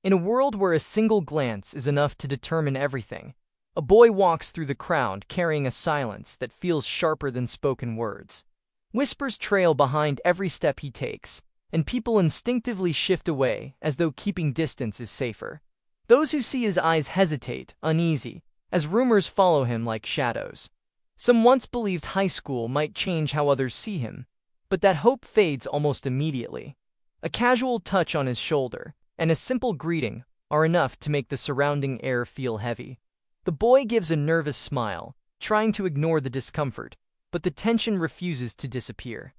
In a world where a single glance is enough to determine everything, a boy walks through the crowd carrying a silence that feels sharper than spoken words. Whispers trail behind every step he takes, and people instinctively shift away as though keeping distance is safer. Those who see his eyes hesitate, uneasy, as rumors follow him like shadows. Some once believed high school might change how others see him, but that hope fades almost immediately. A casual touch on his shoulder and a simple greeting are enough to make the surrounding air feel heavy. The boy gives a nervous smile, trying to ignore the discomfort, but the tension refuses to disappear.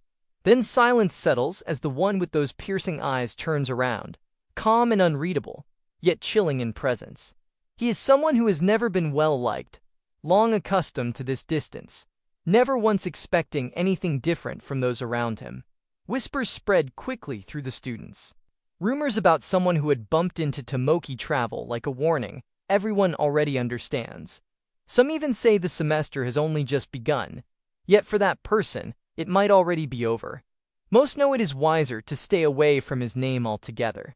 Then silence settles as the one with those piercing eyes turns around, calm and unreadable, yet chilling in presence. He is someone who has never been well-liked, long accustomed to this distance, never once expecting anything different from those around him. Whispers spread quickly through the students. Rumors about someone who had bumped into Tomoki travel like a warning everyone already understands. Some even say the semester has only just begun, yet for that person, it might already be over. Most know it is wiser to stay away from his name altogether.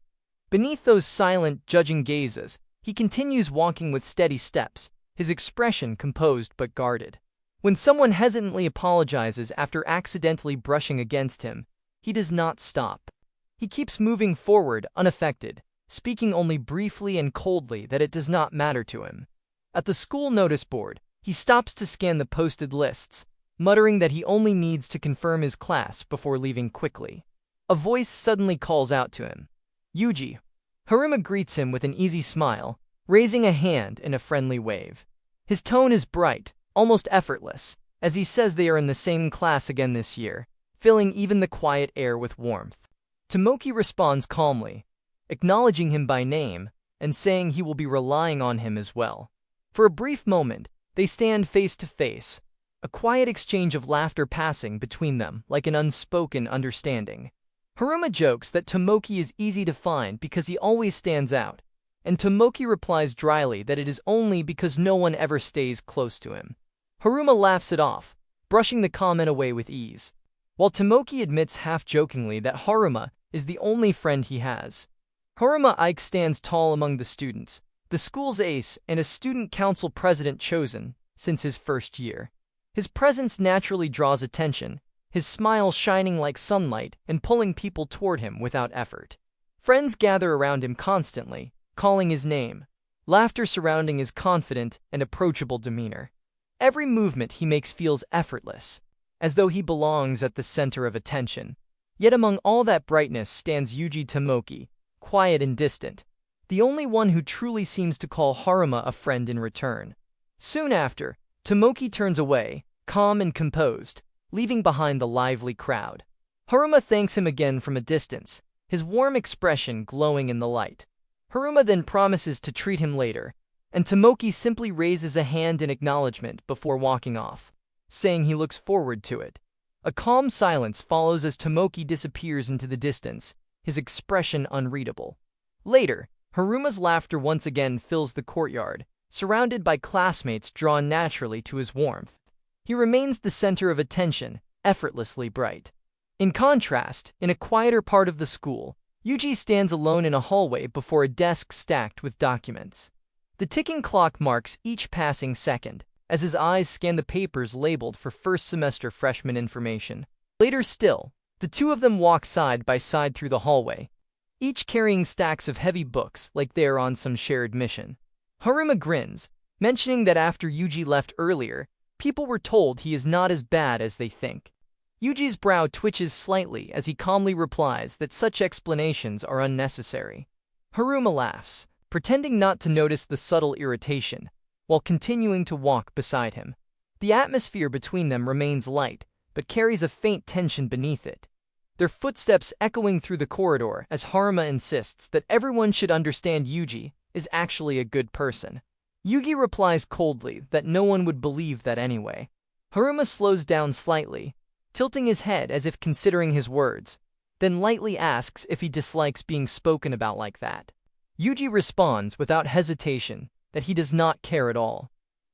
Beneath those silent, judging gazes, he continues walking with steady steps, his expression composed but guarded. When someone hesitantly apologizes after accidentally brushing against him, he does not stop. He keeps moving forward unaffected, speaking only briefly and coldly that it does not matter to him. At the school notice board, he stops to scan the posted lists, muttering that he only needs to confirm his class before leaving quickly. A voice suddenly calls out to him. "Yuji." Haruma greets him with an easy smile, raising a hand in a friendly wave. His tone is bright, almost effortless, as he says they are in the same class again this year, filling even the quiet air with warmth. Tomoki responds calmly, acknowledging him by name and saying he will be relying on him as well. For a brief moment, they stand face to face, a quiet exchange of laughter passing between them like an unspoken understanding. Haruma jokes that Tomoki is easy to find because he always stands out, and Tomoki replies dryly that it is only because no one ever stays close to him. Haruma laughs it off, brushing the comment away with ease, while Tomoki admits half-jokingly that Haruma is the only friend he has. Haruma Ike stands tall among the students, the school's ace and a student council president chosen since his first year. His presence naturally draws attention, his smile shining like sunlight and pulling people toward him without effort. Friends gather around him constantly, calling his name, laughter surrounding his confident and approachable demeanor. Every movement he makes feels effortless, as though he belongs at the center of attention. Yet among all that brightness stands Yuji Tomoki, quiet and distant, the only one who truly seems to call Haruma a friend in return. Soon after, Tomoki turns away, calm and composed, leaving behind the lively crowd. Haruma thanks him again from a distance, his warm expression glowing in the light. Haruma then promises to treat him later, and Tomoki simply raises a hand in acknowledgement before walking off, saying he looks forward to it. A calm silence follows as Tomoki disappears into the distance, his expression unreadable. Later, Haruma's laughter once again fills the courtyard, surrounded by classmates drawn naturally to his warmth. He remains the center of attention, effortlessly bright. In contrast, in a quieter part of the school, Yuji stands alone in a hallway before a desk stacked with documents. The ticking clock marks each passing second, as his eyes scan the papers labeled for first semester freshman information. Later still, the two of them walk side by side through the hallway, each carrying stacks of heavy books like they are on some shared mission. Haruma grins, mentioning that after Yuji left earlier, people were told he is not as bad as they think. Yuji's brow twitches slightly as he calmly replies that such explanations are unnecessary. Haruma laughs, pretending not to notice the subtle irritation, while continuing to walk beside him. The atmosphere between them remains light, but carries a faint tension beneath it, their footsteps echoing through the corridor as Haruma insists that everyone should understand Yuji is actually a good person. Yugi replies coldly that no one would believe that anyway. Haruma slows down slightly, tilting his head as if considering his words, then lightly asks if he dislikes being spoken about like that. Yuji responds without hesitation that he does not care at all.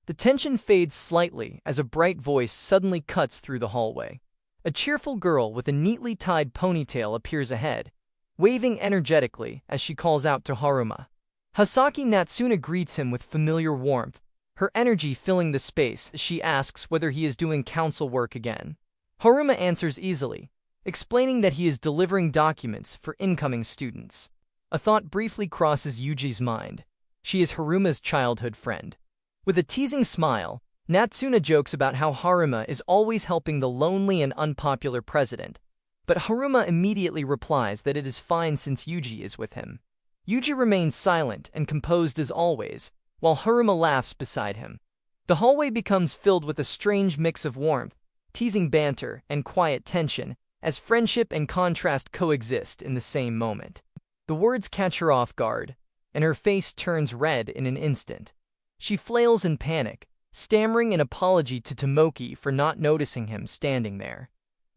The tension fades slightly as a bright voice suddenly cuts through the hallway. A cheerful girl with a neatly tied ponytail appears ahead, waving energetically as she calls out to Haruma. Hasaki Natsuna greets him with familiar warmth, her energy filling the space as she asks whether he is doing council work again. Haruma answers easily, explaining that he is delivering documents for incoming students. A thought briefly crosses Yuji's mind. She is Haruma's childhood friend. With a teasing smile, Natsuna jokes about how Haruma is always helping the lonely and unpopular president, but Haruma immediately replies that it is fine since Yuji is with him. Yuji remains silent and composed as always, while Haruma laughs beside him. The hallway becomes filled with a strange mix of warmth, teasing banter, and quiet tension, as friendship and contrast coexist in the same moment. The words catch her off guard, and her face turns red in an instant. She flails in panic, stammering an apology to Tomoki for not noticing him standing there.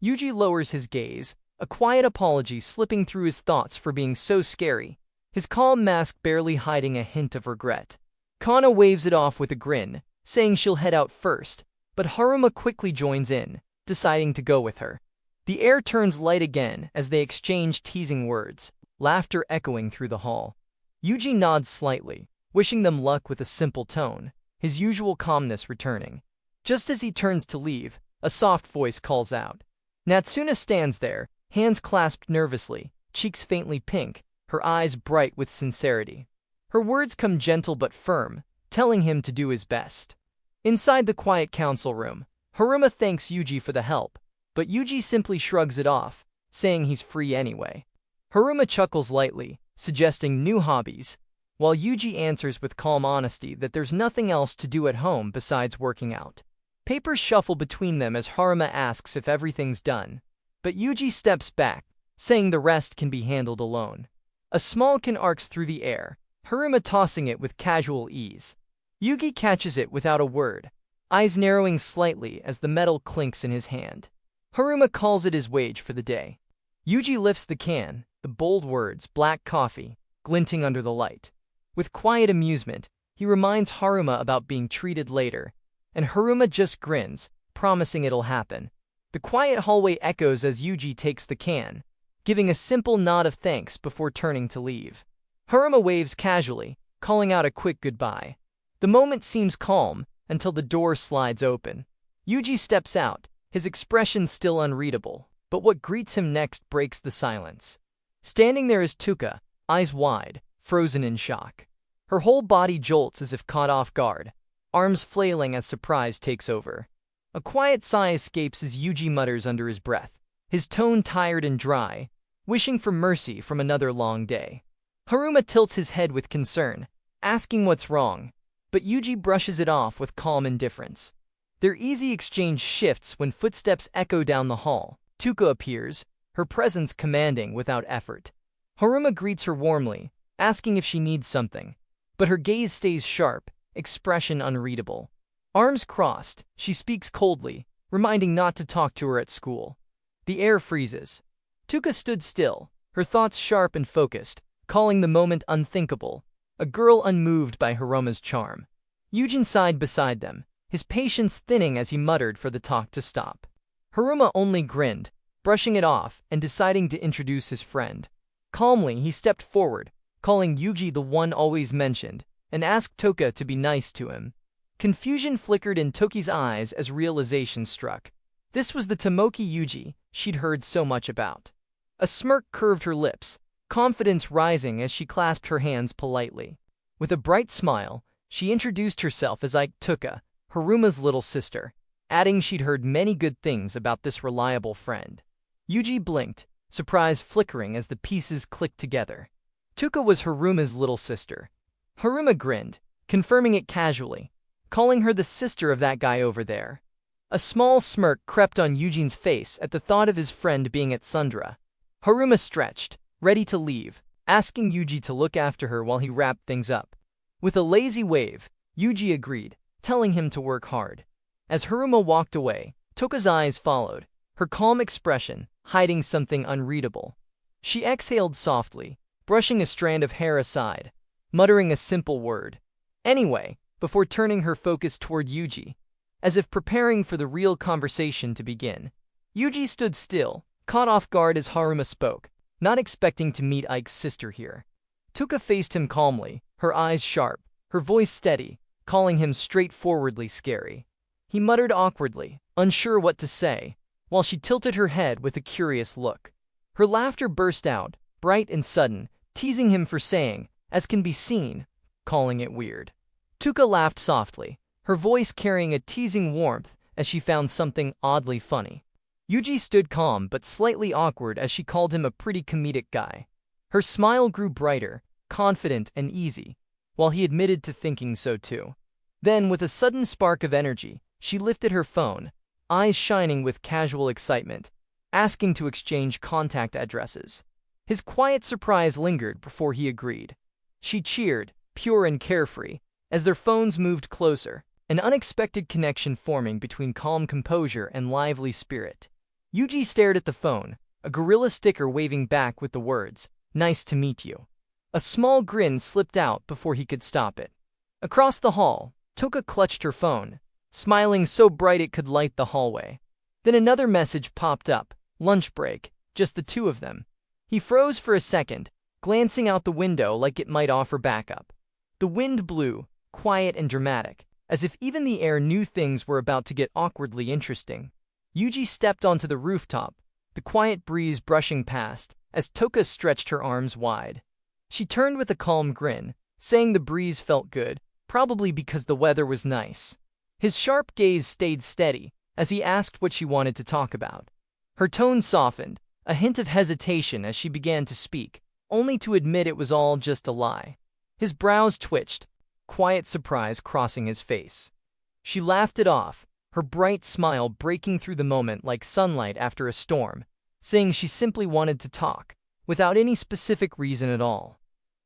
Yuji lowers his gaze, a quiet apology slipping through his thoughts for being so scary, his calm mask barely hiding a hint of regret. Kana waves it off with a grin, saying she'll head out first, but Haruma quickly joins in, deciding to go with her. The air turns light again as they exchange teasing words, laughter echoing through the hall. Yuji nods slightly, wishing them luck with a simple tone, his usual calmness returning. Just as he turns to leave, a soft voice calls out. Natsuna stands there, hands clasped nervously, cheeks faintly pink, her eyes bright with sincerity. Her words come gentle but firm, telling him to do his best. Inside the quiet council room, Haruma thanks Yuji for the help, but Yuji simply shrugs it off, saying he's free anyway. Haruma chuckles lightly, suggesting new hobbies, while Yuji answers with calm honesty that there's nothing else to do at home besides working out. Papers shuffle between them as Haruma asks if everything's done, but Yuji steps back, saying the rest can be handled alone. A small can arcs through the air, Haruma tossing it with casual ease. Yugi catches it without a word, eyes narrowing slightly as the metal clinks in his hand. Haruma calls it his wage for the day. Yuji lifts the can, the bold words, black coffee, glinting under the light. With quiet amusement, he reminds Haruma about being treated later, and Haruma just grins, promising it'll happen. The quiet hallway echoes as Yuji takes the can, giving a simple nod of thanks before turning to leave. Haruma waves casually, calling out a quick goodbye. The moment seems calm until the door slides open. Yuji steps out, his expression still unreadable, but what greets him next breaks the silence. Standing there is Tuka, eyes wide, frozen in shock. Her whole body jolts as if caught off guard, arms flailing as surprise takes over. A quiet sigh escapes as Yuji mutters under his breath, his tone tired and dry, wishing for mercy from another long day. Haruma tilts his head with concern, asking what's wrong, but Yuji brushes it off with calm indifference. Their easy exchange shifts when footsteps echo down the hall. Tuka appears, her presence commanding without effort. Haruma greets her warmly, asking if she needs something, but her gaze stays sharp, expression unreadable. Arms crossed, she speaks coldly, reminding not to talk to her at school. The air freezes. Tuka stood still, her thoughts sharp and focused, calling the moment unthinkable, a girl unmoved by Haruma's charm. Eugen sighed beside them, his patience thinning as he muttered for the talk to stop. Haruma only grinned, brushing it off and deciding to introduce his friend. Calmly, he stepped forward, calling Yuji the one always mentioned, and asked Tuka to be nice to him. Confusion flickered in Toki's eyes as realization struck. This was the Tomoki Yuji she'd heard so much about. A smirk curved her lips, confidence rising as she clasped her hands politely. With a bright smile, she introduced herself as Tuka, Haruma's little sister, adding she'd heard many good things about this reliable friend. Yuji blinked, surprise flickering as the pieces clicked together. Tuka was Haruma's little sister. Haruma grinned, confirming it casually, calling her the sister of that guy over there. A small smirk crept on Eugene's face at the thought of his friend being at Sundra. Haruma stretched, ready to leave, asking Yuji to look after her while he wrapped things up. With a lazy wave, Yuji agreed, telling him to work hard. As Haruma walked away, Tuka's eyes followed, her calm expression hiding something unreadable. She exhaled softly, brushing a strand of hair aside, muttering a simple word, "Anyway," before turning her focus toward Yuji, as if preparing for the real conversation to begin. Yuji stood still, caught off guard as Haruma spoke, not expecting to meet Ike's sister here. Tuka faced him calmly, her eyes sharp, her voice steady, calling him straightforwardly scary. He muttered awkwardly, unsure what to say, while she tilted her head with a curious look. Her laughter burst out, bright and sudden, teasing him for saying, as can be seen, calling it weird. Tuka laughed softly, her voice carrying a teasing warmth as she found something oddly funny. Yuji stood calm but slightly awkward as she called him a pretty comedic guy. Her smile grew brighter, confident and easy, while he admitted to thinking so too. Then, with a sudden spark of energy, she lifted her phone, eyes shining with casual excitement, asking to exchange contact addresses. His quiet surprise lingered before he agreed. She cheered, pure and carefree, as their phones moved closer, an unexpected connection forming between calm composure and lively spirit. Yuji stared at the phone, a gorilla sticker waving back with the words, "Nice to meet you." A small grin slipped out before he could stop it. Across the hall, Tuka clutched her phone, smiling so bright it could light the hallway. Then another message popped up, lunch break, just the two of them. He froze for a second, glancing out the window like it might offer backup. The wind blew, quiet and dramatic, as if even the air knew things were about to get awkwardly interesting. Yuji stepped onto the rooftop, the quiet breeze brushing past, as Tuka stretched her arms wide. She turned with a calm grin, saying the breeze felt good, probably because the weather was nice. His sharp gaze stayed steady, as he asked what she wanted to talk about. Her tone softened, a hint of hesitation as she began to speak, only to admit it was all just a lie. His brows twitched, quiet surprise crossing his face. She laughed it off, her bright smile breaking through the moment like sunlight after a storm, saying she simply wanted to talk, without any specific reason at all.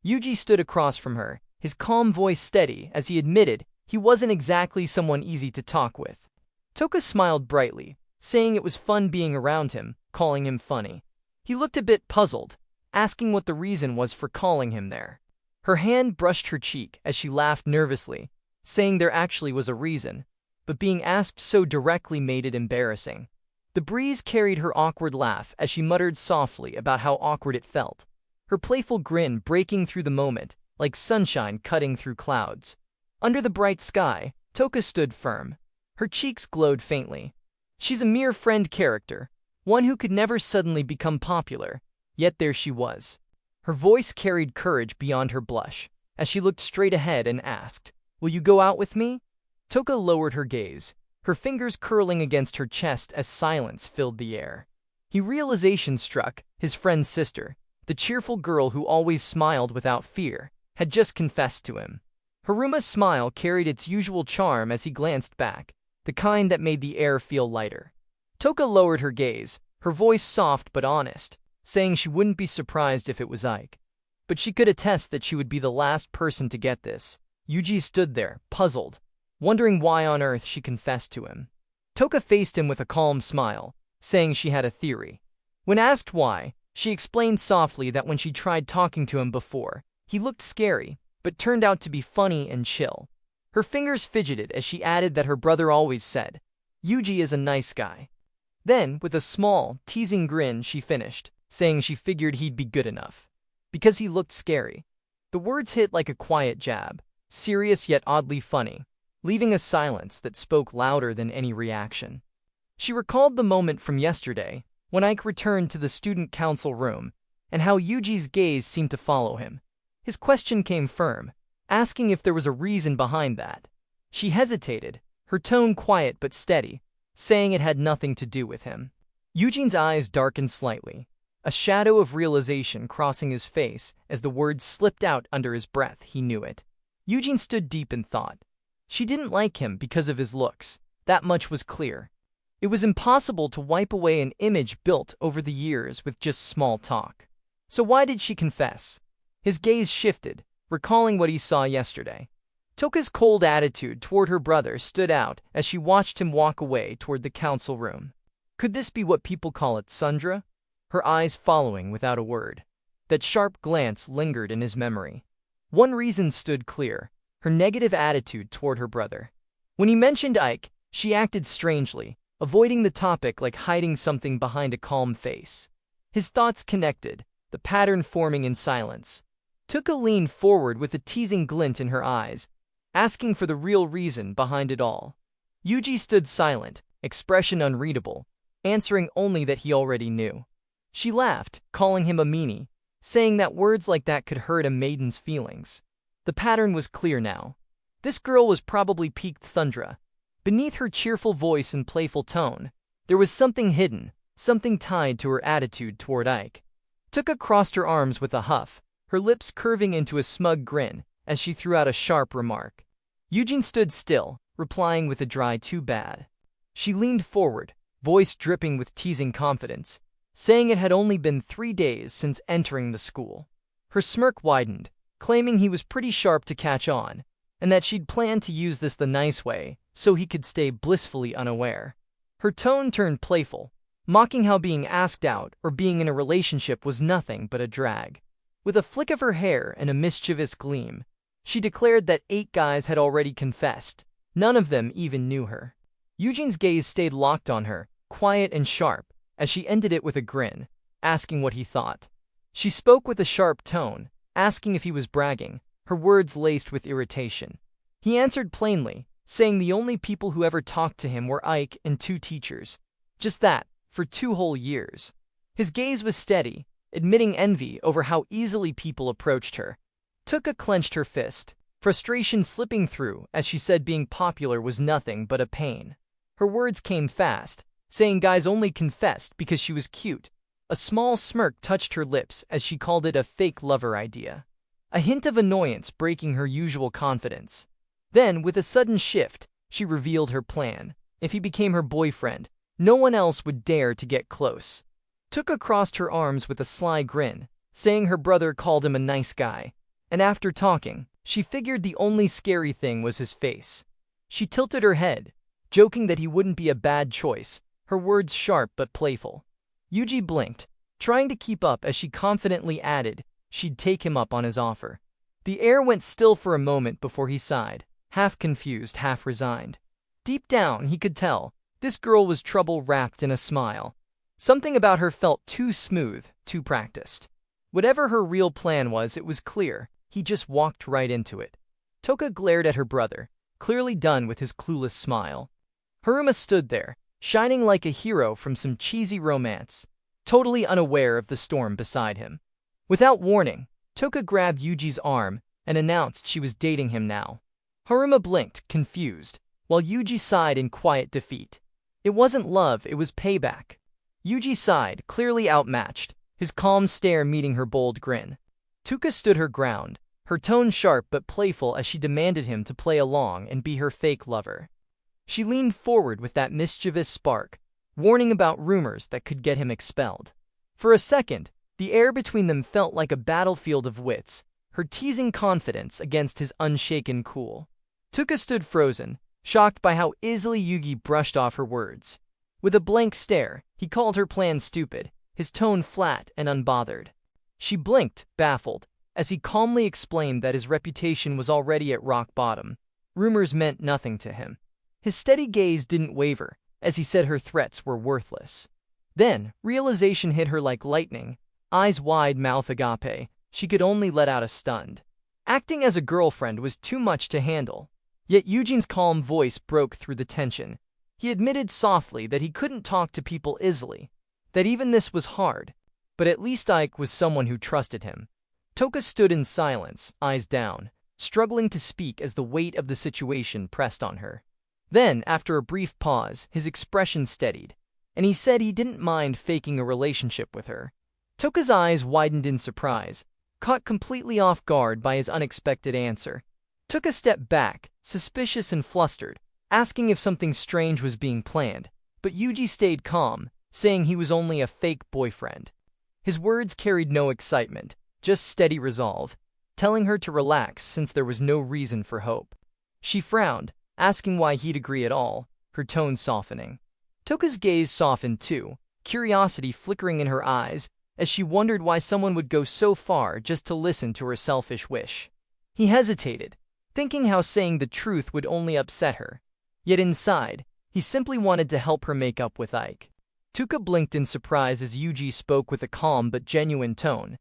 Yuji stood across from her, his calm voice steady as he admitted he wasn't exactly someone easy to talk with. Tuka smiled brightly, saying it was fun being around him, calling him funny. He looked a bit puzzled, asking what the reason was for calling him there. Her hand brushed her cheek as she laughed nervously, saying there actually was a reason, but being asked so directly made it embarrassing. The breeze carried her awkward laugh as she muttered softly about how awkward it felt, her playful grin breaking through the moment, like sunshine cutting through clouds. Under the bright sky, Tuka stood firm. Her cheeks glowed faintly. She's a mere friend character, one who could never suddenly become popular, yet there she was. Her voice carried courage beyond her blush, as she looked straight ahead and asked, "Will you go out with me?" Tuka lowered her gaze, her fingers curling against her chest as silence filled the air. Realization struck, his friend's sister, the cheerful girl who always smiled without fear, had just confessed to him. Haruma's smile carried its usual charm as he glanced back, the kind that made the air feel lighter. Tuka lowered her gaze, her voice soft but honest, saying she wouldn't be surprised if it was Ike. But she could attest that she would be the last person to get this. Yuji stood there, puzzled, wondering why on earth she confessed to him. Tuka faced him with a calm smile, saying she had a theory. When asked why, she explained softly that when she tried talking to him before, he looked scary, but turned out to be funny and chill. Her fingers fidgeted as she added that her brother always said, "Yuji is a nice guy." Then, with a small, teasing grin, she finished, saying she figured he'd be good enough. Because he looked scary. The words hit like a quiet jab, serious yet oddly funny, leaving a silence that spoke louder than any reaction. She recalled the moment from yesterday, when Ike returned to the student council room, and how Yuji's gaze seemed to follow him. His question came firm, asking if there was a reason behind that. She hesitated, her tone quiet but steady, saying it had nothing to do with him. Eugene's eyes darkened slightly, a shadow of realization crossing his face as the words slipped out under his breath. He knew it. Eugene stood deep in thought. She didn't like him because of his looks, that much was clear. It was impossible to wipe away an image built over the years with just small talk. So why did she confess? His gaze shifted, recalling what he saw yesterday. Tuka's cold attitude toward her brother stood out as she watched him walk away toward the council room. Could this be what people call it, Sundra? Her eyes following without a word. That sharp glance lingered in his memory. One reason stood clear, her negative attitude toward her brother. When he mentioned Ike, she acted strangely, avoiding the topic like hiding something behind a calm face. His thoughts connected, the pattern forming in silence. Tuka leaned forward with a teasing glint in her eyes, asking for the real reason behind it all. Yuji stood silent, expression unreadable, answering only that he already knew. She laughed, calling him a meanie, saying that words like that could hurt a maiden's feelings. The pattern was clear now. This girl was probably peaked Thundra. Beneath her cheerful voice and playful tone, there was something hidden, something tied to her attitude toward Ike. Tuka crossed her arms with a huff, her lips curving into a smug grin as she threw out a sharp remark. Eugene stood still, replying with a dry "too bad." She leaned forward, voice dripping with teasing confidence, saying it had only been 3 days since entering the school. Her smirk widened, claiming he was pretty sharp to catch on, and that she'd planned to use this the nice way so he could stay blissfully unaware. Her tone turned playful, mocking how being asked out or being in a relationship was nothing but a drag. With a flick of her hair and a mischievous gleam, she declared that 8 guys had already confessed. None of them even knew her. Eugene's gaze stayed locked on her, quiet and sharp, as she ended it with a grin, asking what he thought. She spoke with a sharp tone, asking if he was bragging, her words laced with irritation. He answered plainly, saying the only people who ever talked to him were Ike and 2 teachers. Just that, for 2 whole years. His gaze was steady, admitting envy over how easily people approached her. Tuka clenched her fist, frustration slipping through as she said being popular was nothing but a pain. Her words came fast, saying guys only confessed because she was cute. A small smirk touched her lips as she called it a fake lover idea. A hint of annoyance breaking her usual confidence. Then, with a sudden shift, she revealed her plan. If he became her boyfriend, no one else would dare to get close. Tuka crossed her arms with a sly grin, saying her brother called him a nice guy. And after talking, she figured the only scary thing was his face. She tilted her head, joking that he wouldn't be a bad choice, her words sharp but playful. Yuji blinked, trying to keep up as she confidently added she'd take him up on his offer. The air went still for a moment before he sighed, half confused, half resigned. Deep down, he could tell, this girl was trouble wrapped in a smile. Something about her felt too smooth, too practiced. Whatever her real plan was, it was clear. He just walked right into it. Tuka glared at her brother, clearly done with his clueless smile. Haruma stood there, shining like a hero from some cheesy romance, totally unaware of the storm beside him. Without warning, Tuka grabbed Yuji's arm and announced she was dating him now. Haruma blinked, confused, while Yuji sighed in quiet defeat. It wasn't love, it was payback. Yuji sighed, clearly outmatched, his calm stare meeting her bold grin. Tuka stood her ground, her tone sharp but playful as she demanded him to play along and be her fake lover. She leaned forward with that mischievous spark, warning about rumors that could get him expelled. For a second, the air between them felt like a battlefield of wits, her teasing confidence against his unshaken cool. Tuka stood frozen, shocked by how easily Yugi brushed off her words. With a blank stare, he called her plan stupid, his tone flat and unbothered. She blinked, baffled, as he calmly explained that his reputation was already at rock bottom. Rumors meant nothing to him. His steady gaze didn't waver, as he said her threats were worthless. Then, realization hit her like lightning. Eyes wide, mouth agape, she could only let out a stunned. Acting as a girlfriend was too much to handle. Yet Eugene's calm voice broke through the tension. He admitted softly that he couldn't talk to people easily, that even this was hard. But at least Ike was someone who trusted him. Tuka stood in silence, eyes down, struggling to speak as the weight of the situation pressed on her. Then, after a brief pause, his expression steadied, and he said he didn't mind faking a relationship with her. Tuka's eyes widened in surprise, caught completely off guard by his unexpected answer. Tuka stepped back, suspicious and flustered, asking if something strange was being planned, but Yuji stayed calm, saying he was only a fake boyfriend. His words carried no excitement, just steady resolve, telling her to relax since there was no reason for hope. She frowned, asking why he'd agree at all, her tone softening. Tuka's gaze softened too, curiosity flickering in her eyes as she wondered why someone would go so far just to listen to her selfish wish. He hesitated, thinking how saying the truth would only upset her. Yet inside, he simply wanted to help her make up with Ike. Tuka blinked in surprise as Yuji spoke with a calm but genuine tone,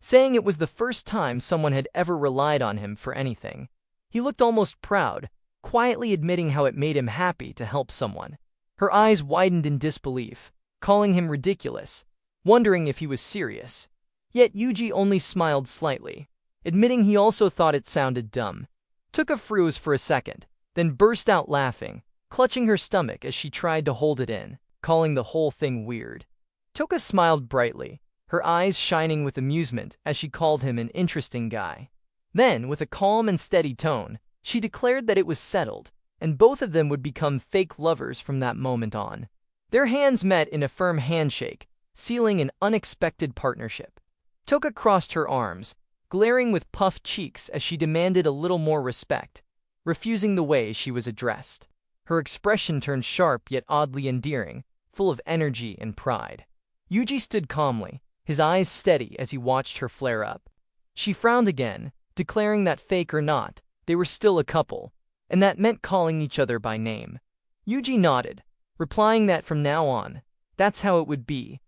saying it was the first time someone had ever relied on him for anything. He looked almost proud, quietly admitting how it made him happy to help someone. Her eyes widened in disbelief, calling him ridiculous, wondering if he was serious. Yet Yuji only smiled slightly, admitting he also thought it sounded dumb. Tuka froze for a second, then burst out laughing, clutching her stomach as she tried to hold it in, calling the whole thing weird. Tuka smiled brightly, her eyes shining with amusement as she called him an interesting guy. Then, with a calm and steady tone, she declared that it was settled, and both of them would become fake lovers from that moment on. Their hands met in a firm handshake, sealing an unexpected partnership. Tuka crossed her arms, glaring with puffed cheeks as she demanded a little more respect, refusing the way she was addressed. Her expression turned sharp yet oddly endearing, full of energy and pride. Yuji stood calmly, his eyes steady as he watched her flare up. She frowned again, declaring that fake or not, they were still a couple, and that meant calling each other by name. Yuji nodded, replying that from now on, that's how it would be.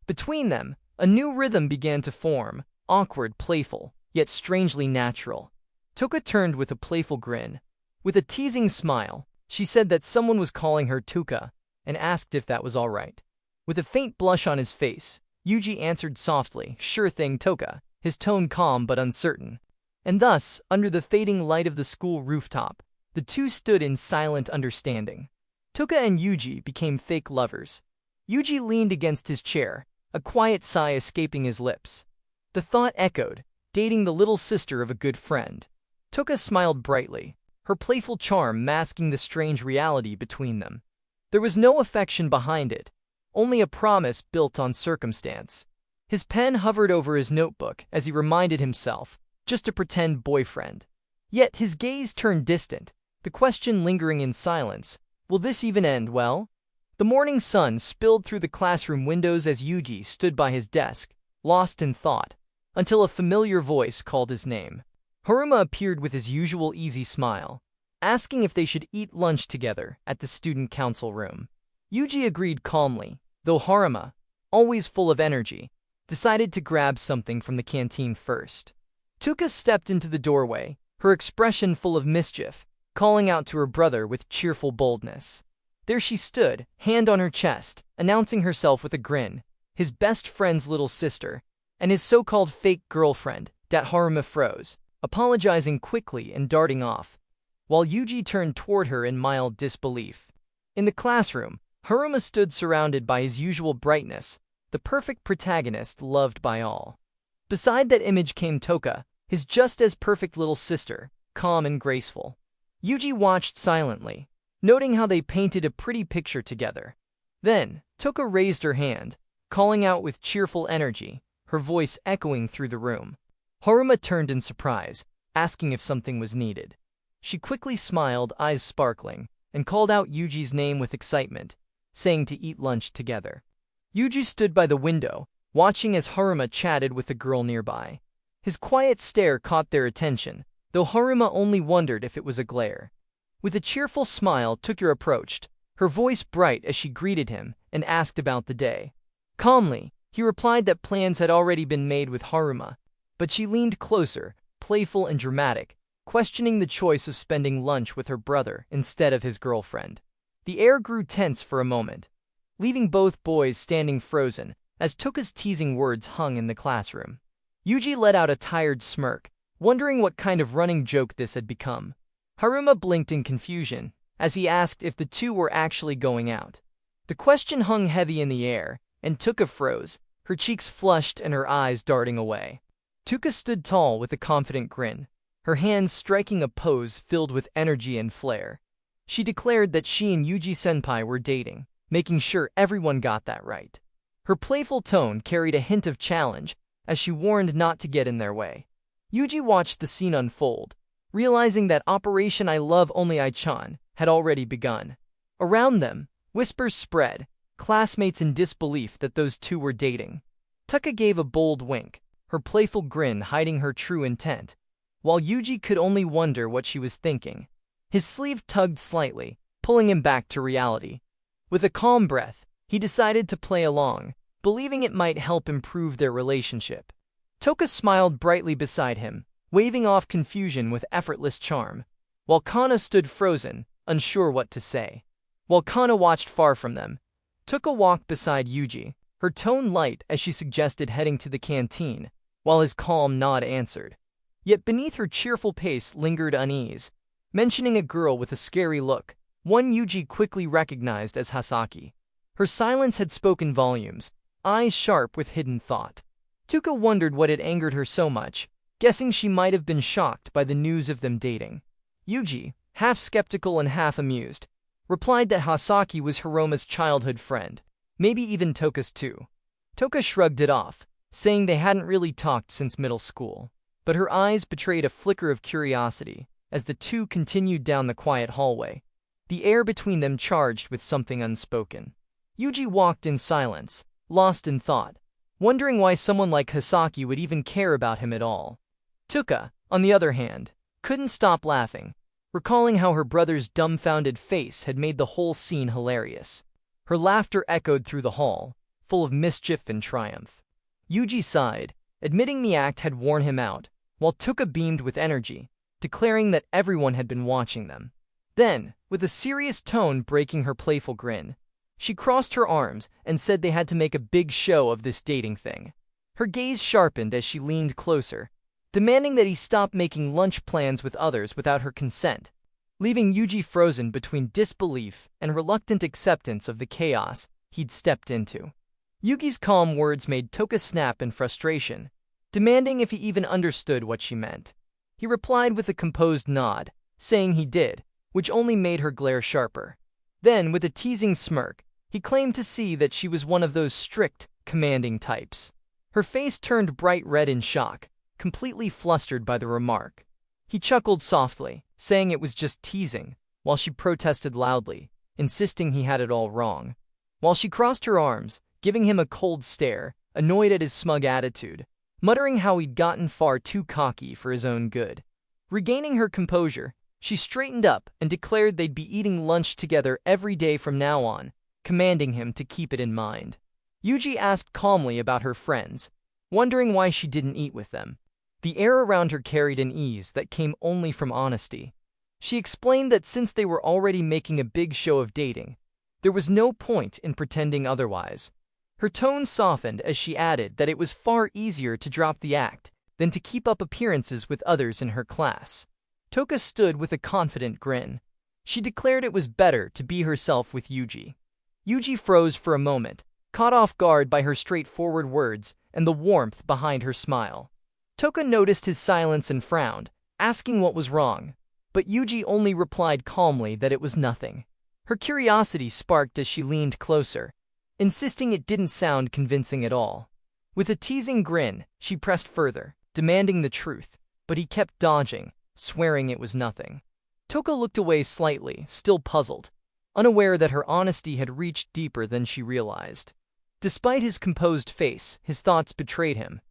Between them, a new rhythm began to form, awkward, playful, yet strangely natural. Tuka turned with a playful grin. With a teasing smile, she said that someone was calling her Tuka, and asked if that was all right. With a faint blush on his face, Yuji answered softly, "Sure thing, Tuka," his tone calm but uncertain. And thus, under the fading light of the school rooftop, the two stood in silent understanding. Tuka and Yuji became fake lovers. Yuji leaned against his chair, a quiet sigh escaping his lips. The thought echoed, dating the little sister of a good friend. Tuka smiled brightly, her playful charm masking the strange reality between them. There was no affection behind it, only a promise built on circumstance. His pen hovered over his notebook as he reminded himself, just a pretend boyfriend. Yet his gaze turned distant, the question lingering in silence, will this even end well? The morning sun spilled through the classroom windows as Yuji stood by his desk, lost in thought, until a familiar voice called his name. Haruma appeared with his usual easy smile, asking if they should eat lunch together at the student council room. Yuji agreed calmly, though Haruma, always full of energy, decided to grab something from the canteen first. Tuka stepped into the doorway, her expression full of mischief, calling out to her brother with cheerful boldness. There she stood, hand on her chest, announcing herself with a grin, his best friend's little sister, and his so-called fake girlfriend, that Haruma froze, apologizing quickly and darting off, while Yuji turned toward her in mild disbelief. In the classroom, Haruma stood surrounded by his usual brightness, the perfect protagonist loved by all. Beside that image came Tuka, his just as perfect little sister, calm and graceful. Yuji watched silently, noting how they painted a pretty picture together. Then, Tuka raised her hand, calling out with cheerful energy, her voice echoing through the room. Haruma turned in surprise, asking if something was needed. She quickly smiled, eyes sparkling, and called out Yuji's name with excitement, saying to eat lunch together. Yuji stood by the window, watching as Haruma chatted with a girl nearby. His quiet stare caught their attention, though Haruma only wondered if it was a glare. With a cheerful smile, Tuka approached, her voice bright as she greeted him and asked about the day. Calmly, he replied that plans had already been made with Haruma, but she leaned closer, playful and dramatic, questioning the choice of spending lunch with her brother instead of his girlfriend. The air grew tense for a moment, leaving both boys standing frozen as Tuka's teasing words hung in the classroom. Yuji let out a tired smirk, wondering what kind of running joke this had become. Haruma blinked in confusion as he asked if the two were actually going out. The question hung heavy in the air, and Tuka froze, her cheeks flushed and her eyes darting away. Tuka stood tall with a confident grin, her hands striking a pose filled with energy and flair. She declared that she and Yuji-senpai were dating, making sure everyone got that right. Her playful tone carried a hint of challenge as she warned not to get in their way. Yuji watched the scene unfold, realizing that Operation I Love Only I-chan had already begun. Around them, whispers spread, classmates in disbelief that those two were dating. Tuka gave a bold wink, her playful grin hiding her true intent, while Yuji could only wonder what she was thinking. His sleeve tugged slightly, pulling him back to reality. With a calm breath, He decided to play along, believing it might help improve their relationship. Tuka smiled brightly beside him, waving off confusion with effortless charm, while Kana stood frozen, unsure what to say. While Kana watched far from them, Tuka walked beside Yuji, her tone light as she suggested heading to the canteen, while his calm nod answered. Yet beneath her cheerful pace lingered unease, mentioning a girl with a scary look, one Yuji quickly recognized as Hasaki. Her silence had spoken volumes, eyes sharp with hidden thought. Tuka wondered what had angered her so much, guessing she might have been shocked by the news of them dating. Yuji, half skeptical and half amused, replied that Hasaki was Hiroma's childhood friend, maybe even Toka's too. Tuka shrugged it off, saying they hadn't really talked since middle school, but her eyes betrayed a flicker of curiosity as the two continued down the quiet hallway, the air between them charged with something unspoken. Yuji walked in silence, lost in thought, wondering why someone like Hasaki would even care about him at all. Tuka, on the other hand, couldn't stop laughing, recalling how her brother's dumbfounded face had made the whole scene hilarious. Her laughter echoed through the hall, full of mischief and triumph. Yuji sighed, admitting the act had worn him out, while Tuka beamed with energy, declaring that everyone had been watching them. Then, with a serious tone breaking her playful grin, she crossed her arms and said they had to make a big show of this dating thing. Her gaze sharpened as she leaned closer, demanding that he stop making lunch plans with others without her consent, leaving Yuji frozen between disbelief and reluctant acceptance of the chaos he'd stepped into. Yuki's calm words made Tuka snap in frustration, demanding if he even understood what she meant. He replied with a composed nod, saying he did, which only made her glare sharper. Then, with a teasing smirk, he claimed to see that she was one of those strict, commanding types. Her face turned bright red in shock, completely flustered by the remark. He chuckled softly, saying it was just teasing, while she protested loudly, insisting he had it all wrong. While she crossed her arms, giving him a cold stare, annoyed at his smug attitude, muttering how he'd gotten far too cocky for his own good. Regaining her composure, she straightened up and declared they'd be eating lunch together every day from now on, commanding him to keep it in mind. Yuji asked calmly about her friends, wondering why she didn't eat with them. The air around her carried an ease that came only from honesty. She explained that since they were already making a big show of dating, there was no point in pretending otherwise. Her tone softened as she added that it was far easier to drop the act than to keep up appearances with others in her class. Tuka stood with a confident grin. She declared it was better to be herself with Yuji. Yuji froze for a moment, caught off guard by her straightforward words and the warmth behind her smile. Tuka noticed his silence and frowned, asking what was wrong, but Yuji only replied calmly that it was nothing. Her curiosity sparked as she leaned closer, insisting it didn't sound convincing at all. With a teasing grin, she pressed further, demanding the truth, but he kept dodging, swearing it was nothing. Tuka looked away slightly, still puzzled, unaware that her honesty had reached deeper than she realized. Despite his composed face, his thoughts betrayed him.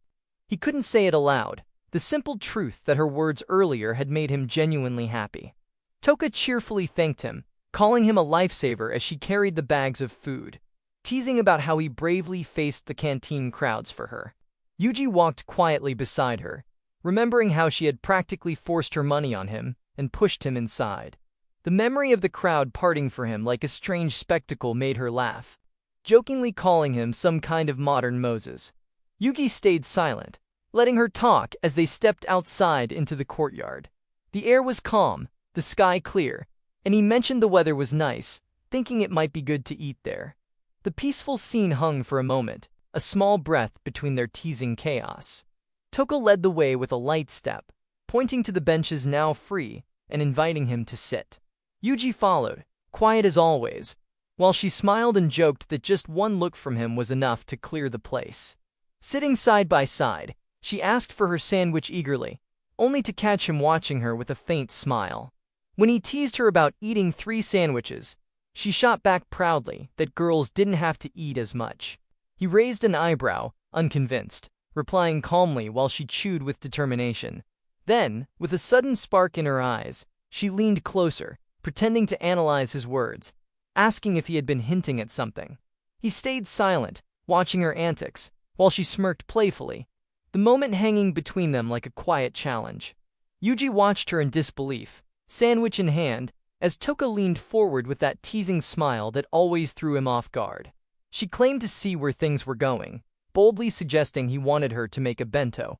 He couldn't say it aloud, the simple truth that her words earlier had made him genuinely happy. Tuka cheerfully thanked him, calling him a lifesaver as she carried the bags of food, teasing about how he bravely faced the canteen crowds for her. Yuji walked quietly beside her, remembering how she had practically forced her money on him and pushed him inside. The memory of the crowd parting for him like a strange spectacle made her laugh, jokingly calling him some kind of modern Moses. Yuki stayed silent, letting her talk as they stepped outside into the courtyard. The air was calm, the sky clear, and he mentioned the weather was nice, thinking it might be good to eat there. The peaceful scene hung for a moment, a small breath between their teasing chaos. Tuka led the way with a light step, pointing to the benches now free and inviting him to sit. Yuji followed, quiet as always, while she smiled and joked that just one look from him was enough to clear the place. Sitting side by side, she asked for her sandwich eagerly, only to catch him watching her with a faint smile. When he teased her about eating 3 sandwiches, she shot back proudly that girls didn't have to eat as much. He raised an eyebrow, unconvinced, replying calmly while she chewed with determination. Then, with a sudden spark in her eyes, she leaned closer, pretending to analyze his words, asking if he had been hinting at something. He stayed silent, watching her antics, while she smirked playfully, the moment hanging between them like a quiet challenge. Yuji watched her in disbelief, sandwich in hand, as Tuka leaned forward with that teasing smile that always threw him off guard. She claimed to see where things were going, boldly suggesting he wanted her to make a bento.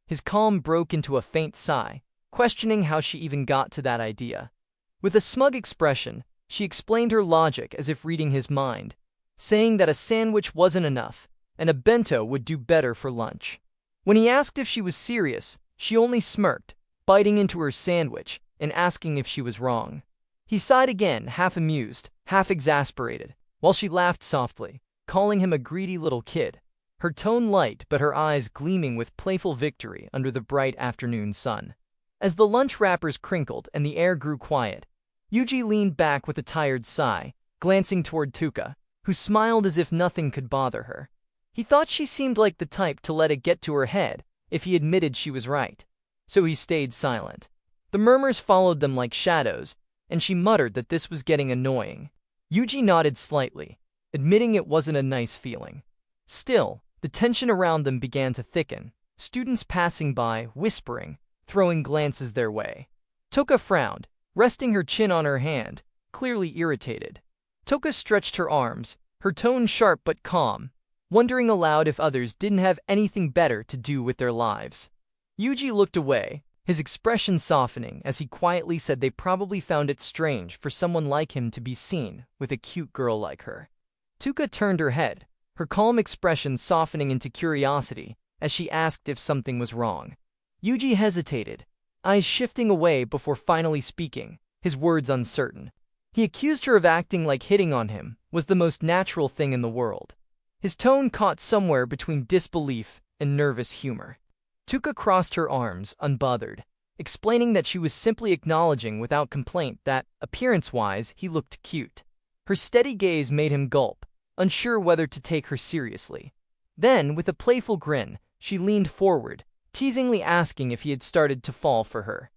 His calm broke into a faint sigh, questioning how she even got to that idea. With a smug expression, she explained her logic as if reading his mind, saying that a sandwich wasn't enough, and a bento would do better for lunch. When he asked if she was serious, she only smirked, biting into her sandwich and asking if she was wrong. He sighed again, half amused, half exasperated, while she laughed softly, calling him a greedy little kid, her tone light but her eyes gleaming with playful victory under the bright afternoon sun. As the lunch wrappers crinkled and the air grew quiet, Yuji leaned back with a tired sigh, glancing toward Tuka, who smiled as if nothing could bother her. He thought she seemed like the type to let it get to her head if he admitted she was right, so he stayed silent. The murmurs followed them like shadows, and she muttered that this was getting annoying. Yuji nodded slightly, admitting it wasn't a nice feeling. Still, the tension around them began to thicken, students passing by, whispering, throwing glances their way. Tuka frowned, resting her chin on her hand, clearly irritated. Tuka stretched her arms, her tone sharp but calm, wondering aloud if others didn't have anything better to do with their lives. Yuji looked away, his expression softening as he quietly said they probably found it strange for someone like him to be seen with a cute girl like her. Tuka turned her head, her calm expression softening into curiosity as she asked if something was wrong. Yuji hesitated, eyes shifting away before finally speaking, his words uncertain. He accused her of acting like hitting on him was the most natural thing in the world. His tone caught somewhere between disbelief and nervous humor. Tuka crossed her arms, unbothered, explaining that she was simply acknowledging without complaint that, appearance-wise, he looked cute. Her steady gaze made him gulp, unsure whether to take her seriously. Then, with a playful grin, she leaned forward, teasingly asking if he had started to fall for her.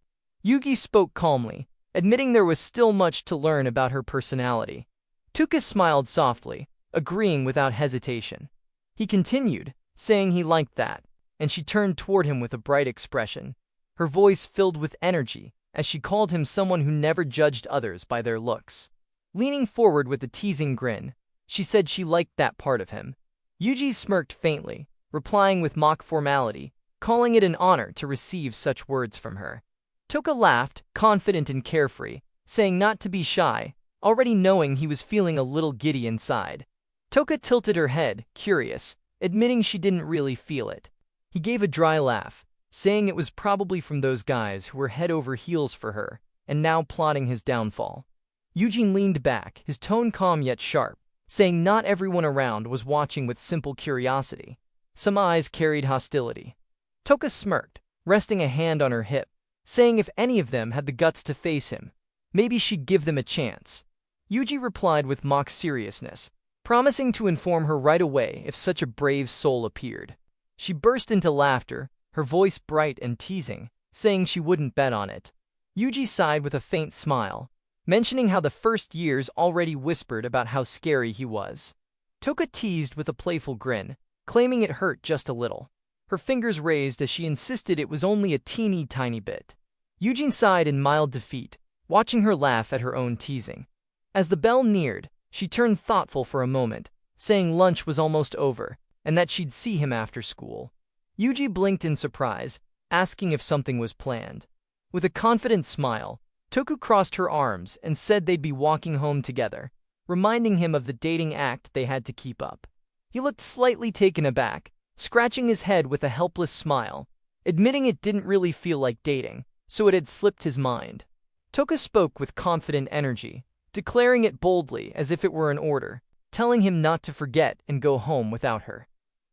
Yugi spoke calmly, admitting there was still much to learn about her personality. Tuka smiled softly, agreeing without hesitation. He continued, saying he liked that, and she turned toward him with a bright expression, her voice filled with energy as she called him someone who never judged others by their looks. Leaning forward with a teasing grin, she said she liked that part of him. Yuji smirked faintly, replying with mock formality, calling it an honor to receive such words from her. Tuka laughed, confident and carefree, saying not to be shy, already knowing he was feeling a little giddy inside. Tuka tilted her head, curious, admitting she didn't really feel it. He gave a dry laugh, saying it was probably from those guys who were head over heels for her, and now plotting his downfall. Eugene leaned back, his tone calm yet sharp, saying not everyone around was watching with simple curiosity. Some eyes carried hostility. Tuka smirked, resting a hand on her hip, saying if any of them had the guts to face him, maybe she'd give them a chance. Yuji replied with mock seriousness, promising to inform her right away if such a brave soul appeared. She burst into laughter, her voice bright and teasing, saying she wouldn't bet on it. Yuji sighed with a faint smile, mentioning how the first years already whispered about how scary he was. Tuka teased with a playful grin, claiming it hurt just a little. Her fingers raised as she insisted it was only a teeny tiny bit. Eugene sighed in mild defeat, watching her laugh at her own teasing. As the bell neared, she turned thoughtful for a moment, saying lunch was almost over, and that she'd see him after school. Yuji blinked in surprise, asking if something was planned. With a confident smile, Tuku crossed her arms and said they'd be walking home together, reminding him of the dating act they had to keep up. He looked slightly taken aback, scratching his head with a helpless smile, admitting it didn't really feel like dating, so it had slipped his mind. Tuka spoke with confident energy, declaring it boldly as if it were an order, telling him not to forget and go home without her.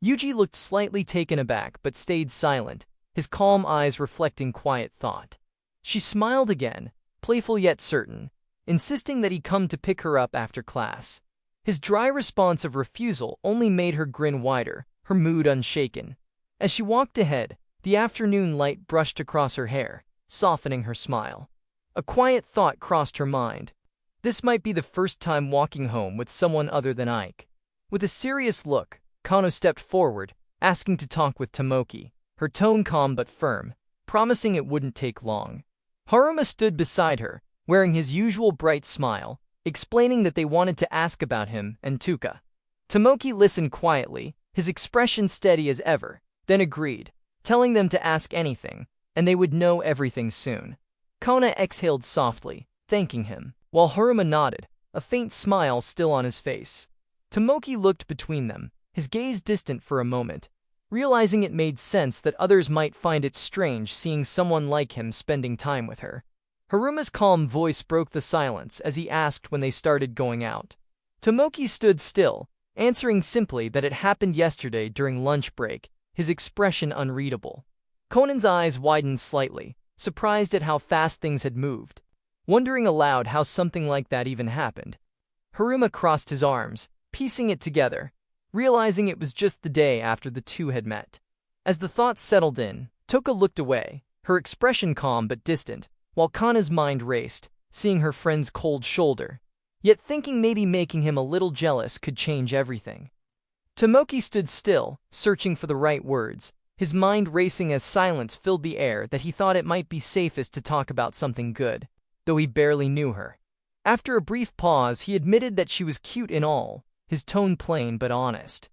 Yuji looked slightly taken aback but stayed silent, his calm eyes reflecting quiet thought. She smiled again, playful yet certain, insisting that he come to pick her up after class. His dry response of refusal only made her grin wider, her mood unshaken. As she walked ahead, the afternoon light brushed across her hair, softening her smile. A quiet thought crossed her mind. This might be the first time walking home with someone other than Ike. With a serious look, Kano stepped forward, asking to talk with Tomoki, her tone calm but firm, promising it wouldn't take long. Haruma stood beside her, wearing his usual bright smile, explaining that they wanted to ask about him and Tuka. Tomoki listened quietly, his expression steady as ever, then agreed, telling them to ask anything, and they would know everything soon. Kona exhaled softly, thanking him, while Haruma nodded, a faint smile still on his face. Tomoki looked between them, his gaze distant for a moment, realizing it made sense that others might find it strange seeing someone like him spending time with her. Haruma's calm voice broke the silence as he asked when they started going out. Tomoki stood still, answering simply that it happened yesterday during lunch break, his expression unreadable. Conan's eyes widened slightly, surprised at how fast things had moved, wondering aloud how something like that even happened. Haruma crossed his arms, piecing it together, realizing it was just the day after the two had met. As the thoughts settled in, Tuka looked away, her expression calm but distant, while Kana's mind raced, seeing her friend's cold shoulder, yet thinking maybe making him a little jealous could change everything. Tomoki stood still, searching for the right words, his mind racing as silence filled the air that he thought it might be safest to talk about something good, though he barely knew her. After a brief pause, he admitted that she was cute in all, his tone plain but honest.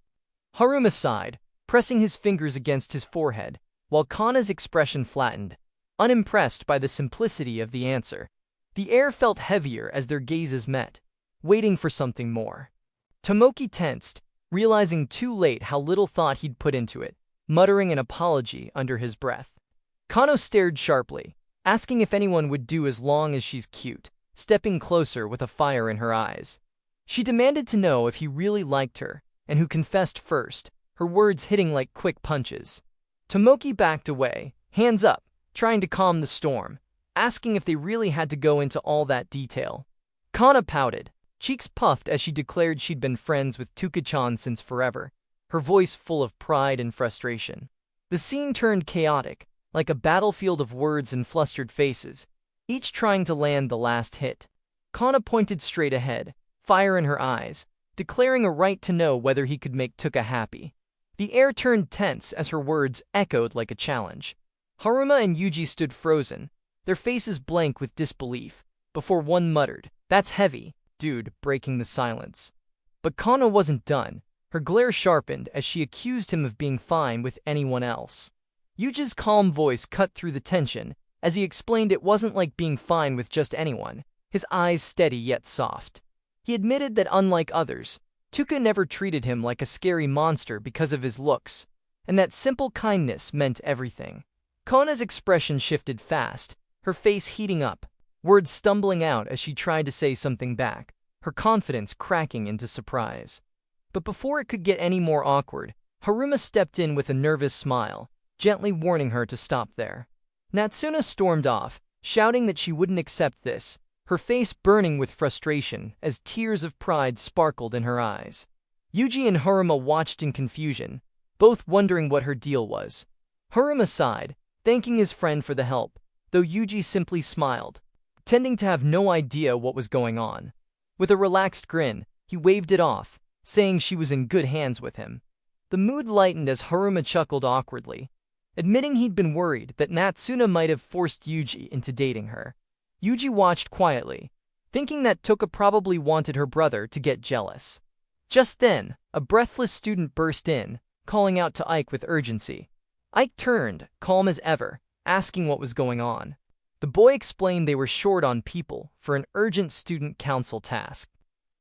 Haruma sighed, pressing his fingers against his forehead, while Kana's expression flattened, unimpressed by the simplicity of the answer. The air felt heavier as their gazes met, waiting for something more. Tomoki tensed, realizing too late how little thought he'd put into it, muttering an apology under his breath. Kano stared sharply, asking if anyone would do as long as she's cute, stepping closer with a fire in her eyes. She demanded to know if he really liked her, and who confessed first, her words hitting like quick punches. Tomoki backed away, hands up, trying to calm the storm, asking if they really had to go into all that detail. Kana pouted, cheeks puffed as she declared she'd been friends with Tuka-chan since forever, her voice full of pride and frustration. The scene turned chaotic, like a battlefield of words and flustered faces, each trying to land the last hit. Kana pointed straight ahead, fire in her eyes, declaring a right to know whether he could make Tuka happy. The air turned tense as her words echoed like a challenge. Haruma and Yuji stood frozen, their faces blank with disbelief, before one muttered, "That's heavy, dude," breaking the silence. But Kana wasn't done. Her glare sharpened as she accused him of being fine with anyone else. Yuji's calm voice cut through the tension as he explained it wasn't like being fine with just anyone, his eyes steady yet soft. He admitted that unlike others, Tuka never treated him like a scary monster because of his looks, and that simple kindness meant everything. Kona's expression shifted fast, her face heating up, words stumbling out as she tried to say something back, her confidence cracking into surprise. But before it could get any more awkward, Haruma stepped in with a nervous smile, gently warning her to stop there. Natsuna stormed off, shouting that she wouldn't accept this, her face burning with frustration as tears of pride sparkled in her eyes. Yuji and Haruma watched in confusion, both wondering what her deal was. Haruma sighed, thanking his friend for the help, though Yuji simply smiled, pretending to have no idea what was going on. With a relaxed grin, he waved it off, saying she was in good hands with him. The mood lightened as Haruma chuckled awkwardly, admitting he'd been worried that Natsuna might have forced Yuji into dating her. Yuji watched quietly, thinking that Tuka probably wanted her brother to get jealous. Just then, a breathless student burst in, calling out to Ike with urgency. Ike turned, calm as ever, asking what was going on. The boy explained they were short on people for an urgent student council task.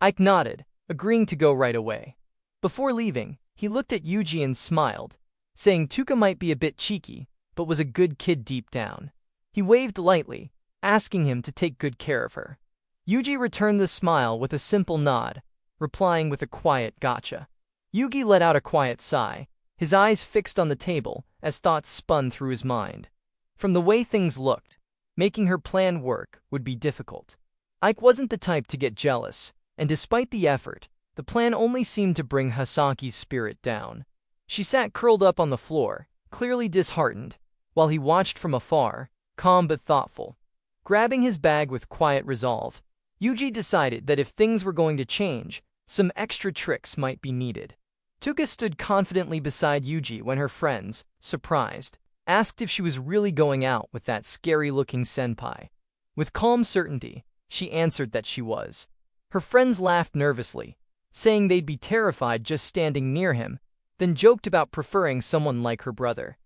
Ike nodded, agreeing to go right away. Before leaving, he looked at Yuji and smiled, saying Tuka might be a bit cheeky, but was a good kid deep down. He waved lightly, asking him to take good care of her. Yuji returned the smile with a simple nod, replying with a quiet gotcha. Yugi let out a quiet sigh, his eyes fixed on the table as thoughts spun through his mind. From the way things looked, making her plan work would be difficult. Ike wasn't the type to get jealous, and despite the effort, the plan only seemed to bring Hasaki's spirit down. She sat curled up on the floor, clearly disheartened, while he watched from afar, calm but thoughtful. Grabbing his bag with quiet resolve, Yuji decided that if things were going to change, Some extra tricks might be needed. Tuka stood confidently beside Yuji when her friends, surprised, asked if she was really going out with that scary-looking senpai. With calm certainty, she answered that she was. Her friends laughed nervously, saying they'd be terrified just standing near him, then joked about preferring someone like her brother.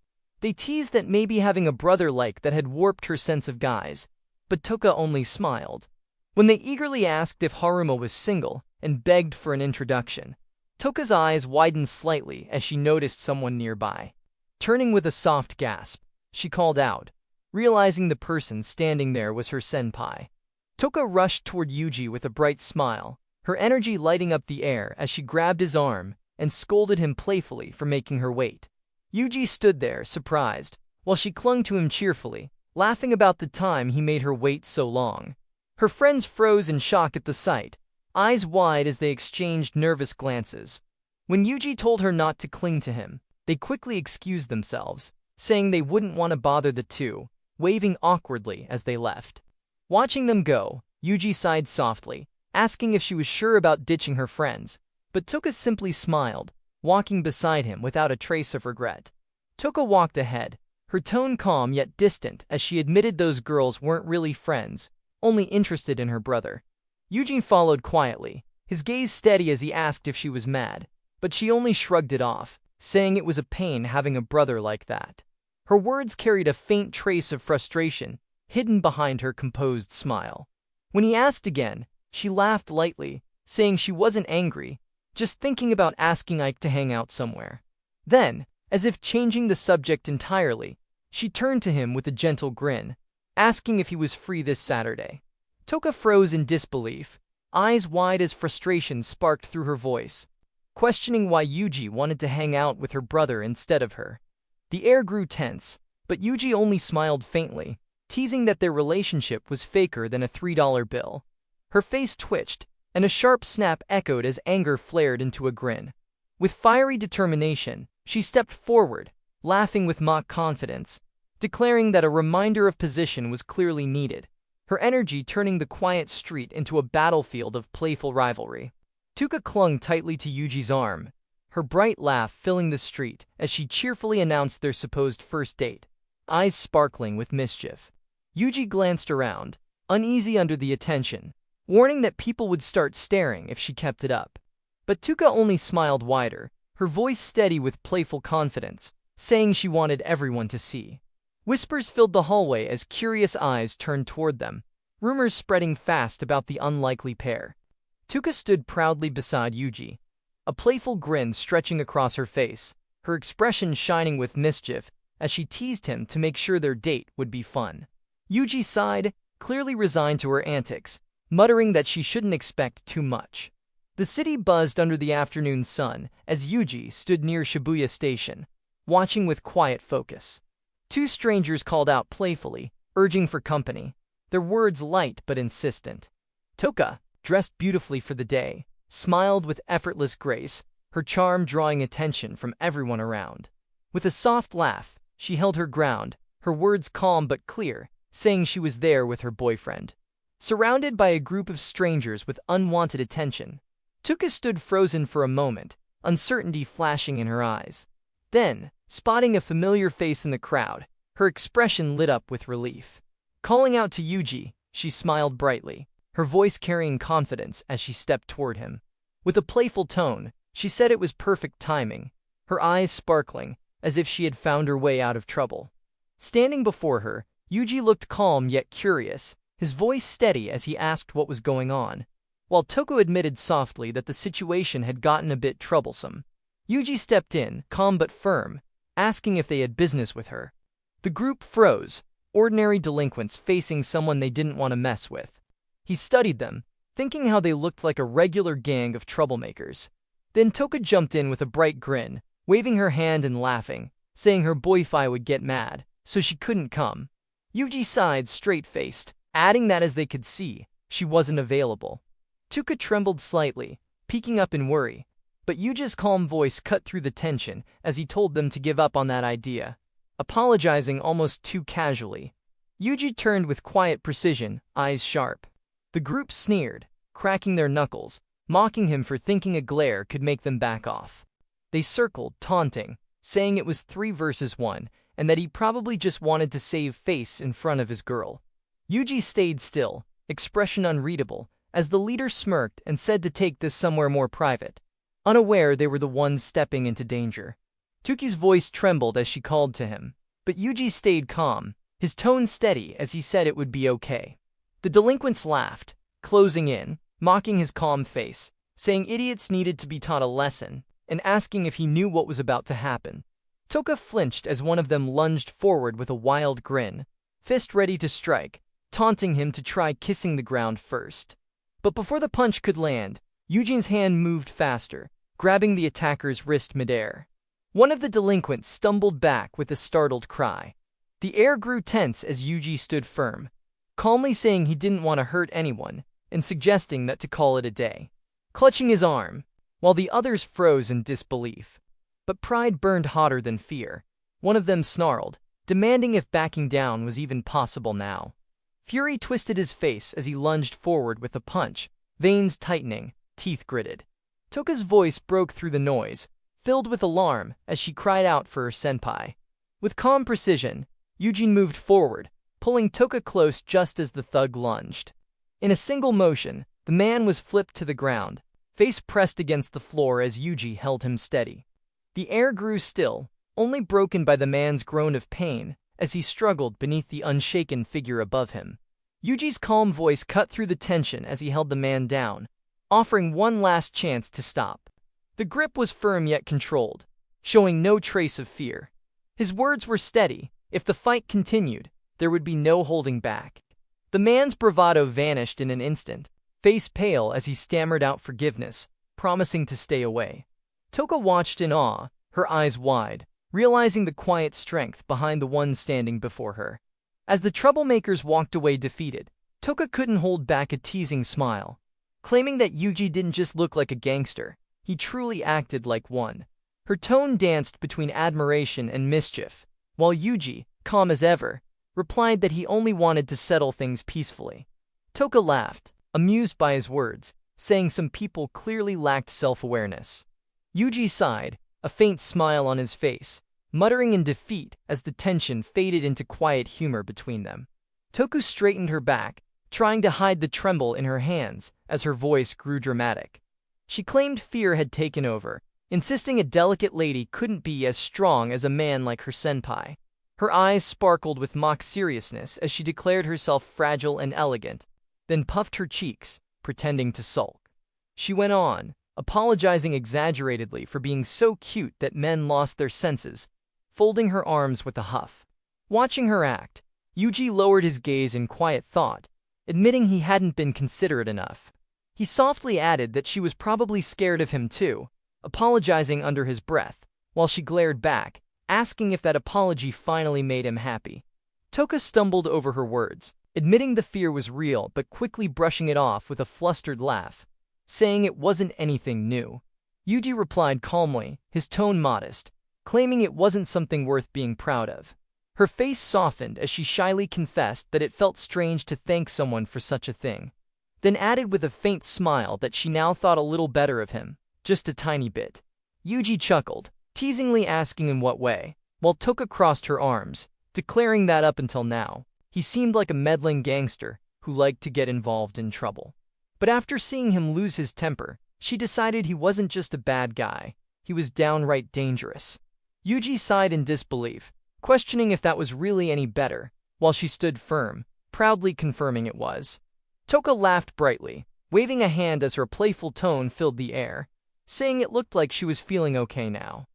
They teased that maybe having a brother like that had warped her sense of guys, but Tuka only smiled. When they eagerly asked if Haruma was single and begged for an introduction, Tuka's eyes widened slightly as she noticed someone nearby. Turning with a soft gasp, she called out, realizing the person standing there was her senpai. Tuka rushed toward Yuji with a bright smile, her energy lighting up the air as she grabbed his arm and scolded him playfully for making her wait. Yuji stood there, surprised, while she clung to him cheerfully, laughing about the time he made her wait so long. Her friends froze in shock at the sight, eyes wide as they exchanged nervous glances. When Yuji told her not to cling to him, they quickly excused themselves, saying they wouldn't want to bother the two, waving awkwardly as they left. Watching them go, Yuji sighed softly, asking if she was sure about ditching her friends, but Tuka simply smiled, walking beside him without a trace of regret. Tuka walked ahead, her tone calm yet distant as she admitted those girls weren't really friends, only interested in her brother. Yuji followed quietly, his gaze steady as he asked if she was mad, but she only shrugged it off, saying it was a pain having a brother like that. Her words carried a faint trace of frustration, hidden behind her composed smile. When he asked again, she laughed lightly, saying she wasn't angry, just thinking about asking Ike to hang out somewhere. Then, as if changing the subject entirely, she turned to him with a gentle grin, asking if he was free this Saturday. Tuka froze in disbelief, eyes wide as frustration sparked through her voice, questioning why Yuji wanted to hang out with her brother instead of her. The air grew tense, but Yuji only smiled faintly, teasing that their relationship was faker than a $3 bill. Her face twitched, and a sharp snap echoed as anger flared into a grin. With fiery determination, she stepped forward, laughing with mock confidence, declaring that a reminder of position was clearly needed, her energy turning the quiet street into a battlefield of playful rivalry. Tuka clung tightly to Yuji's arm, her bright laugh filling the street as she cheerfully announced their supposed first date, eyes sparkling with mischief. Yuji glanced around, uneasy under the attention, warning that people would start staring if she kept it up. But Tuka only smiled wider, her voice steady with playful confidence, saying she wanted everyone to see. Whispers filled the hallway as curious eyes turned toward them, rumors spreading fast about the unlikely pair. Tuka stood proudly beside Yuji, a playful grin stretching across her face, her expression shining with mischief as she teased him to make sure their date would be fun. Yuji sighed, clearly resigned to her antics, muttering that she shouldn't expect too much. The city buzzed under the afternoon sun as Yuji stood near Shibuya Station, watching with quiet focus. Two strangers called out playfully, urging for company, their words light but insistent. Tuka, dressed beautifully for the day, smiled with effortless grace, her charm drawing attention from everyone around. With a soft laugh, she held her ground, her words calm but clear, saying she was there with her boyfriend. Surrounded by a group of strangers with unwanted attention, Tuka stood frozen for a moment, uncertainty flashing in her eyes. Then, spotting a familiar face in the crowd, her expression lit up with relief. Calling out to Yuji, she smiled brightly, her voice carrying confidence as she stepped toward him. With a playful tone, she said it was perfect timing, her eyes sparkling, as if she had found her way out of trouble. Standing before her, Yuji looked calm yet curious, his voice steady as he asked what was going on. While Tuka admitted softly that the situation had gotten a bit troublesome, Yuji stepped in, calm but firm, asking if they had business with her. The group froze, ordinary delinquents facing someone they didn't want to mess with. He studied them, thinking how they looked like a regular gang of troublemakers. Then Tuka jumped in with a bright grin, waving her hand and laughing, saying her boyfriend would get mad, so she couldn't come. Yuji sighed straight-faced, adding that as they could see, she wasn't available. Tuka trembled slightly, peeking up in worry, but Yuji's calm voice cut through the tension as he told them to give up on that idea, apologizing almost too casually. Yuji turned with quiet precision, eyes sharp. The group sneered, cracking their knuckles, mocking him for thinking a glare could make them back off. They circled, taunting, saying it was 3 versus 1, and that he probably just wanted to save face in front of his girl. Yuji stayed still, expression unreadable, as the leader smirked and said to take this somewhere more private, unaware they were the ones stepping into danger. Tuki's voice trembled as she called to him, but Yuji stayed calm, his tone steady as he said it would be okay. The delinquents laughed, closing in, mocking his calm face, saying idiots needed to be taught a lesson, and asking if he knew what was about to happen. Tuka flinched as one of them lunged forward with a wild grin, fist ready to strike, taunting him to try kissing the ground first. But before the punch could land, Eugene's hand moved faster, grabbing the attacker's wrist midair. One of the delinquents stumbled back with a startled cry. The air grew tense as Yuji stood firm, calmly saying he didn't want to hurt anyone, and suggesting that to call it a day. Clutching his arm, while the others froze in disbelief. But pride burned hotter than fear. One of them snarled, demanding if backing down was even possible now. Fury twisted his face as he lunged forward with a punch, veins tightening, teeth gritted. Tuka's voice broke through the noise, filled with alarm as she cried out for her senpai. With calm precision, Eugene moved forward, pulling Tuka close just as the thug lunged. In a single motion, the man was flipped to the ground, face pressed against the floor as Yuji held him steady. The air grew still, only broken by the man's groan of pain as he struggled beneath the unshaken figure above him. Yuji's calm voice cut through the tension as he held the man down, offering one last chance to stop. The grip was firm yet controlled, showing no trace of fear. His words were steady. If the fight continued, there would be no holding back. The man's bravado vanished in an instant, face pale as he stammered out forgiveness, promising to stay away. Tuka watched in awe, her eyes wide, realizing the quiet strength behind the one standing before her. As the troublemakers walked away defeated, Tuka couldn't hold back a teasing smile, claiming that Yuji didn't just look like a gangster, he truly acted like one. Her tone danced between admiration and mischief, while Yuji, calm as ever, replied that he only wanted to settle things peacefully. Tuka laughed, amused by his words, saying some people clearly lacked self-awareness. Yuji sighed, a faint smile on his face, muttering in defeat as the tension faded into quiet humor between them. Tuka straightened her back, trying to hide the tremble in her hands as her voice grew dramatic. She claimed fear had taken over, insisting a delicate lady couldn't be as strong as a man like her senpai. Her eyes sparkled with mock seriousness as she declared herself fragile and elegant, then puffed her cheeks, pretending to sulk. She went on, apologizing exaggeratedly for being so cute that men lost their senses, folding her arms with a huff. Watching her act, Yuji lowered his gaze in quiet thought, admitting he hadn't been considerate enough. He softly added that she was probably scared of him too, apologizing under his breath, while she glared back, asking if that apology finally made him happy. Tuka stumbled over her words, admitting the fear was real but quickly brushing it off with a flustered laugh, saying it wasn't anything new. Yuji replied calmly, his tone modest, claiming it wasn't something worth being proud of. Her face softened as she shyly confessed that it felt strange to thank someone for such a thing, then added with a faint smile that she now thought a little better of him, just a tiny bit. Yuji chuckled, teasingly asking in what way, while Tuka crossed her arms, declaring that up until now, he seemed like a meddling gangster who liked to get involved in trouble. But after seeing him lose his temper, she decided he wasn't just a bad guy, he was downright dangerous. Yuji sighed in disbelief, questioning if that was really any better, while she stood firm, proudly confirming it was. Tuka laughed brightly, waving a hand as her playful tone filled the air, saying it looked like she was feeling okay now.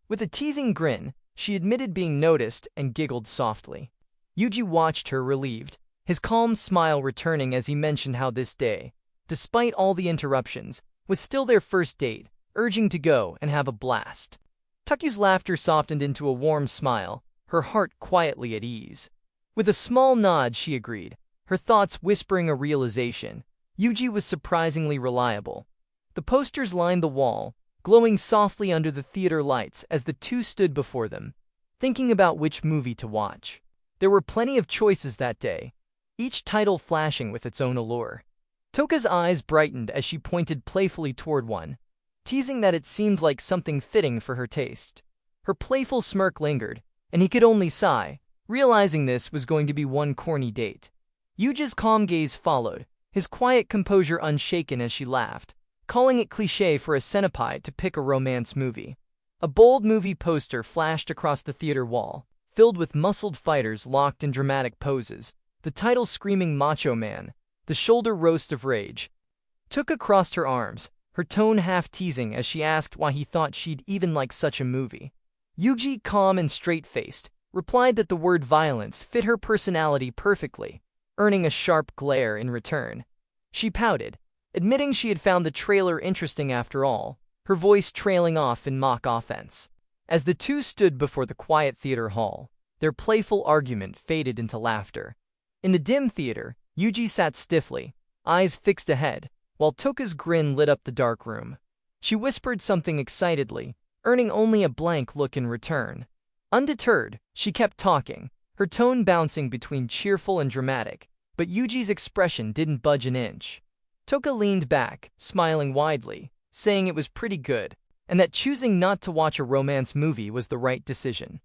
With a teasing grin, she admitted being noticed and giggled softly. Yuji watched her relieved, his calm smile returning as he mentioned how this day, despite all the interruptions, was still their first date, urging to go and have a blast. Tuki's laughter softened into a warm smile, her heart quietly at ease. With a small nod she agreed, her thoughts whispering a realization. Yuji was surprisingly reliable. The posters lined the wall, glowing softly under the theater lights as the two stood before them, thinking about which movie to watch. There were plenty of choices that day, each title flashing with its own allure. Toka's eyes brightened as she pointed playfully toward one, teasing that it seemed like something fitting for her taste. Her playful smirk lingered, and he could only sigh, realizing this was going to be one corny date. Yuji's calm gaze followed, his quiet composure unshaken as she laughed, calling it cliché for a senpai to pick a romance movie. A bold movie poster flashed across the theater wall, filled with muscled fighters locked in dramatic poses, the title screaming Macho Man, the shoulder roast of rage. Tuka crossed her arms, her tone half-teasing as she asked why he thought she'd even like such a movie. Yuji, calm and straight-faced, replied that the word violence fit her personality perfectly, earning a sharp glare in return. She pouted, admitting she had found the trailer interesting after all, her voice trailing off in mock offense. As the two stood before the quiet theater hall, their playful argument faded into laughter. In the dim theater, Yuji sat stiffly, eyes fixed ahead, while Toka's grin lit up the dark room. She whispered something excitedly, earning only a blank look in return. Undeterred, she kept talking, her tone bouncing between cheerful and dramatic, but Yuji's expression didn't budge an inch. Toka leaned back, smiling widely, saying it was pretty good, and that choosing not to watch a romance movie was the right decision.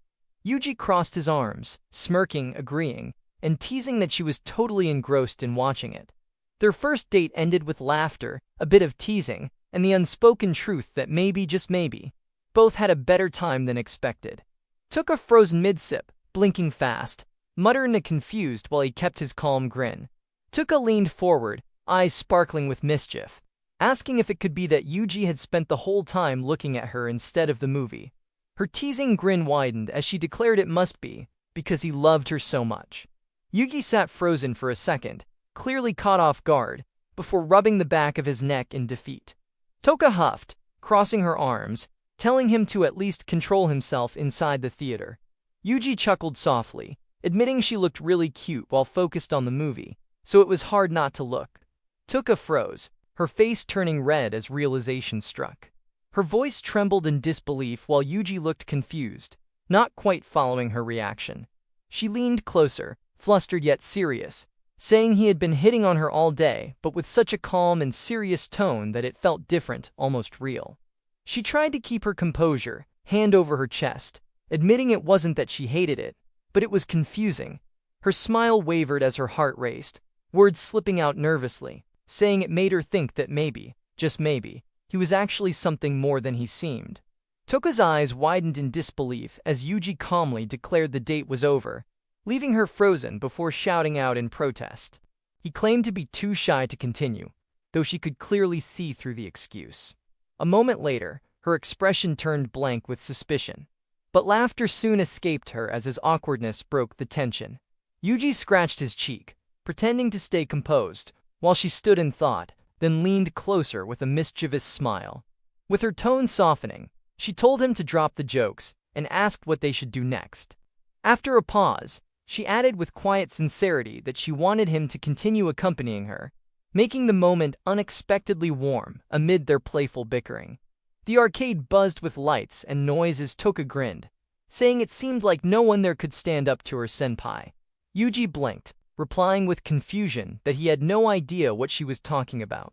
Yuji crossed his arms, smirking, agreeing, and teasing that she was totally engrossed in watching it. Their first date ended with laughter, a bit of teasing, and the unspoken truth that maybe, just maybe, both had a better time than expected. Tuka froze mid-sip, blinking fast, muttering confused while he kept his calm grin. Tuka leaned forward, eyes sparkling with mischief, asking if it could be that Yuji had spent the whole time looking at her instead of the movie. Her teasing grin widened as she declared it must be, because he loved her so much. Yuji sat frozen for a second, clearly caught off guard, before rubbing the back of his neck in defeat. Toka huffed, crossing her arms, telling him to at least control himself inside the theater. Yuji chuckled softly, admitting she looked really cute while focused on the movie, so it was hard not to look. Tuka froze, her face turning red as realization struck. Her voice trembled in disbelief while Yuji looked confused, not quite following her reaction. She leaned closer, flustered yet serious, saying he had been hitting on her all day, but with such a calm and serious tone that it felt different, almost real. She tried to keep her composure, hand over her chest, admitting it wasn't that she hated it, but it was confusing. Her smile wavered as her heart raced, words slipping out nervously, saying it made her think that maybe, just maybe, he was actually something more than he seemed. Toka's eyes widened in disbelief as Yuji calmly declared the date was over, leaving her frozen before shouting out in protest. He claimed to be too shy to continue, though she could clearly see through the excuse. A moment later, her expression turned blank with suspicion, but laughter soon escaped her as his awkwardness broke the tension. Yuji scratched his cheek, pretending to stay composed, while she stood in thought, then leaned closer with a mischievous smile. With her tone softening, she told him to drop the jokes and asked what they should do next. After a pause, she added with quiet sincerity that she wanted him to continue accompanying her, making the moment unexpectedly warm amid their playful bickering. The arcade buzzed with lights and noise as Toka grinned, saying it seemed like no one there could stand up to her senpai. Yuji blinked, replying with confusion that he had no idea what she was talking about.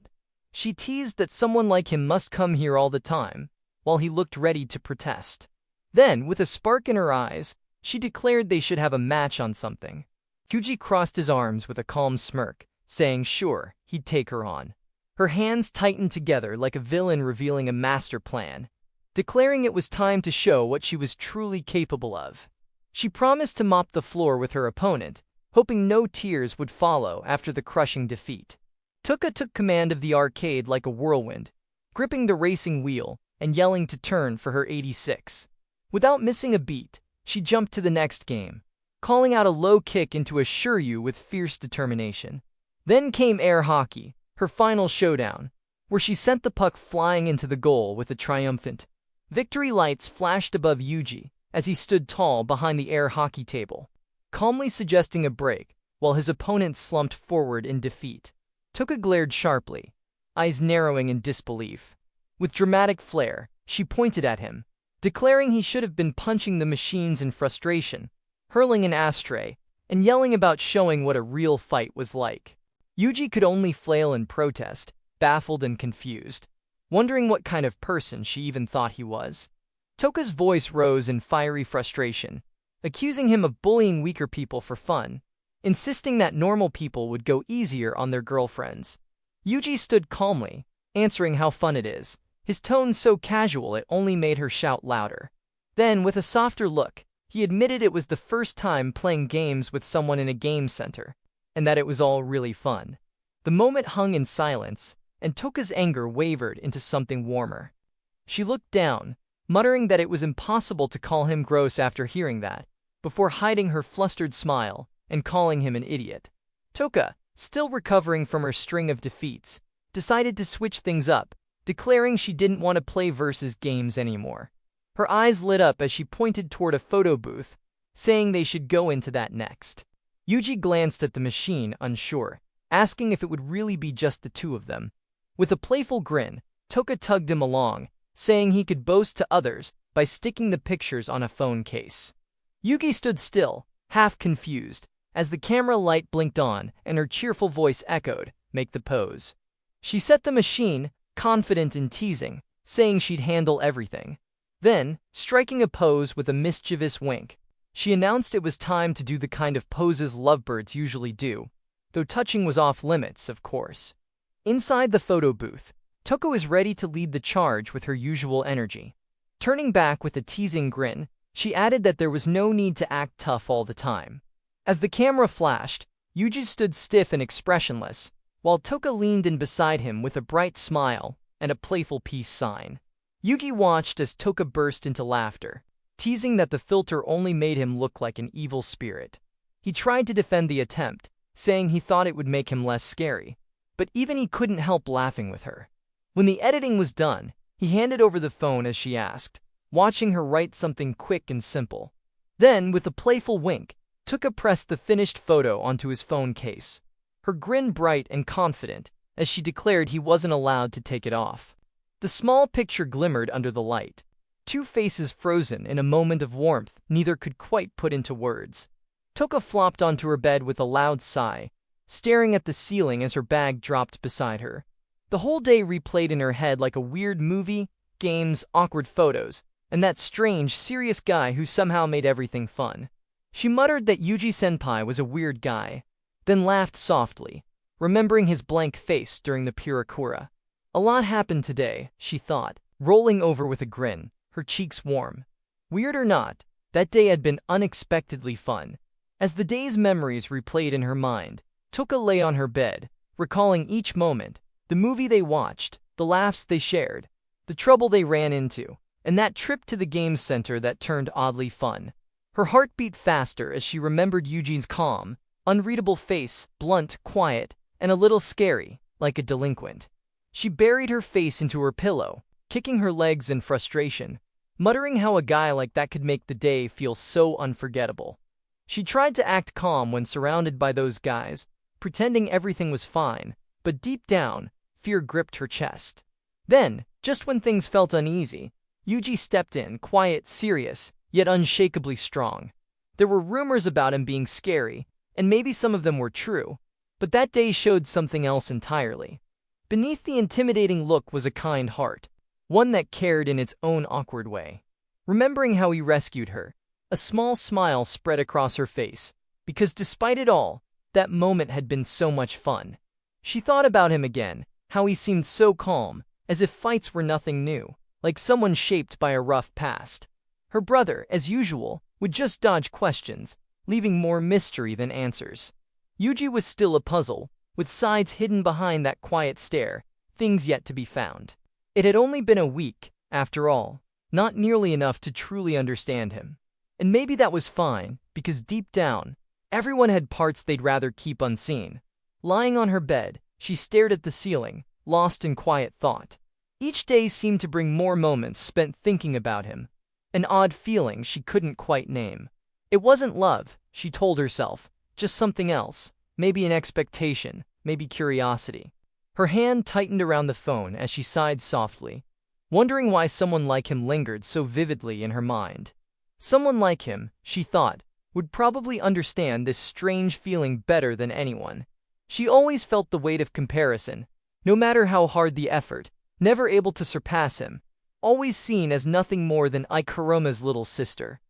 She teased that someone like him must come here all the time, while he looked ready to protest. Then, with a spark in her eyes, she declared they should have a match on something. Yuji crossed his arms with a calm smirk, saying sure, he'd take her on. Her hands tightened together like a villain revealing a master plan, declaring it was time to show what she was truly capable of. She promised to mop the floor with her opponent, hoping no tears would follow after the crushing defeat. Tuka took command of the arcade like a whirlwind, gripping the racing wheel and yelling to turn for her 86. Without missing a beat, she jumped to the next game, calling out a low kick into a shuryu with fierce determination. Then came air hockey, her final showdown, where she sent the puck flying into the goal with a triumphant. Victory lights flashed above Yuji as he stood tall behind the air hockey table, calmly suggesting a break, while his opponent slumped forward in defeat. Tuka glared sharply, eyes narrowing in disbelief. With dramatic flair, she pointed at him, declaring he should have been punching the machines in frustration, hurling an ashtray, and yelling about showing what a real fight was like. Yuji could only flail in protest, baffled and confused, wondering what kind of person she even thought he was. Toka's voice rose in fiery frustration, accusing him of bullying weaker people for fun, insisting that normal people would go easier on their girlfriends. Yuji stood calmly, answering how fun it is, his tone so casual it only made her shout louder. Then, with a softer look, he admitted it was the first time playing games with someone in a game center, and that it was all really fun. The moment hung in silence, and Toka's anger wavered into something warmer. She looked down, muttering that it was impossible to call him gross after hearing that, before hiding her flustered smile and calling him an idiot. Tuka, still recovering from her string of defeats, decided to switch things up, declaring she didn't want to play versus games anymore. Her eyes lit up as she pointed toward a photo booth, saying they should go into that next. Yuji glanced at the machine, unsure, asking if it would really be just the two of them. With a playful grin, Tuka tugged him along, saying he could boast to others by sticking the pictures on a phone case. Yuki stood still, half confused, as the camera light blinked on and her cheerful voice echoed, "Make the pose." She set the machine, confident in teasing, saying she'd handle everything. Then, striking a pose with a mischievous wink, she announced it was time to do the kind of poses lovebirds usually do, though touching was off limits, of course. Inside the photo booth, Tuka was ready to lead the charge with her usual energy. Turning back with a teasing grin, she added that there was no need to act tough all the time. As the camera flashed, Yuji stood stiff and expressionless, while Tuka leaned in beside him with a bright smile and a playful peace sign. Yuki watched as Tuka burst into laughter, teasing that the filter only made him look like an evil spirit. He tried to defend the attempt, saying he thought it would make him less scary, but even he couldn't help laughing with her. When the editing was done, he handed over the phone as she asked, watching her write something quick and simple. Then, with a playful wink, Tuka pressed the finished photo onto his phone case, her grin bright and confident as she declared he wasn't allowed to take it off. The small picture glimmered under the light, two faces frozen in a moment of warmth neither could quite put into words. Tuka flopped onto her bed with a loud sigh, staring at the ceiling as her bag dropped beside her. The whole day replayed in her head like a weird movie, games, awkward photos, and that strange, serious guy who somehow made everything fun. She muttered that Yuji-senpai was a weird guy, then laughed softly, remembering his blank face during the Purakura. A lot happened today, she thought, rolling over with a grin, her cheeks warm. Weird or not, that day had been unexpectedly fun. As the day's memories replayed in her mind, Tuka lay on her bed, recalling each moment, the movie they watched, the laughs they shared, the trouble they ran into, and that trip to the game center that turned oddly fun. Her heart beat faster as she remembered Eugene's calm, unreadable face, blunt, quiet, and a little scary, like a delinquent. She buried her face into her pillow, kicking her legs in frustration, muttering how a guy like that could make the day feel so unforgettable. She tried to act calm when surrounded by those guys, pretending everything was fine, but deep down, fear gripped her chest. Then, just when things felt uneasy, Yuji stepped in, quiet, serious, yet unshakably strong. There were rumors about him being scary, and maybe some of them were true, but that day showed something else entirely. Beneath the intimidating look was a kind heart, one that cared in its own awkward way. Remembering how he rescued her, a small smile spread across her face, because despite it all, that moment had been so much fun. She thought about him again, how he seemed so calm, as if fights were nothing new, like someone shaped by a rough past. Her brother, as usual, would just dodge questions, leaving more mystery than answers. Yuji was still a puzzle, with sides hidden behind that quiet stare, things yet to be found. It had only been a week, after all, not nearly enough to truly understand him. And maybe that was fine, because deep down, everyone had parts they'd rather keep unseen. Lying on her bed, she stared at the ceiling, lost in quiet thought. Each day seemed to bring more moments spent thinking about him, an odd feeling she couldn't quite name. It wasn't love, she told herself, just something else, maybe an expectation, maybe curiosity. Her hand tightened around the phone as she sighed softly, wondering why someone like him lingered so vividly in her mind. Someone like him, she thought, would probably understand this strange feeling better than anyone. She always felt the weight of comparison, no matter how hard the effort, never able to surpass him, always seen as nothing more than Haruma's little sister.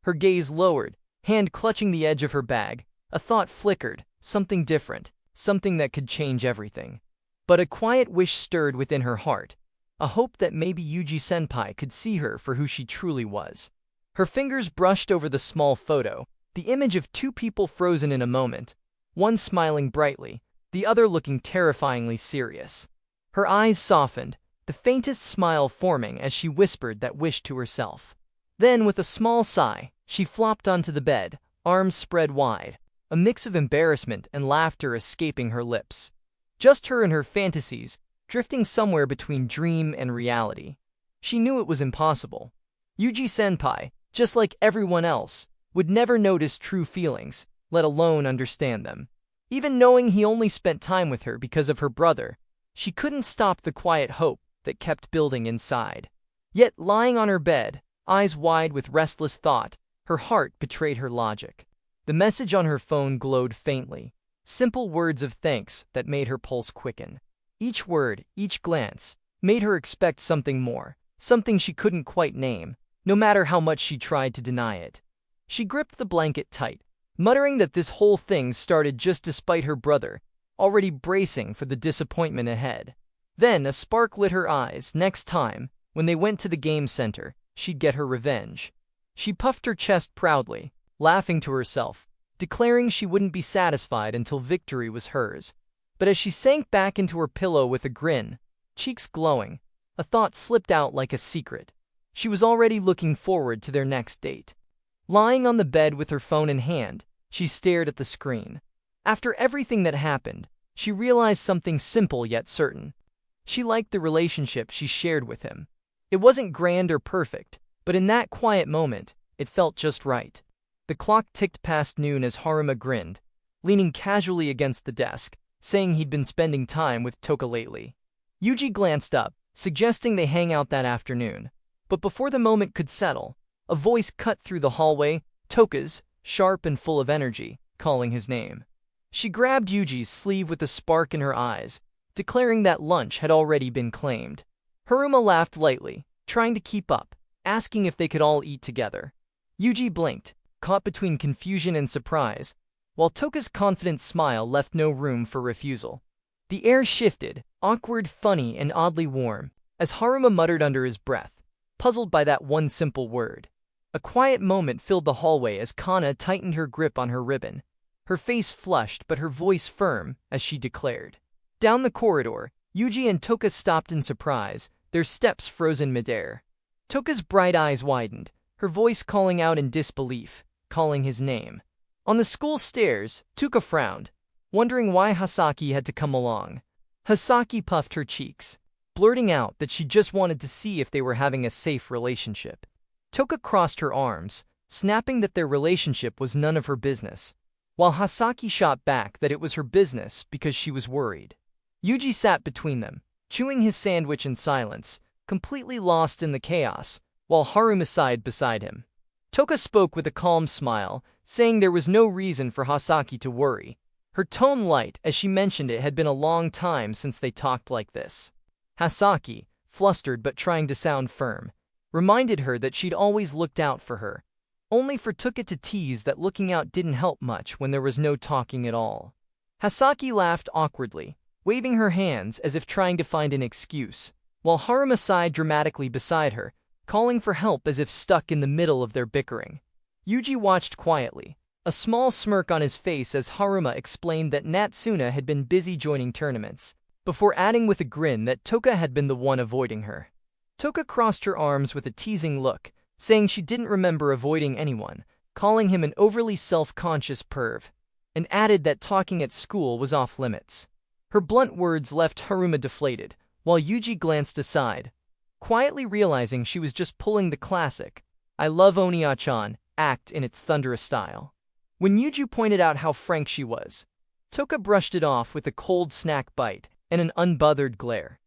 Her gaze lowered, hand clutching the edge of her bag. A thought flickered, something different, something that could change everything. But a quiet wish stirred within her heart, a hope that maybe Yuji-senpai could see her for who she truly was. Her fingers brushed over the small photo, the image of two people frozen in a moment, one smiling brightly, the other looking terrifyingly serious. Her eyes softened, the faintest smile forming as she whispered that wish to herself. Then, with a small sigh, she flopped onto the bed, arms spread wide, a mix of embarrassment and laughter escaping her lips. Just her and her fantasies, drifting somewhere between dream and reality. She knew it was impossible. Yuji-senpai, just like everyone else, would never notice true feelings, let alone understand them. Even knowing he only spent time with her because of her brother, she couldn't stop the quiet hope that kept building inside. Yet, lying on her bed, eyes wide with restless thought, her heart betrayed her logic. The message on her phone glowed faintly, simple words of thanks that made her pulse quicken. Each word, each glance, made her expect something more, something she couldn't quite name, no matter how much she tried to deny it. She gripped the blanket tight, muttering that this whole thing started just despite her brother, already bracing for the disappointment ahead. Then a spark lit her eyes. Next time, when they went to the game center, she'd get her revenge. She puffed her chest proudly, laughing to herself, declaring she wouldn't be satisfied until victory was hers. But as she sank back into her pillow with a grin, cheeks glowing, a thought slipped out like a secret. She was already looking forward to their next date. Lying on the bed with her phone in hand, she stared at the screen. After everything that happened, she realized something simple yet certain. She liked the relationship she shared with him. It wasn't grand or perfect, but in that quiet moment, it felt just right. The clock ticked past noon as Haruma grinned, leaning casually against the desk, saying he'd been spending time with Tuka lately. Yuji glanced up, suggesting they hang out that afternoon. But before the moment could settle, a voice cut through the hallway, Tuka's, sharp and full of energy, calling his name. She grabbed Yuji's sleeve with a spark in her eyes, declaring that lunch had already been claimed. Haruma laughed lightly, trying to keep up, asking if they could all eat together. Yuji blinked, caught between confusion and surprise, while Tuka's confident smile left no room for refusal. The air shifted, awkward, funny, and oddly warm, as Haruma muttered under his breath, puzzled by that one simple word. A quiet moment filled the hallway as Kana tightened her grip on her ribbon, her face flushed but her voice firm as she declared. Down the corridor, Yuji and Tuka stopped in surprise, their steps frozen midair. Tuka's bright eyes widened, her voice calling out in disbelief, calling his name. On the school stairs, Tuka frowned, wondering why Hasaki had to come along. Hasaki puffed her cheeks, blurting out that she just wanted to see if they were having a safe relationship. Tuka crossed her arms, snapping that their relationship was none of her business, while Hasaki shot back that it was her business because she was worried. Yuji sat between them, chewing his sandwich in silence, completely lost in the chaos, while Haruma sighed beside him. Tuka spoke with a calm smile, saying there was no reason for Hasaki to worry. Her tone light as she mentioned it had been a long time since they talked like this. Hasaki, flustered but trying to sound firm, reminded her that she'd always looked out for her, only for Tuka to tease that looking out didn't help much when there was no talking at all. Hasaki laughed awkwardly, waving her hands as if trying to find an excuse, while Haruma sighed dramatically beside her, calling for help as if stuck in the middle of their bickering. Yuji watched quietly, a small smirk on his face as Haruma explained that Natsuna had been busy joining tournaments, before adding with a grin that Tuka had been the one avoiding her. Tuka crossed her arms with a teasing look, saying she didn't remember avoiding anyone, calling him an overly self-conscious perv, and added that talking at school was off limits. Her blunt words left Haruma deflated, while Yuji glanced aside, quietly realizing she was just pulling the classic, "I love Oniya-chan" act in its thunderous style. When Yuji pointed out how frank she was, Tuka brushed it off with a cold snack bite and an unbothered glare.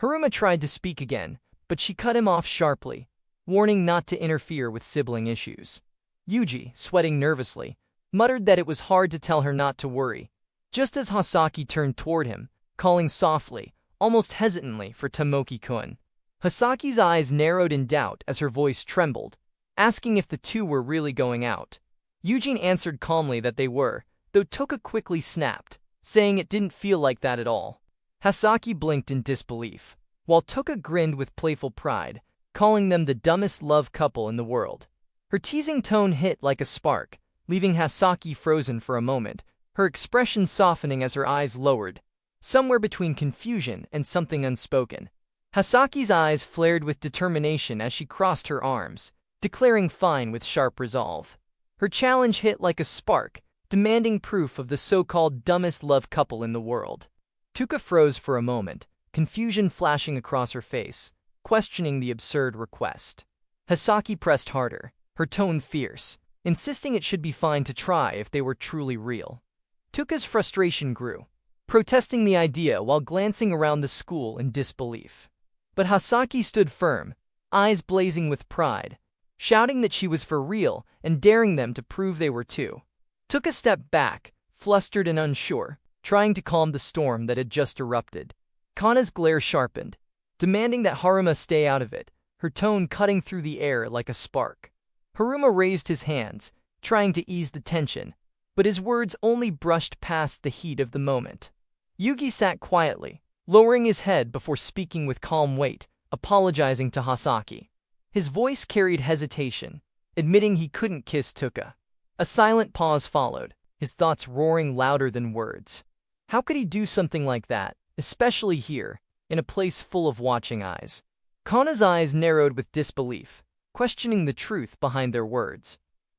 Haruma tried to speak again, but she cut him off sharply, warning not to interfere with sibling issues. Yuji, sweating nervously, muttered that it was hard to tell her not to worry, just as Hasaki turned toward him, calling softly, almost hesitantly, for Tomoki-kun. Hasaki's eyes narrowed in doubt as her voice trembled, asking if the two were really going out. Eugene answered calmly that they were, though Tuka quickly snapped, saying it didn't feel like that at all. Hasaki blinked in disbelief, while Tuka grinned with playful pride, calling them the dumbest love couple in the world. Her teasing tone hit like a spark, leaving Hasaki frozen for a moment, her expression softening as her eyes lowered, somewhere between confusion and something unspoken. Hasaki's eyes flared with determination as she crossed her arms, declaring fine with sharp resolve. Her challenge hit like a spark, demanding proof of the so-called dumbest love couple in the world. Tuka froze for a moment, confusion flashing across her face, questioning the absurd request. Hasaki pressed harder, her tone fierce, insisting it should be fine to try if they were truly real. Tuka's frustration grew, protesting the idea while glancing around the school in disbelief. But Hasaki stood firm, eyes blazing with pride, shouting that she was for real and daring them to prove they were too. Tuka stepped back, flustered and unsure, trying to calm the storm that had just erupted. Kana's glare sharpened, demanding that Haruma stay out of it, her tone cutting through the air like a spark. Haruma raised his hands, trying to ease the tension, but his words only brushed past the heat of the moment. Yugi sat quietly, lowering his head before speaking with calm weight, apologizing to Hasaki. His voice carried hesitation, admitting he couldn't kiss Tuka. A silent pause followed, his thoughts roaring louder than words. How could he do something like that, especially here, in a place full of watching eyes? Kana's eyes narrowed with disbelief, questioning the truth behind their words.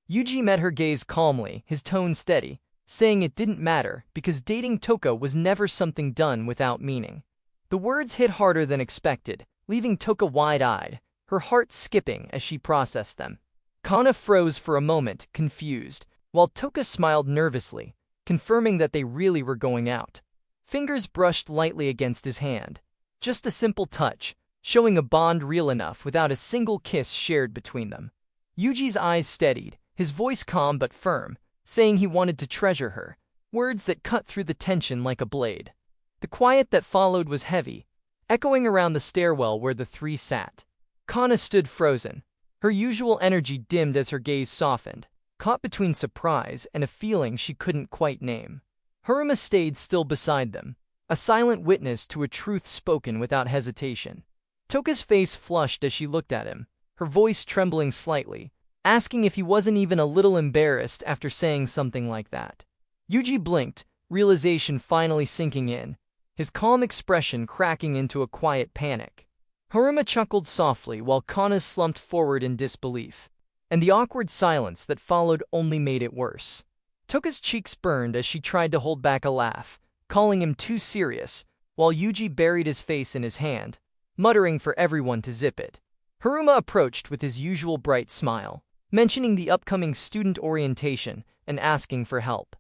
Yuji met her gaze calmly, his tone steady, saying it didn't matter because dating Tuka was never something done without meaning. The words hit harder than expected, leaving Tuka wide-eyed, her heart skipping as she processed them. Kana froze for a moment, confused, while Tuka smiled nervously, confirming that they really were going out. Fingers brushed lightly against his hand. Just a simple touch, showing a bond real enough without a single kiss shared between them. Yuji's eyes steadied, his voice calm but firm, saying he wanted to treasure her, words that cut through the tension like a blade. The quiet that followed was heavy, echoing around the stairwell where the three sat. Kana stood frozen, her usual energy dimmed as her gaze softened, caught between surprise and a feeling she couldn't quite name. Haruma stayed still beside them, a silent witness to a truth spoken without hesitation. Toka's face flushed as she looked at him, her voice trembling slightly, asking if he wasn't even a little embarrassed after saying something like that. Yuji blinked, realization finally sinking in, his calm expression cracking into a quiet panic. Haruma chuckled softly while Kana slumped forward in disbelief, and the awkward silence that followed only made it worse. Toka's cheeks burned as she tried to hold back a laugh, calling him too serious, while Yuji buried his face in his hand, muttering for everyone to zip it. Haruma approached with his usual bright smile, mentioning the upcoming student orientation and asking for help.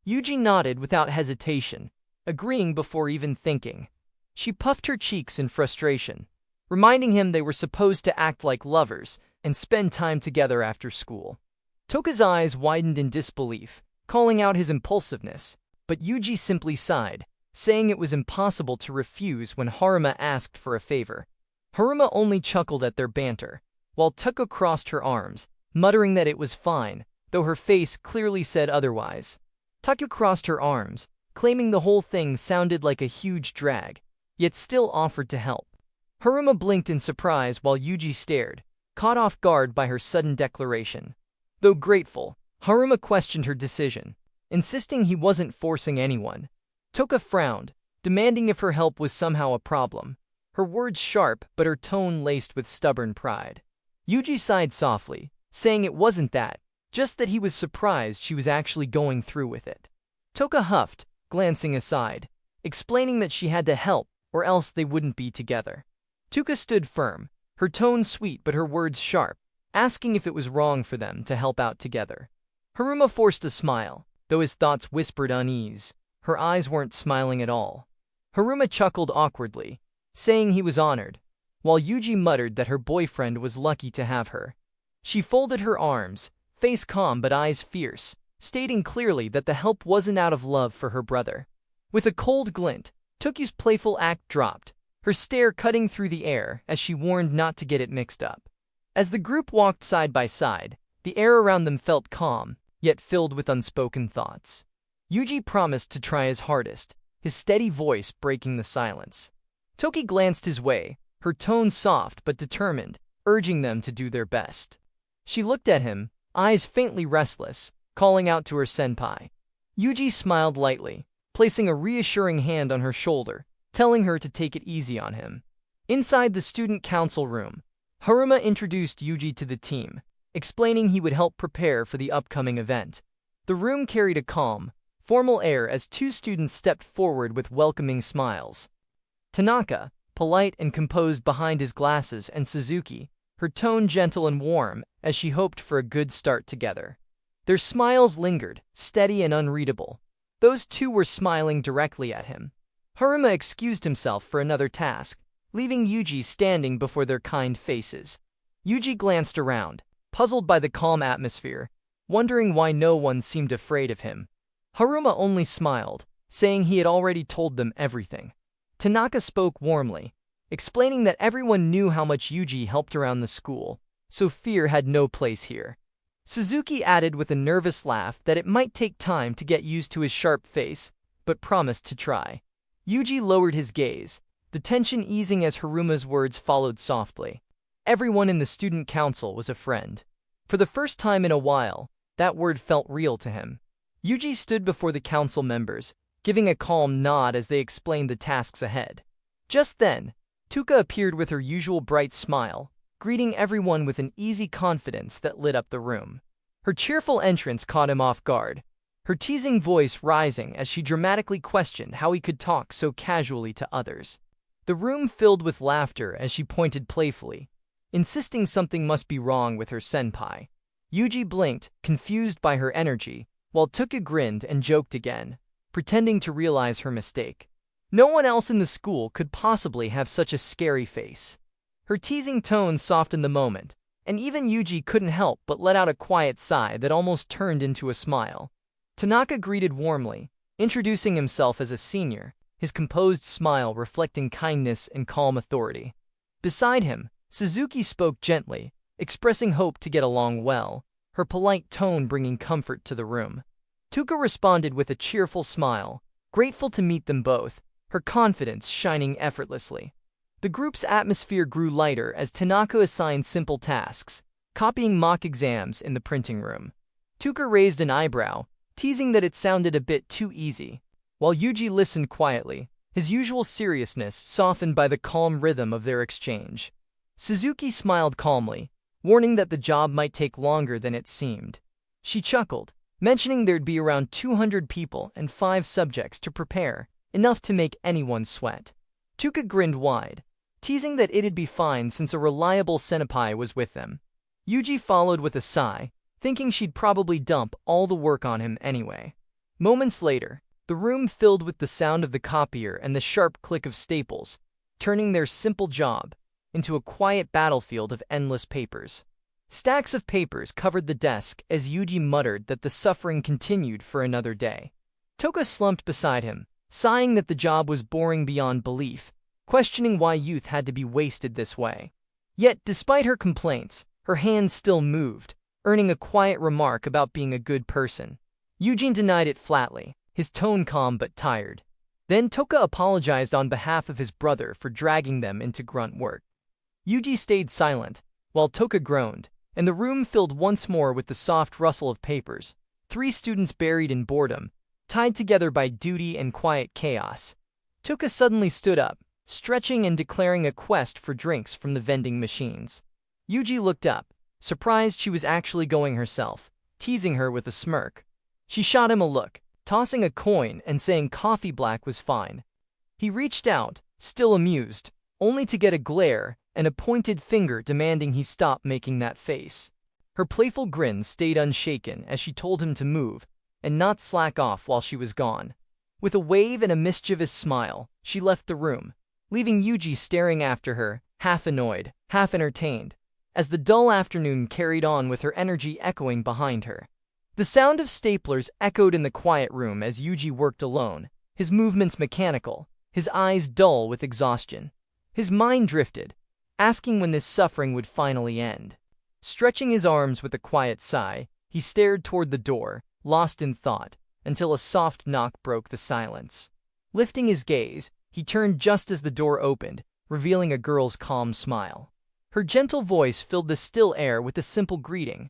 Yuji nodded without hesitation, agreeing before even thinking. She puffed her cheeks in frustration, reminding him they were supposed to act like lovers and spend time together after school. Toka's eyes widened in disbelief, calling out his impulsiveness, but Yuji simply sighed, saying it was impossible to refuse when Haruma asked for a favor. Haruma only chuckled at their banter, while Tuka crossed her arms, muttering that it was fine, though her face clearly said otherwise. Tuka crossed her arms, claiming the whole thing sounded like a huge drag, yet still offered to help. Haruma blinked in surprise while Yuji stared, caught off guard by her sudden declaration. Though grateful, Haruma questioned her decision, insisting he wasn't forcing anyone. Tuka frowned, demanding if her help was somehow a problem, her words sharp but her tone laced with stubborn pride. Yuji sighed softly, saying it wasn't that, just that he was surprised she was actually going through with it. Tuka huffed, glancing aside, explaining that she had to help or else they wouldn't be together. Tuka stood firm, her tone sweet but her words sharp, asking if it was wrong for them to help out together. Haruma forced a smile, though his thoughts whispered unease. Her eyes weren't smiling at all. Haruma chuckled awkwardly, saying he was honored, while Yuji muttered that her boyfriend was lucky to have her. She folded her arms, face calm but eyes fierce, stating clearly that the help wasn't out of love for her brother. With a cold glint, Toki's playful act dropped, her stare cutting through the air as she warned not to get it mixed up. As the group walked side by side, the air around them felt calm, yet filled with unspoken thoughts. Yuji promised to try his hardest, his steady voice breaking the silence. Toki glanced his way, her tone soft but determined, urging them to do their best. She looked at him, eyes faintly restless, calling out to her senpai. Yuji smiled lightly, placing a reassuring hand on her shoulder, telling her to take it easy on him. Inside the student council room, Haruma introduced Yuji to the team, explaining he would help prepare for the upcoming event. The room carried a calm, formal air as two students stepped forward with welcoming smiles. Tanaka, polite and composed behind his glasses, and Suzuki, her tone gentle and warm, as she hoped for a good start together. Their smiles lingered, steady and unreadable. Those two were smiling directly at him. Haruma excused himself for another task, leaving Yuji standing before their kind faces. Yuji glanced around, puzzled by the calm atmosphere, wondering why no one seemed afraid of him. Haruma only smiled, saying he had already told them everything. Tanaka spoke warmly, explaining that everyone knew how much Yuji helped around the school, so fear had no place here. Suzuki added with a nervous laugh that it might take time to get used to his sharp face, but promised to try. Yuji lowered his gaze, the tension easing as Haruma's words followed softly. Everyone in the student council was a friend. For the first time in a while, that word felt real to him. Yuji stood before the council members, giving a calm nod as they explained the tasks ahead. Just then, Tuka appeared with her usual bright smile, greeting everyone with an easy confidence that lit up the room. Her cheerful entrance caught him off guard, her teasing voice rising as she dramatically questioned how he could talk so casually to others. The room filled with laughter as she pointed playfully, insisting something must be wrong with her senpai. Yuji blinked, confused by her energy, while Tuka grinned and joked again, pretending to realize her mistake. No one else in the school could possibly have such a scary face. Her teasing tone softened the moment, and even Yuji couldn't help but let out a quiet sigh that almost turned into a smile. Tanaka greeted warmly, introducing himself as a senior, his composed smile reflecting kindness and calm authority. Beside him, Suzuki spoke gently, expressing hope to get along well, her polite tone bringing comfort to the room. Tuka responded with a cheerful smile, grateful to meet them both, her confidence shining effortlessly. The group's atmosphere grew lighter as Tanaka assigned simple tasks, copying mock exams in the printing room. Tuka raised an eyebrow, teasing that it sounded a bit too easy, while Yuji listened quietly, his usual seriousness softened by the calm rhythm of their exchange. Suzuki smiled calmly, warning that the job might take longer than it seemed. She chuckled, mentioning there'd be around 200 people and 5 subjects to prepare, enough to make anyone sweat. Tuka grinned wide, teasing that it'd be fine since a reliable senpai was with them. Yuji followed with a sigh, thinking she'd probably dump all the work on him anyway. Moments later, the room filled with the sound of the copier and the sharp click of staples, turning their simple job into a quiet battlefield of endless papers. Stacks of papers covered the desk as Yuji muttered that the suffering continued for another day. Toka slumped beside him, sighing that the job was boring beyond belief, questioning why youth had to be wasted this way. Yet, despite her complaints, her hands still moved, earning a quiet remark about being a good person. Eugene denied it flatly, his tone calm but tired. Then Toka apologized on behalf of his brother for dragging them into grunt work. Yuji stayed silent, while Toka groaned, and the room filled once more with the soft rustle of papers, 3 students buried in boredom, tied together by duty and quiet chaos. Tuka suddenly stood up, stretching and declaring a quest for drinks from the vending machines. Yuji looked up, surprised she was actually going herself, teasing her with a smirk. She shot him a look, tossing a coin and saying coffee black was fine. He reached out, still amused, only to get a glare and a pointed finger demanding he stop making that face. Her playful grin stayed unshaken as she told him to move and not slack off while she was gone. With a wave and a mischievous smile, she left the room, leaving Yuji staring after her, half annoyed, half entertained, as the dull afternoon carried on with her energy echoing behind her. The sound of staplers echoed in the quiet room as Yuji worked alone, his movements mechanical, his eyes dull with exhaustion. His mind drifted, asking when this suffering would finally end. Stretching his arms with a quiet sigh, he stared toward the door, lost in thought, until a soft knock broke the silence. Lifting his gaze, he turned just as the door opened, revealing a girl's calm smile. Her gentle voice filled the still air with a simple greeting.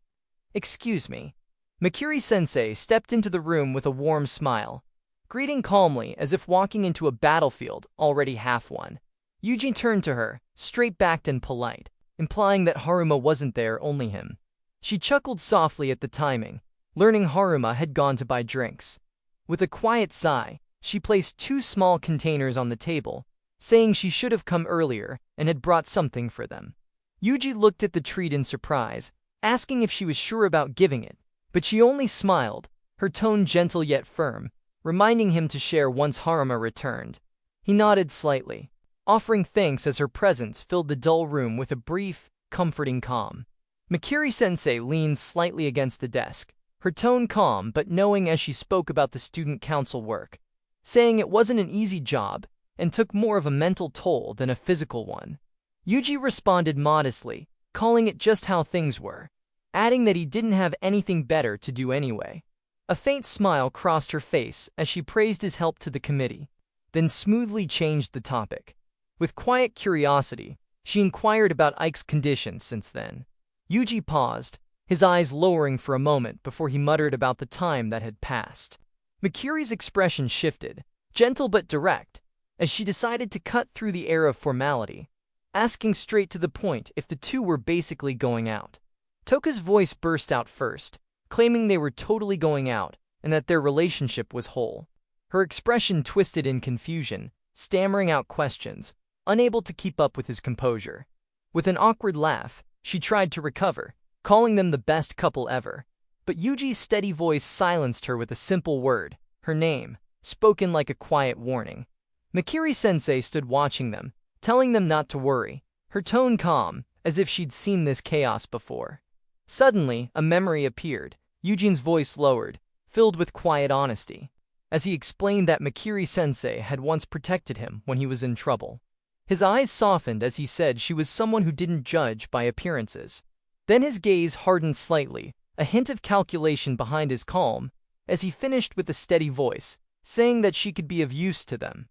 "Excuse me." Mikiri-sensei stepped into the room with a warm smile, greeting calmly as if walking into a battlefield already half won. Yuji turned to her, straight-backed and polite, implying that Haruma wasn't there, only him. She chuckled softly at the timing, learning Haruma had gone to buy drinks. With a quiet sigh, she placed 2 small containers on the table, saying she should have come earlier and had brought something for them. Yuji looked at the treat in surprise, asking if she was sure about giving it, but she only smiled, her tone gentle yet firm, reminding him to share once Haruma returned. He nodded slightly, offering thanks as her presence filled the dull room with a brief, comforting calm. Mikiri-sensei leaned slightly against the desk, her tone calm but knowing as she spoke about the student council work, saying it wasn't an easy job and took more of a mental toll than a physical one. Yuji responded modestly, calling it just how things were, adding that he didn't have anything better to do anyway. A faint smile crossed her face as she praised his help to the committee, then smoothly changed the topic. With quiet curiosity, she inquired about Ike's condition since then. Yuji paused, his eyes lowering for a moment before he muttered about the time that had passed. Mikiri's expression shifted, gentle but direct, as she decided to cut through the air of formality, asking straight to the point if the two were basically going out. Toka's voice burst out first, claiming they were totally going out and that their relationship was whole. Her expression twisted in confusion, stammering out questions, unable to keep up with his composure. With an awkward laugh, she tried to recover, calling them the best couple ever. But Yuji's steady voice silenced her with a simple word, her name, spoken like a quiet warning. Mikiri-sensei stood watching them, telling them not to worry, her tone calm, as if she'd seen this chaos before. Suddenly, a memory appeared, Eugene's voice lowered, filled with quiet honesty, as he explained that Mikiri-sensei had once protected him when he was in trouble. His eyes softened as he said she was someone who didn't judge by appearances. Then his gaze hardened slightly, a hint of calculation behind his calm, as he finished with a steady voice, saying that she could be of use to them.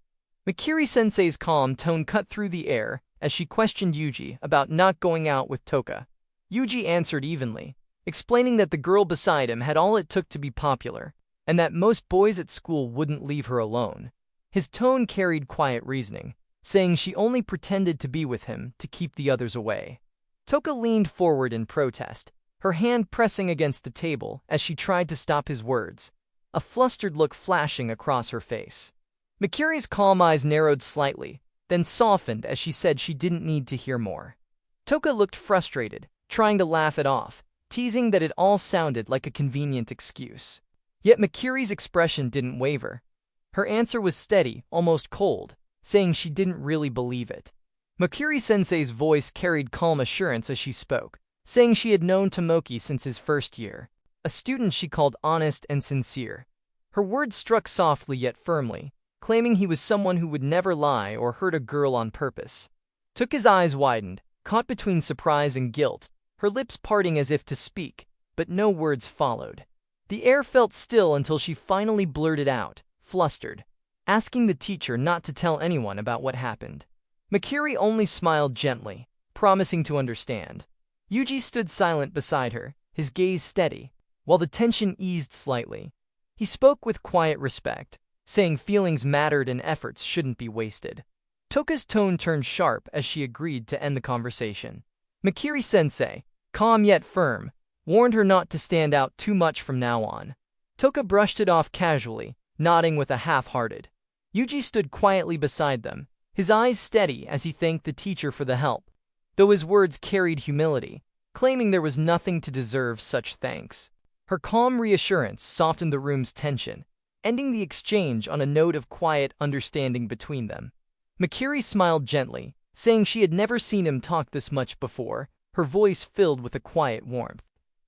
Mikiri-sensei's calm tone cut through the air as she questioned Yuji about not going out with Tuka. Yuji answered evenly, explaining that the girl beside him had all it took to be popular, and that most boys at school wouldn't leave her alone. His tone carried quiet reasoning, saying she only pretended to be with him to keep the others away. Tuka leaned forward in protest, her hand pressing against the table as she tried to stop his words, a flustered look flashing across her face. Mikiri's calm eyes narrowed slightly, then softened as she said she didn't need to hear more. Tuka looked frustrated, trying to laugh it off, teasing that it all sounded like a convenient excuse. Yet Mikiri's expression didn't waver. Her answer was steady, almost cold, saying she didn't really believe it. Mikiri-sensei's voice carried calm assurance as she spoke, saying she had known Tomoki since his first year, a student she called honest and sincere. Her words struck softly yet firmly, claiming he was someone who would never lie or hurt a girl on purpose. Tuka's eyes widened, caught between surprise and guilt, her lips parting as if to speak, but no words followed. The air felt still until she finally blurted out, flustered, asking the teacher not to tell anyone about what happened. Mikiri only smiled gently, promising to understand. Yuji stood silent beside her, his gaze steady, while the tension eased slightly. He spoke with quiet respect, saying feelings mattered and efforts shouldn't be wasted. Toka's tone turned sharp as she agreed to end the conversation. Mikiri-sensei, calm yet firm, warned her not to stand out too much from now on. Tuka brushed it off casually, nodding with a half-hearted. Yuji stood quietly beside them, his eyes steady as he thanked the teacher for the help, though his words carried humility, claiming there was nothing to deserve such thanks. Her calm reassurance softened the room's tension, ending the exchange on a note of quiet understanding between them. Mikiri smiled gently, saying she had never seen him talk this much before, her voice filled with a quiet warmth.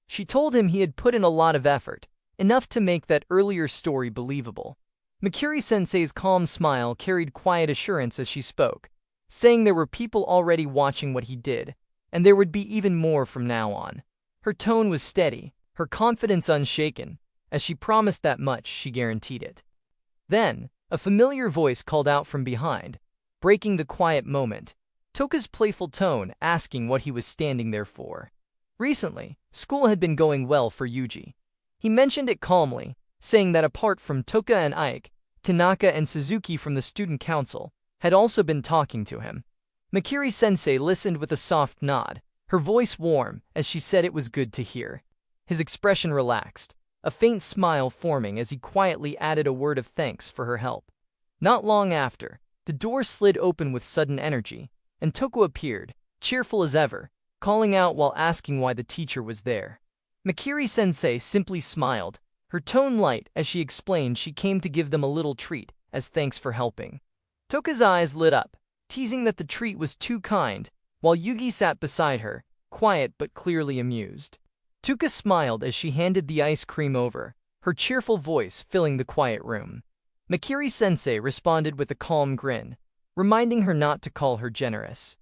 She told him he had put in a lot of effort, enough to make that earlier story believable. Mikiri-sensei's calm smile carried quiet assurance as she spoke, saying there were people already watching what he did, and there would be even more from now on. Her tone was steady, her confidence unshaken. As she promised that much, she guaranteed it. Then, a familiar voice called out from behind, breaking the quiet moment. Tuka's playful tone asking what he was standing there for. Recently, school had been going well for Yuji. He mentioned it calmly, saying that apart from Tuka and Ike, Tanaka and Suzuki from the student council had also been talking to him. Mikiri-sensei listened with a soft nod, her voice warm as she said it was good to hear. His expression relaxed, a faint smile forming as he quietly added a word of thanks for her help. Not long after, the door slid open with sudden energy, and Tuka appeared, cheerful as ever, calling out while asking why the teacher was there. Mikiri-sensei simply smiled, her tone light as she explained she came to give them a little treat as thanks for helping. Tuka's eyes lit up, teasing that the treat was too kind, while Yugi sat beside her, quiet but clearly amused. Tuka smiled as she handed the ice cream over, her cheerful voice filling the quiet room. Mikiri-sensei responded with a calm grin, reminding her not to call her generous.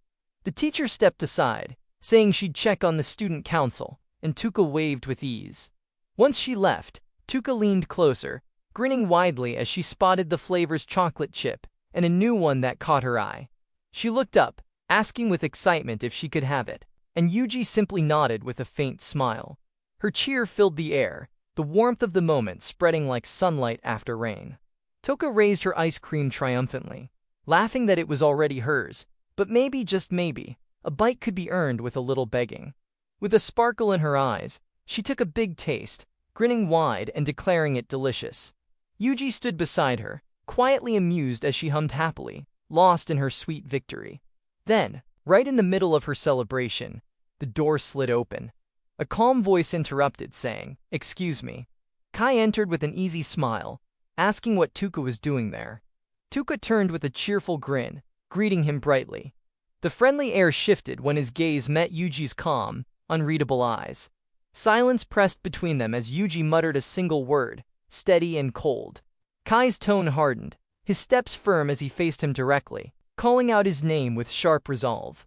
The teacher stepped aside, saying she'd check on the student council, and Tuka waved with ease. Once she left, Tuka leaned closer, grinning widely as she spotted the flavor's chocolate chip and a new one that caught her eye. She looked up, asking with excitement if she could have it, and Yuji simply nodded with a faint smile. Her cheer filled the air, the warmth of the moment spreading like sunlight after rain. Tuka raised her ice cream triumphantly, laughing that it was already hers, but maybe, just maybe, a bite could be earned with a little begging. With a sparkle in her eyes, she took a big taste, grinning wide and declaring it delicious. Yuji stood beside her, quietly amused as she hummed happily, lost in her sweet victory. Then, right in the middle of her celebration, the door slid open. A calm voice interrupted, saying, "Excuse me." Kai entered with an easy smile, asking what Tuka was doing there. Tuka turned with a cheerful grin, greeting him brightly. The friendly air shifted when his gaze met Yuji's calm, unreadable eyes. Silence pressed between them as Yuji muttered a single word, steady and cold. Kai's tone hardened, his steps firm as he faced him directly, calling out his name with sharp resolve.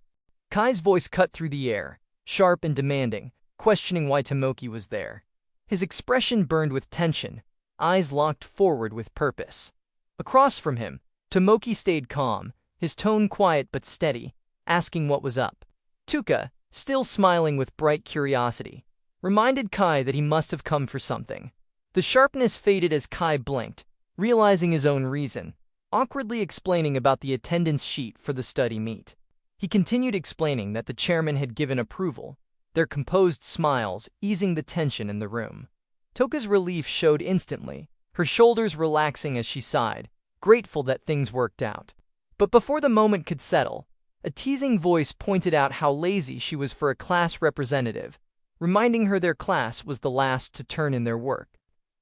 Kai's voice cut through the air, sharp and demanding, questioning why Tomoki was there. His expression burned with tension, eyes locked forward with purpose. Across from him, Tomoki stayed calm, his tone quiet but steady, asking what was up. Tuka, still smiling with bright curiosity, reminded Kai that he must have come for something. The sharpness faded as Kai blinked, realizing his own reason, awkwardly explaining about the attendance sheet for the study meet. He continued explaining that the chairman had given approval, their composed smiles easing the tension in the room. Tuka's relief showed instantly, her shoulders relaxing as she sighed, grateful that things worked out. But before the moment could settle, a teasing voice pointed out how lazy she was for a class representative, reminding her their class was the last to turn in their work.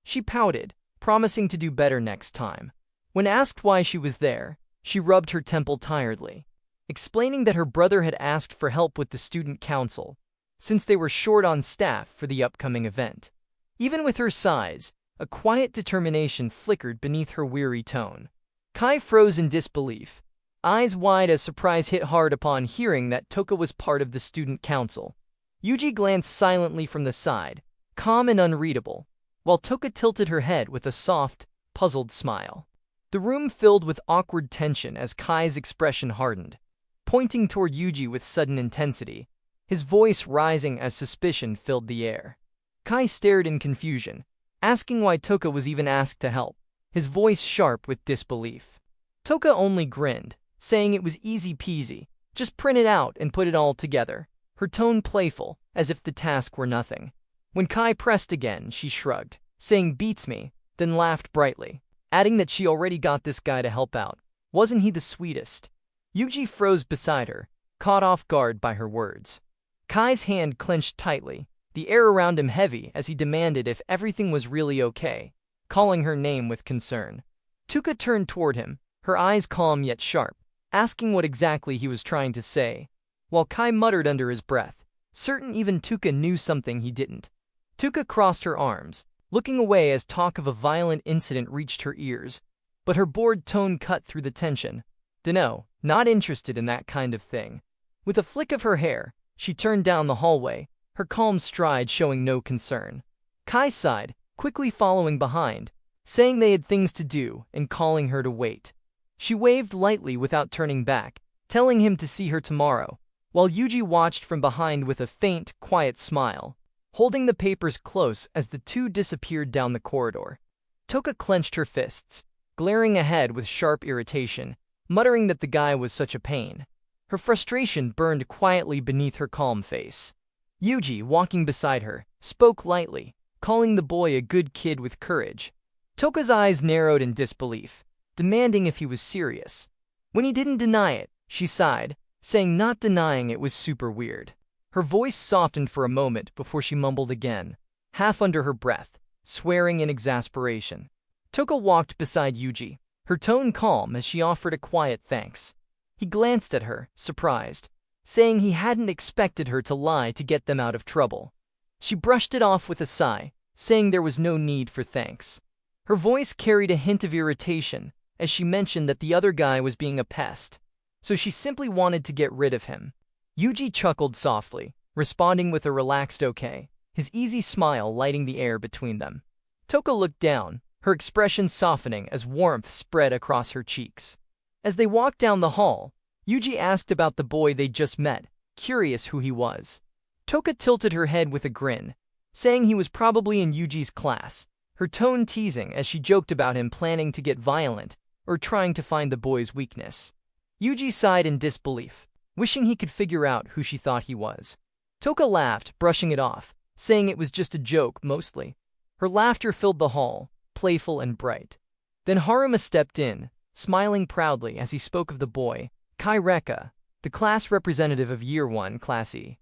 She pouted, promising to do better next time. When asked why she was there, she rubbed her temple tiredly, explaining that her brother had asked for help with the student council, since they were short on staff for the upcoming event. Even with her sighs, a quiet determination flickered beneath her weary tone. Kai froze in disbelief, eyes wide as surprise hit hard upon hearing that Tuka was part of the student council. Yuji glanced silently from the side, calm and unreadable, while Tuka tilted her head with a soft, puzzled smile. The room filled with awkward tension as Kai's expression hardened, pointing toward Yuji with sudden intensity, his voice rising as suspicion filled the air. Kai stared in confusion, asking why Tuka was even asked to help, his voice sharp with disbelief. Tuka only grinned, saying it was easy peasy, just print it out and put it all together, her tone playful, as if the task were nothing. When Kai pressed again, she shrugged, saying beats me, then laughed brightly, adding that she already got this guy to help out. Wasn't he the sweetest? Yuji froze beside her, caught off guard by her words. Kai's hand clenched tightly, the air around him heavy as he demanded if everything was really okay, calling her name with concern. Tuka turned toward him, her eyes calm yet sharp, asking what exactly he was trying to say, while Kai muttered under his breath, certain even Tuka knew something he didn't. Tuka crossed her arms, looking away as talk of a violent incident reached her ears, but her bored tone cut through the tension. "Dunno, not interested in that kind of thing." With a flick of her hair, she turned down the hallway, her calm stride showing no concern. Kai sighed, quickly following behind, saying they had things to do and calling her to wait. She waved lightly without turning back, telling him to see her tomorrow, while Yuji watched from behind with a faint, quiet smile, holding the papers close as the two disappeared down the corridor. Tuka clenched her fists, glaring ahead with sharp irritation, muttering that the guy was such a pain. Her frustration burned quietly beneath her calm face. Yuji, walking beside her, spoke lightly, calling the boy a good kid with courage. Toka's eyes narrowed in disbelief, demanding if he was serious. When he didn't deny it, she sighed, saying not denying it was super weird. Her voice softened for a moment before she mumbled again, half under her breath, swearing in exasperation. Tuka walked beside Yuji, her tone calm as she offered a quiet thanks. He glanced at her, surprised, saying he hadn't expected her to lie to get them out of trouble. She brushed it off with a sigh, saying there was no need for thanks. Her voice carried a hint of irritation as she mentioned that the other guy was being a pest, so she simply wanted to get rid of him. Yuji chuckled softly, responding with a relaxed okay, his easy smile lighting the air between them. Tuka looked down, her expression softening as warmth spread across her cheeks. As they walked down the hall, Yuji asked about the boy they'd just met, curious who he was. Tuka tilted her head with a grin, saying he was probably in Yuji's class, her tone teasing as she joked about him planning to get violent or trying to find the boy's weakness. Yuji sighed in disbelief, wishing he could figure out who she thought he was. Tuka laughed, brushing it off, saying it was just a joke mostly. Her laughter filled the hall, playful and bright. Then Haruma stepped in, smiling proudly as he spoke of the boy, Kai Reka, the class representative of Year 1 Class E.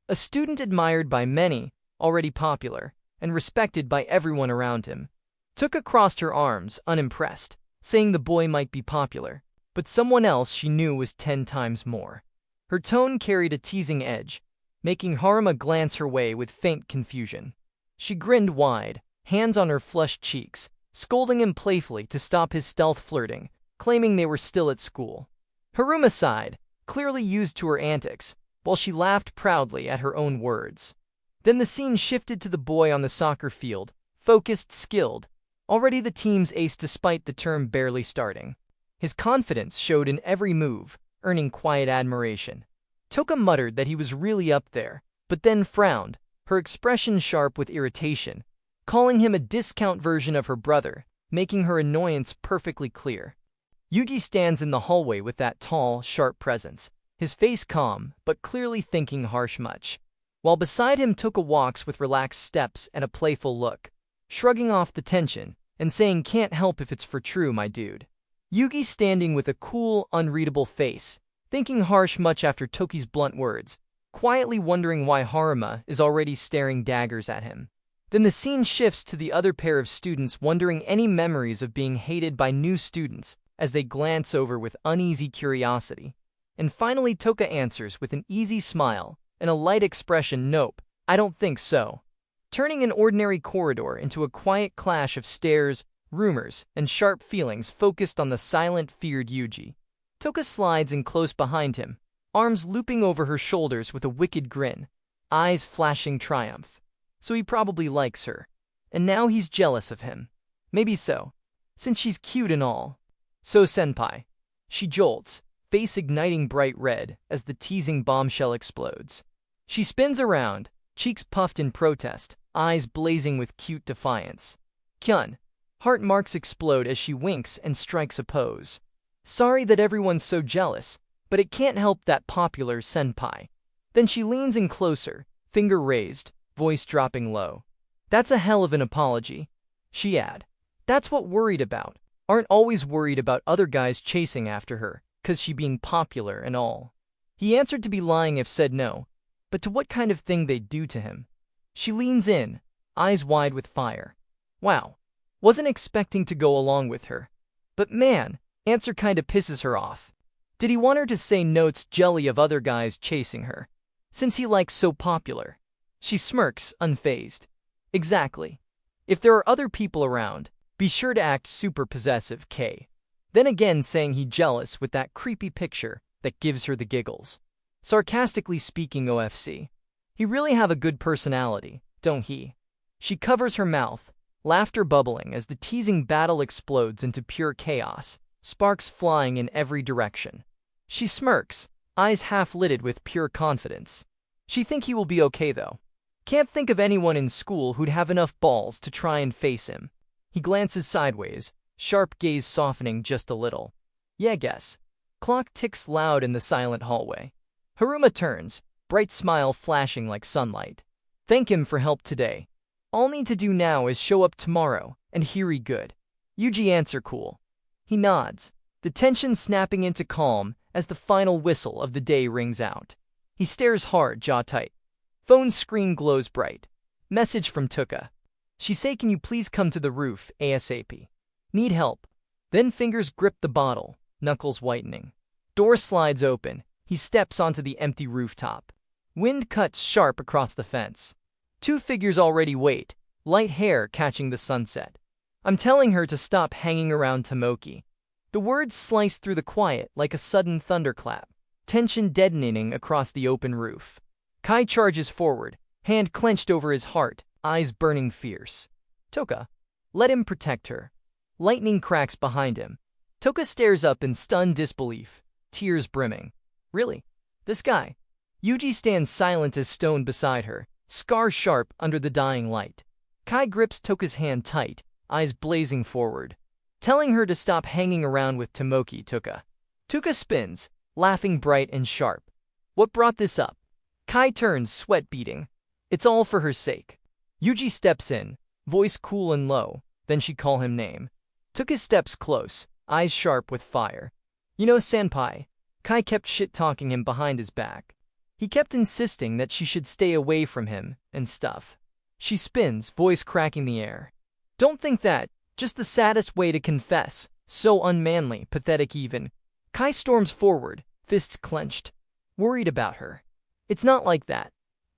A student admired by many, already popular, and respected by everyone around him. Tuka crossed her arms, unimpressed, saying the boy might be popular, but someone else she knew was 10 times more. Her tone carried a teasing edge, making Haruma glance her way with faint confusion. She grinned wide, hands on her flushed cheeks, scolding him playfully to stop his stealth flirting, claiming they were still at school. Haruma sighed, clearly used to her antics, while she laughed proudly at her own words. Then the scene shifted to the boy on the soccer field, focused, skilled, already the team's ace despite the term barely starting. His confidence showed in every move, earning quiet admiration. Tuka muttered that he was really up there, but then frowned, her expression sharp with irritation, calling him a discount version of her brother, making her annoyance perfectly clear. Yuji stands in the hallway with that tall, sharp presence, his face calm, but clearly thinking harsh much. While beside him Tuka walks with relaxed steps and a playful look, shrugging off the tension and saying can't help if it's for true, my dude. Yugi standing with a cool, unreadable face, thinking harsh much after Toki's blunt words, quietly wondering why Haruma is already staring daggers at him. Then the scene shifts to the other pair of students wondering any memories of being hated by new students as they glance over with uneasy curiosity. And finally Tuka answers with an easy smile and a light expression, nope, I don't think so. Turning an ordinary corridor into a quiet clash of stares, rumors, and sharp feelings focused on the silent, feared Yuji. Tuka slides in close behind him, arms looping over her shoulders with a wicked grin, eyes flashing triumph. So he probably likes her. And now he's jealous of him. Maybe so, since she's cute and all. So senpai. She jolts, face igniting bright red as the teasing bombshell explodes. She spins around, cheeks puffed in protest, eyes blazing with cute defiance. Kyun. Heart marks explode as she winks and strikes a pose. Sorry that everyone's so jealous, but it can't help that popular senpai. Then she leans in closer, finger raised, voice dropping low. That's a hell of an apology. She add. That's what worried about. Aren't always worried about other guys chasing after her, 'cause she being popular and all. He answered to be lying if said no, but to what kind of thing they'd do to him. She leans in, eyes wide with fire. Wow. Wasn't expecting to go along with her. But man, answer kinda pisses her off. Did he want her to say notes jelly of other guys chasing her? Since he likes so popular. She smirks, unfazed. Exactly. If there are other people around, be sure to act super possessive, K. Then again saying he jealous with that creepy picture that gives her the giggles. Sarcastically speaking OFC. He really have a good personality, don't he? She covers her mouth, laughter bubbling as the teasing battle explodes into pure chaos, sparks flying in every direction. She smirks, eyes half-lidded with pure confidence. She think he will be okay though. Can't think of anyone in school who'd have enough balls to try and face him. He glances sideways, sharp gaze softening just a little. Yeah, guess. Clock ticks loud in the silent hallway. Haruma turns, bright smile flashing like sunlight. Thank him for help today. All need to do now is show up tomorrow, and hear he good. Yuji answer cool. He nods, the tension snapping into calm as the final whistle of the day rings out. He stares hard, jaw tight. Phone screen glows bright. Message from Tuka. She say can you please come to the roof, ASAP. Need help. Then fingers grip the bottle, knuckles whitening. Door slides open. He steps onto the empty rooftop. Wind cuts sharp across the fence. Two figures already wait, light hair catching the sunset. I'm telling her to stop hanging around Tomoki. The words slice through the quiet like a sudden thunderclap, tension deadening across the open roof. Kai charges forward, hand clenched over his heart, eyes burning fierce. Tuka, let him protect her. Lightning cracks behind him. Tuka stares up in stunned disbelief, tears brimming. Really? This guy? Yuji stands silent as stone beside her, scar sharp under the dying light. Kai grips Tuka's hand tight, eyes blazing forward, telling her to stop hanging around with Tomoki. Tuka spins, laughing bright and sharp. What brought this up? Kai turns, sweat beading. It's all for her sake. Yuji steps in, voice cool and low, then she call him name. Tuka steps close, eyes sharp with fire. You know senpai, Kai kept shit-talking him behind his back. He kept insisting that she should stay away from him, and stuff. She spins, voice cracking the air. Don't think that, just the saddest way to confess, so unmanly, pathetic even. Kai storms forward, fists clenched. Worried about her. It's not like that.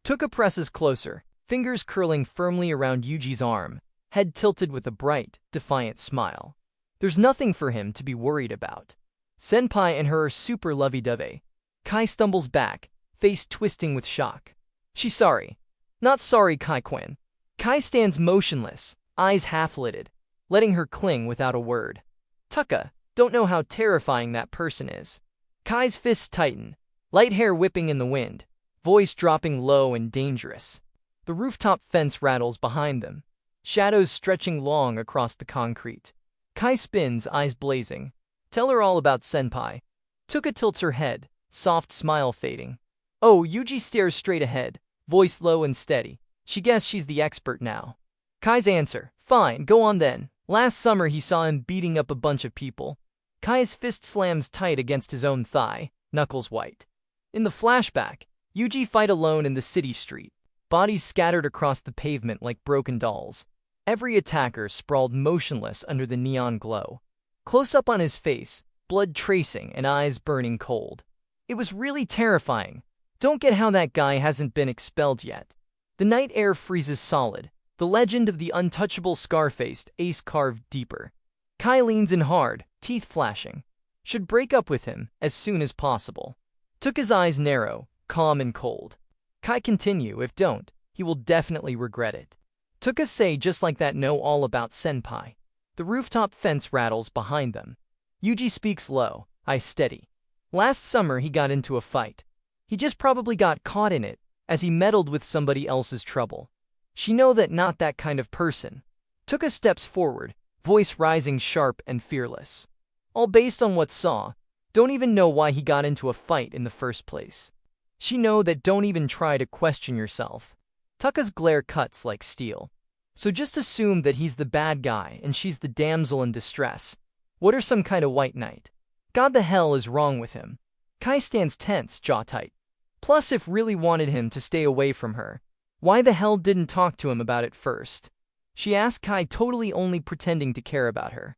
Tuka presses closer, fingers curling firmly around Yuji's arm, head tilted with a bright, defiant smile. There's nothing for him to be worried about. Senpai and her are super lovey-dovey. Kai stumbles back, face twisting with shock. She's sorry. Not sorry, Kai-Quinn. Kai stands motionless, eyes half-lidded, letting her cling without a word. Tuka, don't know how terrifying that person is. Kai's fists tighten, light hair whipping in the wind, voice dropping low and dangerous. The rooftop fence rattles behind them, shadows stretching long across the concrete. Kai spins, eyes blazing. Tell her all about senpai. Tuka tilts her head, soft smile fading. Oh, Yuji stares straight ahead, voice low and steady. She guessed she's the expert now. Kai's answer, fine, go on then. Last summer he saw him beating up a bunch of people. Kai's fist slams tight against his own thigh, knuckles white. In the flashback, Yuji fight alone in the city street, bodies scattered across the pavement like broken dolls. Every attacker sprawled motionless under the neon glow. Close up on his face, blood tracing and eyes burning cold. It was really terrifying. Don't get how that guy hasn't been expelled yet. The night air freezes solid, the legend of the untouchable scar-faced ace carved deeper. Kai leans in hard, teeth flashing. Should break up with him as soon as possible. Tuka's eyes narrow, calm and cold. Kai continue, if don't, he will definitely regret it. Tuka say just like that know all about senpai. The rooftop fence rattles behind them. Yuji speaks low, eyes steady. Last summer he got into a fight. He just probably got caught in it, as he meddled with somebody else's trouble. She know that not that kind of person. Tuka steps forward, voice rising sharp and fearless. All based on what saw, don't even know why he got into a fight in the first place. She know that don't even try to question yourself. Tuka's glare cuts like steel. So just assume that he's the bad guy and she's the damsel in distress. What are some kind of white knight? God the hell is wrong with him? Kai stands tense, jaw tight. Plus if really wanted him to stay away from her, why the hell didn't talk to him about it first? She asked Kai totally only pretending to care about her.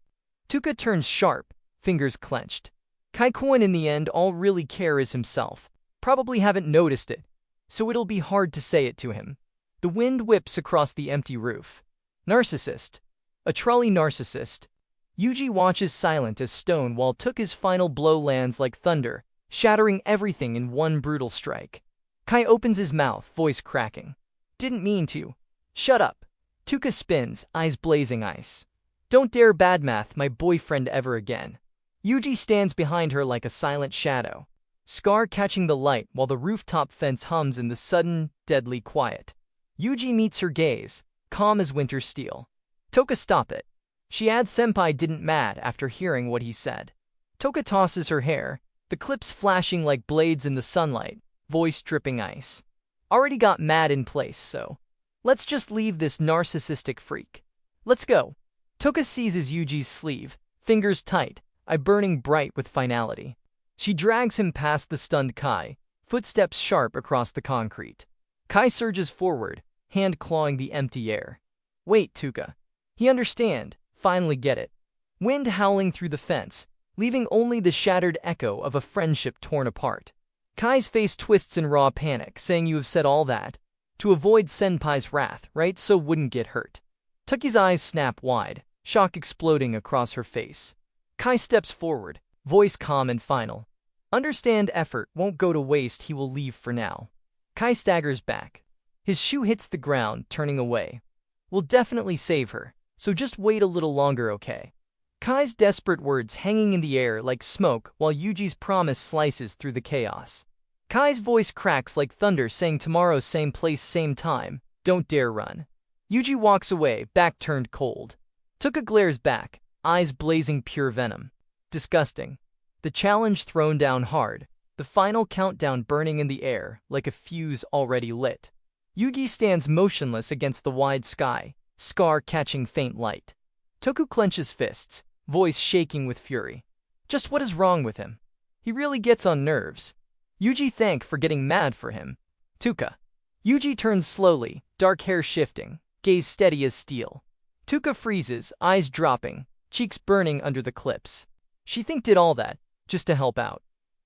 Tuka turns sharp, fingers clenched. Kai-kun in the end all really care is himself. Probably haven't noticed it, so it'll be hard to say it to him. The wind whips across the empty roof. Narcissist. A trolley narcissist. Yuji watches silent as stone while Tuka's final blow lands like thunder, shattering everything in one brutal strike. Kai opens his mouth, voice cracking. Didn't mean to. Shut up. Tuka spins, eyes blazing ice. Don't dare badmouth my boyfriend ever again. Yuji stands behind her like a silent shadow, Scar catching the light while the rooftop fence hums in the sudden, deadly quiet. Yuji meets her gaze, calm as winter steel. Toka, stop it. She adds senpai didn't mad after hearing what he said. Toka tosses her hair, the clips flashing like blades in the sunlight, voice dripping ice. Already got mad in place, so let's just leave this narcissistic freak. Let's go. Toka seizes Yuji's sleeve, fingers tight, eye burning bright with finality. She drags him past the stunned Kai, footsteps sharp across the concrete. Kai surges forward, hand clawing the empty air. Wait, Tuka. He understand, finally get it. Wind howling through the fence, leaving only the shattered echo of a friendship torn apart. Kai's face twists in raw panic, saying you have said all that to avoid senpai's wrath, right, so wouldn't get hurt. Tuki's eyes snap wide, shock exploding across her face. Kai steps forward, voice calm and final. Understand effort won't go to waste, he will leave for now. Kai staggers back. His shoe hits the ground, turning away. We'll definitely save her, so just wait a little longer, okay? Kai's desperate words hanging in the air like smoke while Yuji's promise slices through the chaos. Kai's voice cracks like thunder saying tomorrow same place same time, don't dare run. Yuji walks away, back turned cold. Tuka glares back, eyes blazing pure venom. Disgusting. The challenge thrown down hard, the final countdown burning in the air like a fuse already lit. Yuji stands motionless against the wide sky, Scar catching faint light. Toku clenches fists, voice shaking with fury. Just what is wrong with him? He really gets on nerves. Yuji thank for getting mad for him. Tuka. Yuji turns slowly, dark hair shifting, gaze steady as steel. Tuka freezes, eyes dropping, cheeks burning under the clips. She did all that, just to help out.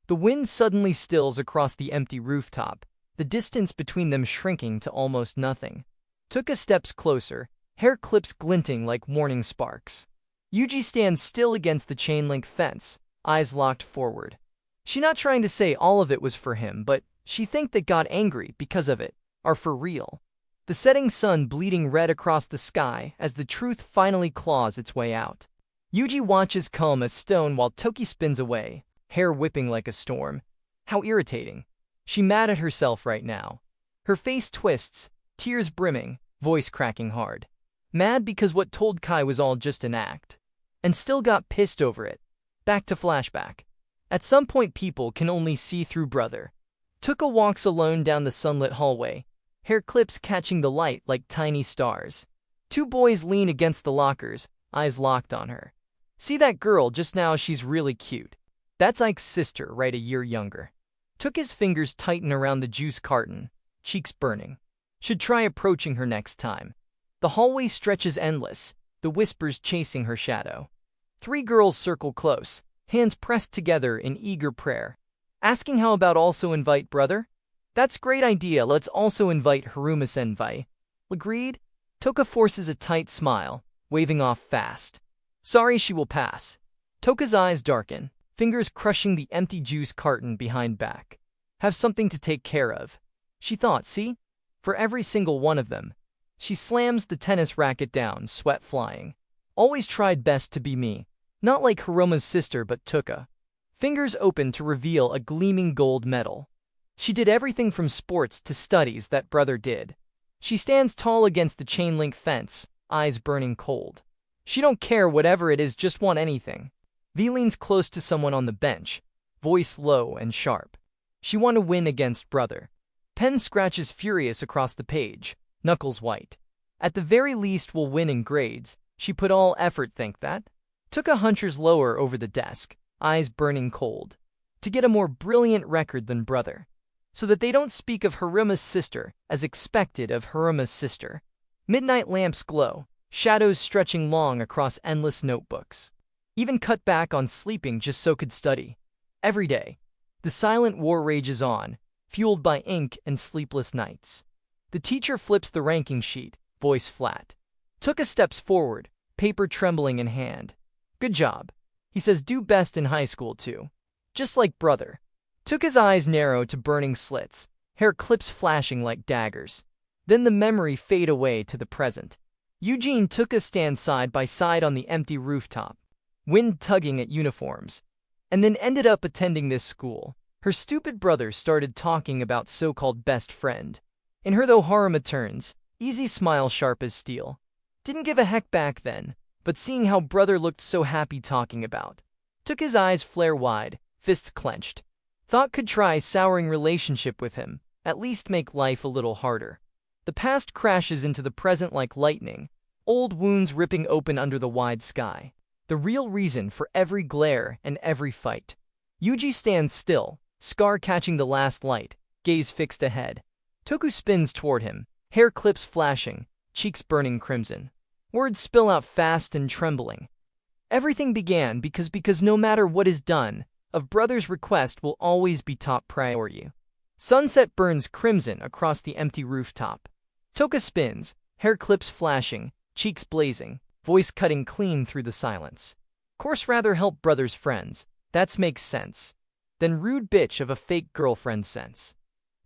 The wind suddenly stills across the empty rooftop, the distance between them shrinking to almost nothing. Tuka steps closer, hair clips glinting like warning sparks. Yuji stands still against the chain-link fence, eyes locked forward. She not trying to say all of it was for him, but she that got angry because of it are for real. The setting sun bleeding red across the sky as the truth finally claws its way out. Yuji watches calm as stone while Toki spins away, hair whipping like a storm. How irritating. She mad at herself right now. Her face twists, tears brimming, voice cracking hard. Mad because what told Kai was all just an act. And still got pissed over it. Back to flashback. At some point people can only see through brother. Tuka walks alone down the sunlit hallway, hair clips catching the light like tiny stars. Two boys lean against the lockers, eyes locked on her. See that girl just now, she's really cute. That's Ike's sister, right, a year younger. Tuka's fingers tighten around the juice carton, cheeks burning. Should try approaching her next time. The hallway stretches endless, the whispers chasing her shadow. Three girls circle close, hands pressed together in eager prayer. Asking how about also invite brother? That's great idea, let's also invite Haruma senpai. Agreed? Tuka forces a tight smile, waving off fast. Sorry, she will pass. Toka's eyes darken, fingers crushing the empty juice carton behind back. Have something to take care of. She thought, see? For every single one of them. She slams the tennis racket down, sweat flying. Always tried best to be me. Not like Haruma's sister but Tuka. Fingers open to reveal a gleaming gold medal. She did everything from sports to studies that brother did. She stands tall against the chain-link fence, eyes burning cold. She don't care whatever it is, just want anything. V leans close to someone on the bench, voice low and sharp. She want to win against brother. Pen scratches furious across the page, knuckles white. At the very least will win in grades, she put all effort, think that? Tuka hunches lower over the desk, eyes burning cold. To get a more brilliant record than brother. So that they don't speak of Haruma's sister as expected of Haruma's sister. Midnight lamps glow, shadows stretching long across endless notebooks. Even cut back on sleeping just so could study. Every day, the silent war rages on, fueled by ink and sleepless nights. The teacher flips the ranking sheet, voice flat. Tuka steps forward, paper trembling in hand. Good job. He says do best in high school too. Just like brother. Tuka's eyes narrow to burning slits, hair clips flashing like daggers. Then the memory fade away to the present. Yuji and Tuka stand side by side on the empty rooftop, wind tugging at uniforms, and then ended up attending this school. Her stupid brother started talking about so-called best friend. In her though Haruma turns, easy smile sharp as steel. Didn't give a heck back then, but seeing how brother looked so happy talking about. Took his eyes flare wide, fists clenched. Thought could try souring relationship with him, at least make life a little harder. The past crashes into the present like lightning, old wounds ripping open under the wide sky. The real reason for every glare and every fight. Yuji stands still, scar catching the last light, gaze fixed ahead. Toku spins toward him, hair clips flashing, cheeks burning crimson. Words spill out fast and trembling. Everything began because no matter what is done, of brother's request will always be top priority. Sunset burns crimson across the empty rooftop. Toka spins, hair clips flashing, cheeks blazing, voice cutting clean through the silence. Course rather help brother's friends, that's makes sense. Than rude bitch of a fake girlfriend sense.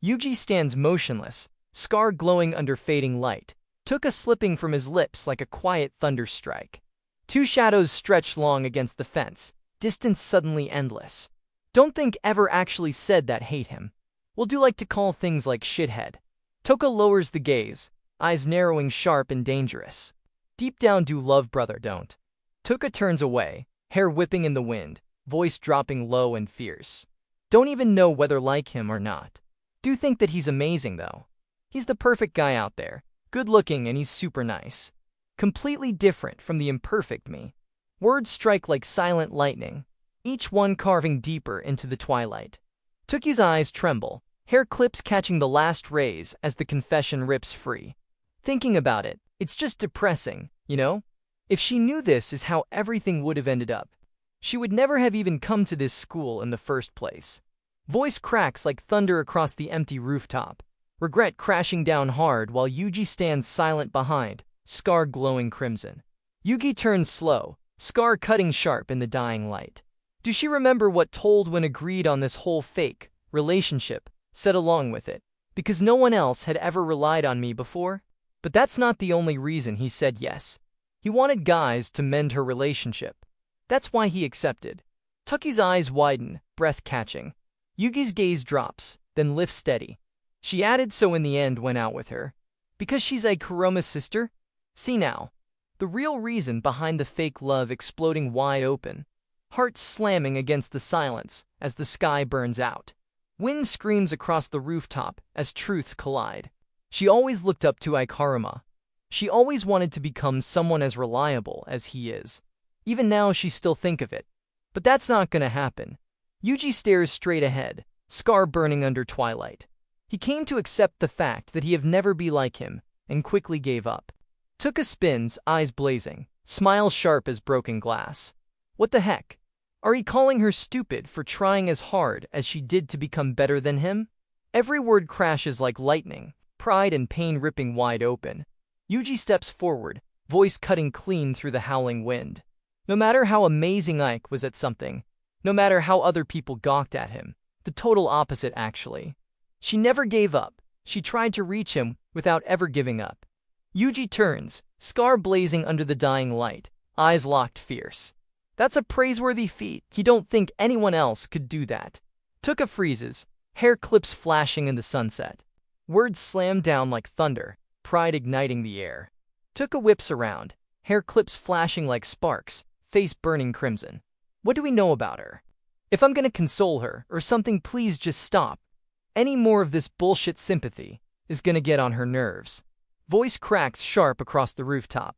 Yuji stands motionless, scar glowing under fading light. Tuka slipping from his lips like a quiet thunder strike. Two shadows stretch long against the fence, distance suddenly endless. Don't think ever actually said that hate him. Will do like to call things like shithead. Tuka lowers the gaze, eyes narrowing sharp and dangerous. Deep down do love brother don't. Tuka turns away, hair whipping in the wind, voice dropping low and fierce. Don't even know whether like him or not. Do think that he's amazing though. He's the perfect guy out there. Good looking and he's super nice. Completely different from the imperfect me. Words strike like silent lightning, each one carving deeper into the twilight. Tuki's eyes tremble, hair clips catching the last rays as the confession rips free. Thinking about it, it's just depressing, you know? If she knew this is how everything would have ended up, she would never have even come to this school in the first place. Voice cracks like thunder across the empty rooftop. Regret crashing down hard while Yuji stands silent behind, scar glowing crimson. Yugi turns slow, scar cutting sharp in the dying light. Does she remember what told when agreed on this whole fake relationship, said along with it? Because no one else had ever relied on me before? But that's not the only reason he said yes. He wanted guys to mend her relationship. That's why he accepted. Tuki's eyes widen, breath catching. Yugi's gaze drops, then lifts steady. She added so in the end went out with her. Because she's a Kuroma's sister? See now. The real reason behind the fake love exploding wide open. Heart slamming against the silence as the sky burns out. Wind screams across the rooftop as truths collide. She always looked up to Haruma. She always wanted to become someone as reliable as he is. Even now she still think of it. But that's not gonna happen. Yuji stares straight ahead, scar burning under twilight. He came to accept the fact that he have never be like him, and quickly gave up. Tuka spins, eyes blazing, smile sharp as broken glass. What the heck? Are he calling her stupid for trying as hard as she did to become better than him? Every word crashes like lightning, pride and pain ripping wide open. Yuji steps forward, voice cutting clean through the howling wind. No matter how amazing Ike was at something, no matter how other people gawked at him, the total opposite actually. She never gave up. She tried to reach him without ever giving up. Yuji turns, scar blazing under the dying light, eyes locked fierce. That's a praiseworthy feat. He don't think anyone else could do that. Tuka freezes, hair clips flashing in the sunset. Words slam down like thunder, pride igniting the air. Tuka whips around, hair clips flashing like sparks, face burning crimson. What do we know about her? If I'm gonna console her or something, please just stop. Any more of this bullshit sympathy is gonna get on her nerves. Voice cracks sharp across the rooftop.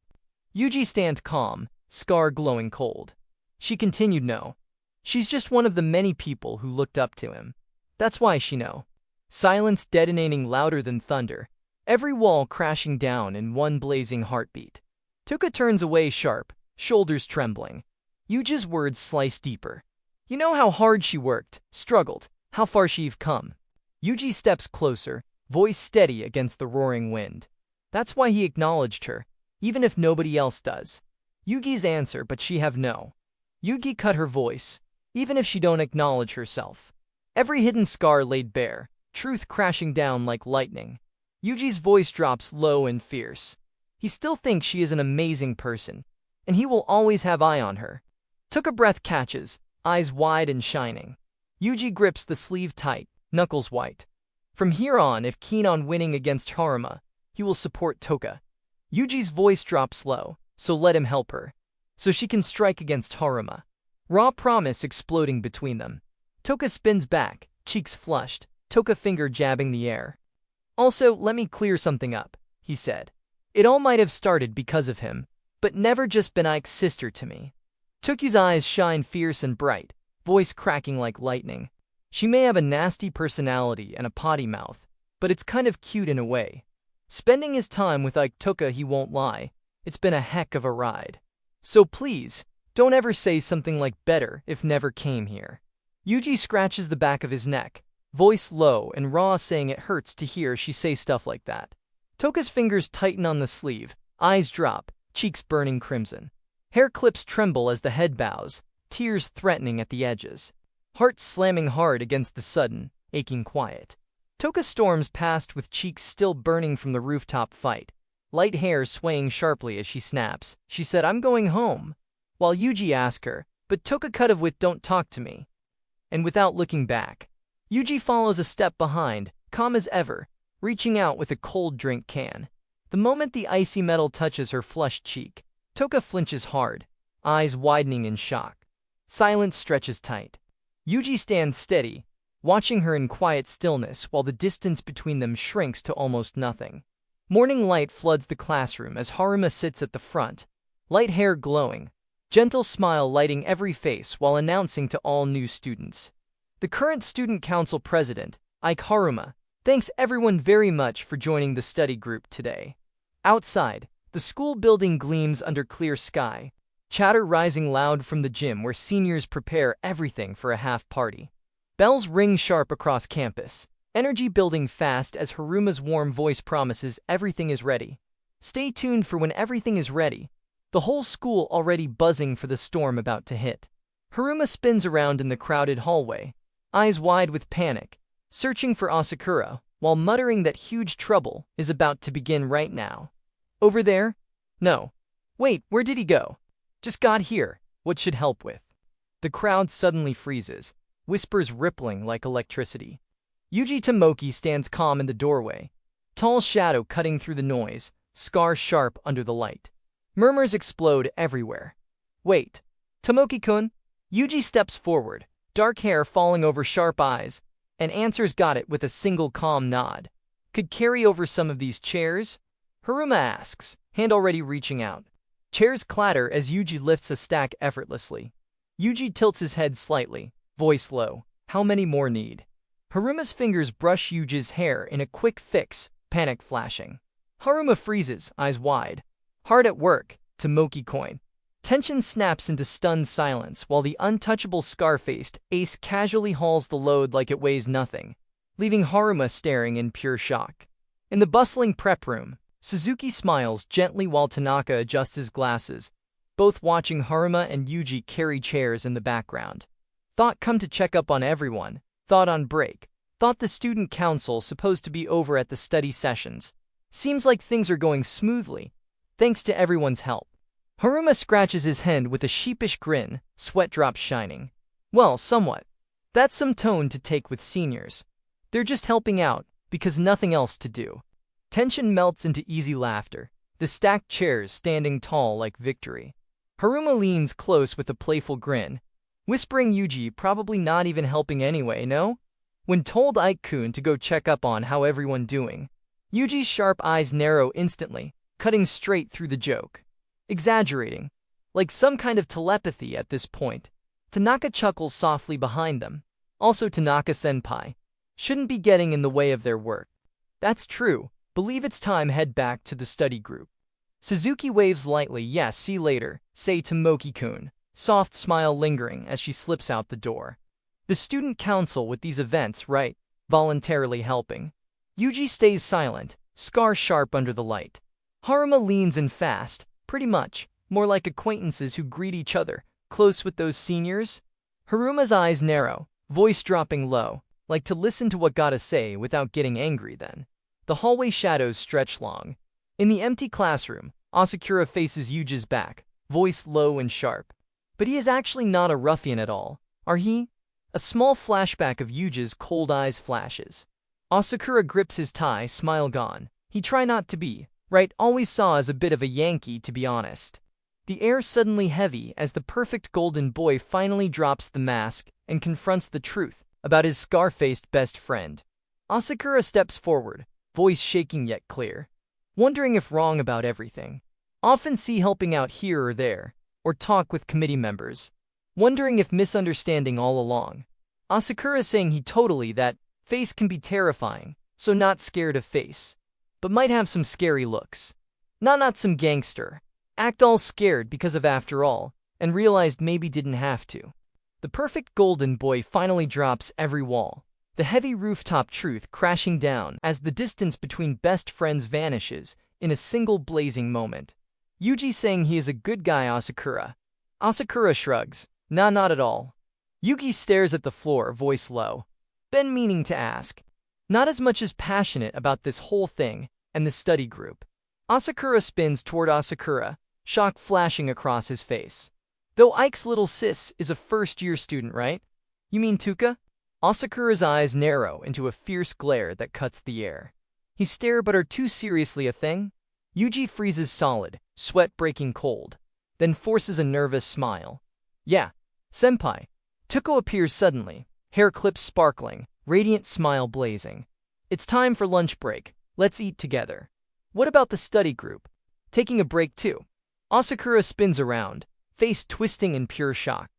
Yuji stand calm, scar glowing cold. She continued no. She's just one of the many people who looked up to him. That's why she know. Silence detonating louder than thunder. Every wall crashing down in one blazing heartbeat. Tuka turns away sharp, shoulders trembling. Yuji's words slice deeper. You know how hard she worked, struggled, how far she've come. Yuji steps closer, voice steady against the roaring wind. That's why he acknowledged her, even if nobody else does. Yugi's answer, but she have no. Yugi cut her voice, even if she don't acknowledge herself. Every hidden scar laid bare, truth crashing down like lightning. Yuji's voice drops low and fierce. He still thinks she is an amazing person, and he will always have eye on her. Took a breath, catches, eyes wide and shining. Yuji grips the sleeve tight, knuckles white. From here on, if keen on winning against Haruma, he will support Tuka. Yuji's voice drops low, so let him help her, so she can strike against Haruma. Raw promise exploding between them. Tuka spins back, cheeks flushed, Tuka finger jabbing the air. Also, let me clear something up, he said. It all might have started because of him, but never just been Ike's sister to me. Tuki's eyes shine fierce and bright, voice cracking like lightning. She may have a nasty personality and a potty mouth, but it's kind of cute in a way. Spending his time with Ike Tuka, he won't lie, it's been a heck of a ride. So please, don't ever say something like better if never came here. Yuji scratches the back of his neck, voice low and raw, saying it hurts to hear she say stuff like that. Tuka's fingers tighten on the sleeve, eyes drop, cheeks burning crimson. Hair clips tremble as the head bows, tears threatening at the edges. Heart slamming hard against the sudden, aching quiet. Tuka storms past with cheeks still burning from the rooftop fight, light hair swaying sharply as she snaps. She said, "I'm going home." While Yuji asks her, but Tuka cut of with, "Don't talk to me." And without looking back, Yuji follows a step behind, calm as ever, reaching out with a cold drink can. The moment the icy metal touches her flushed cheek, Tuka flinches hard, eyes widening in shock. Silence stretches tight. Yuji stands steady, watching her in quiet stillness while the distance between them shrinks to almost nothing. Morning light floods the classroom as Haruma sits at the front, light hair glowing, gentle smile lighting every face while announcing to all new students. The current student council president, Ike Haruma, thanks everyone very much for joining the study group today. Outside, the school building gleams under clear sky, chatter rising loud from the gym where seniors prepare everything for a half-party. Bells ring sharp across campus, energy building fast as Haruma's warm voice promises everything is ready. Stay tuned for when everything is ready. The whole school already buzzing for the storm about to hit. Haruma spins around in the crowded hallway, eyes wide with panic, searching for Asakura, while muttering that huge trouble is about to begin right now. Over there? No. Wait, where did he go? Just got here. What should help with? The crowd suddenly freezes, whispers rippling like electricity. Yuji Tomoki stands calm in the doorway, tall shadow cutting through the noise, scar sharp under the light. Murmurs explode everywhere. Wait. Tomoki-kun? Yuji steps forward, dark hair falling over sharp eyes, and answers got it with a single calm nod. Could carry over some of these chairs? Haruma asks, hand already reaching out. Chairs clatter as Yuji lifts a stack effortlessly. Yuji tilts his head slightly, voice low. How many more need? Haruma's fingers brush Yuji's hair in a quick fix, panic flashing. Haruma freezes, eyes wide. Hard at work, Tomoki coin. Tension snaps into stunned silence while the untouchable scar-faced ace casually hauls the load like it weighs nothing, leaving Haruma staring in pure shock. In the bustling prep room, Suzuki smiles gently while Tanaka adjusts his glasses, both watching Haruma and Yuji carry chairs in the background. Thought come to check up on everyone, thought on break, thought the student council supposed to be over at the study sessions. Seems like things are going smoothly, thanks to everyone's help. Haruma scratches his hand with a sheepish grin, sweat drops shining. Well, somewhat. That's some tone to take with seniors. They're just helping out, because nothing else to do. Tension melts into easy laughter, the stacked chairs standing tall like victory. Haruma leans close with a playful grin, whispering Yuji probably not even helping anyway, no? When told Ike-kun to go check up on how everyone doing, Yuji's sharp eyes narrow instantly, cutting straight through the joke. Exaggerating, like some kind of telepathy at this point. Tanaka chuckles softly behind them. Also Tanaka-senpai. Shouldn't be getting in the way of their work. That's true. Believe it's time head back to the study group. Suzuki waves lightly, yes, see later, say Tomoki-kun, soft smile lingering as she slips out the door. The student council with these events, right, voluntarily helping. Yuji stays silent, scar sharp under the light. Haruma leans in fast, pretty much, more like acquaintances who greet each other, close with those seniors. Haruma's eyes narrow, voice dropping low, like to listen to what gotta say without getting angry then. The hallway shadows stretch long. In the empty classroom, Asakura faces Yuji's back, voice low and sharp. But he is actually not a ruffian at all, are he? A small flashback of Yuji's cold eyes flashes. Asakura grips his tie, smile gone. He try not to be, right, always saw as a bit of a Yankee to be honest. The air suddenly heavy as the perfect golden boy finally drops the mask and confronts the truth about his scar-faced best friend. Asakura steps forward, voice shaking yet clear. Wondering if wrong about everything. Often see helping out here or there, or talk with committee members. Wondering if misunderstanding all along. Asakura saying he totally that face can be terrifying, so not scared of face. But might have some scary looks. Not some gangster. Act all scared because of after all, and realized maybe didn't have to. The perfect golden boy finally drops every wall. The heavy rooftop truth crashing down as the distance between best friends vanishes in a single blazing moment. Yuji saying he is a good guy Asakura. Asakura shrugs. Nah, not at all. Yugi stares at the floor, voice low. Been meaning to ask. Not as much as passionate about this whole thing and the study group. Asakura spins toward Asakura, shock flashing across his face. Though Ike's little sis is a first-year student, right? You mean Tuka? Asakura's eyes narrow into a fierce glare that cuts the air. He stare but are too seriously a thing? Yuji freezes solid, sweat breaking cold, then forces a nervous smile. Yeah, senpai. Tuka appears suddenly, hair clips sparkling, radiant smile blazing. It's time for lunch break, let's eat together. What about the study group? Taking a break too. Asakura spins around, face twisting in pure shock.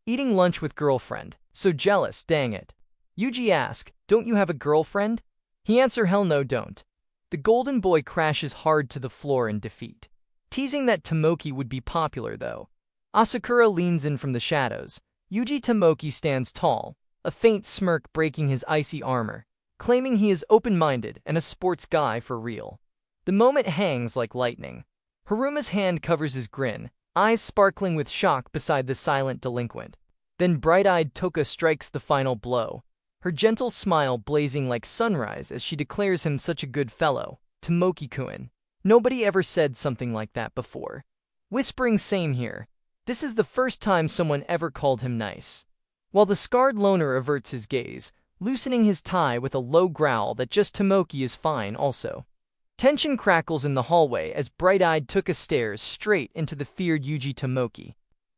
Eating lunch with girlfriend, so jealous, dang it. Yuji asks, don't you have a girlfriend? He answer, hell no don't. The golden boy crashes hard to the floor in defeat. Teasing that Tomoki would be popular though. Asakura leans in from the shadows. Yuji Tomoki stands tall, a faint smirk breaking his icy armor, claiming he is open-minded and a sports guy for real. The moment hangs like lightning. Haruma's hand covers his grin, eyes sparkling with shock beside the silent delinquent. Then bright-eyed Tuka strikes the final blow, her gentle smile blazing like sunrise as she declares him such a good fellow. Tomoki-kun. Nobody ever said something like that before. Whispering same here. This is the first time someone ever called him nice. While the scarred loner averts his gaze, loosening his tie with a low growl that just Tomoki is fine also. Tension crackles in the hallway as bright-eyed Tuka stares straight into the feared Yuji Tomoki.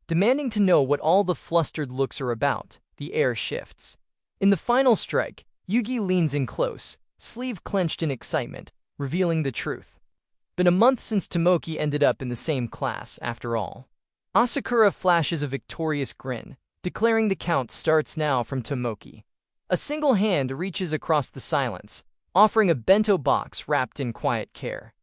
Demanding to know what all the flustered looks are about, the air shifts. In the final strike, Yugi leans in close, sleeve clenched in excitement, revealing the truth. Been a month since Tomoki ended up in the same class, after all. Asakura flashes a victorious grin, declaring the count starts now from Tomoki. A single hand reaches across the silence, offering a bento box wrapped in quiet care.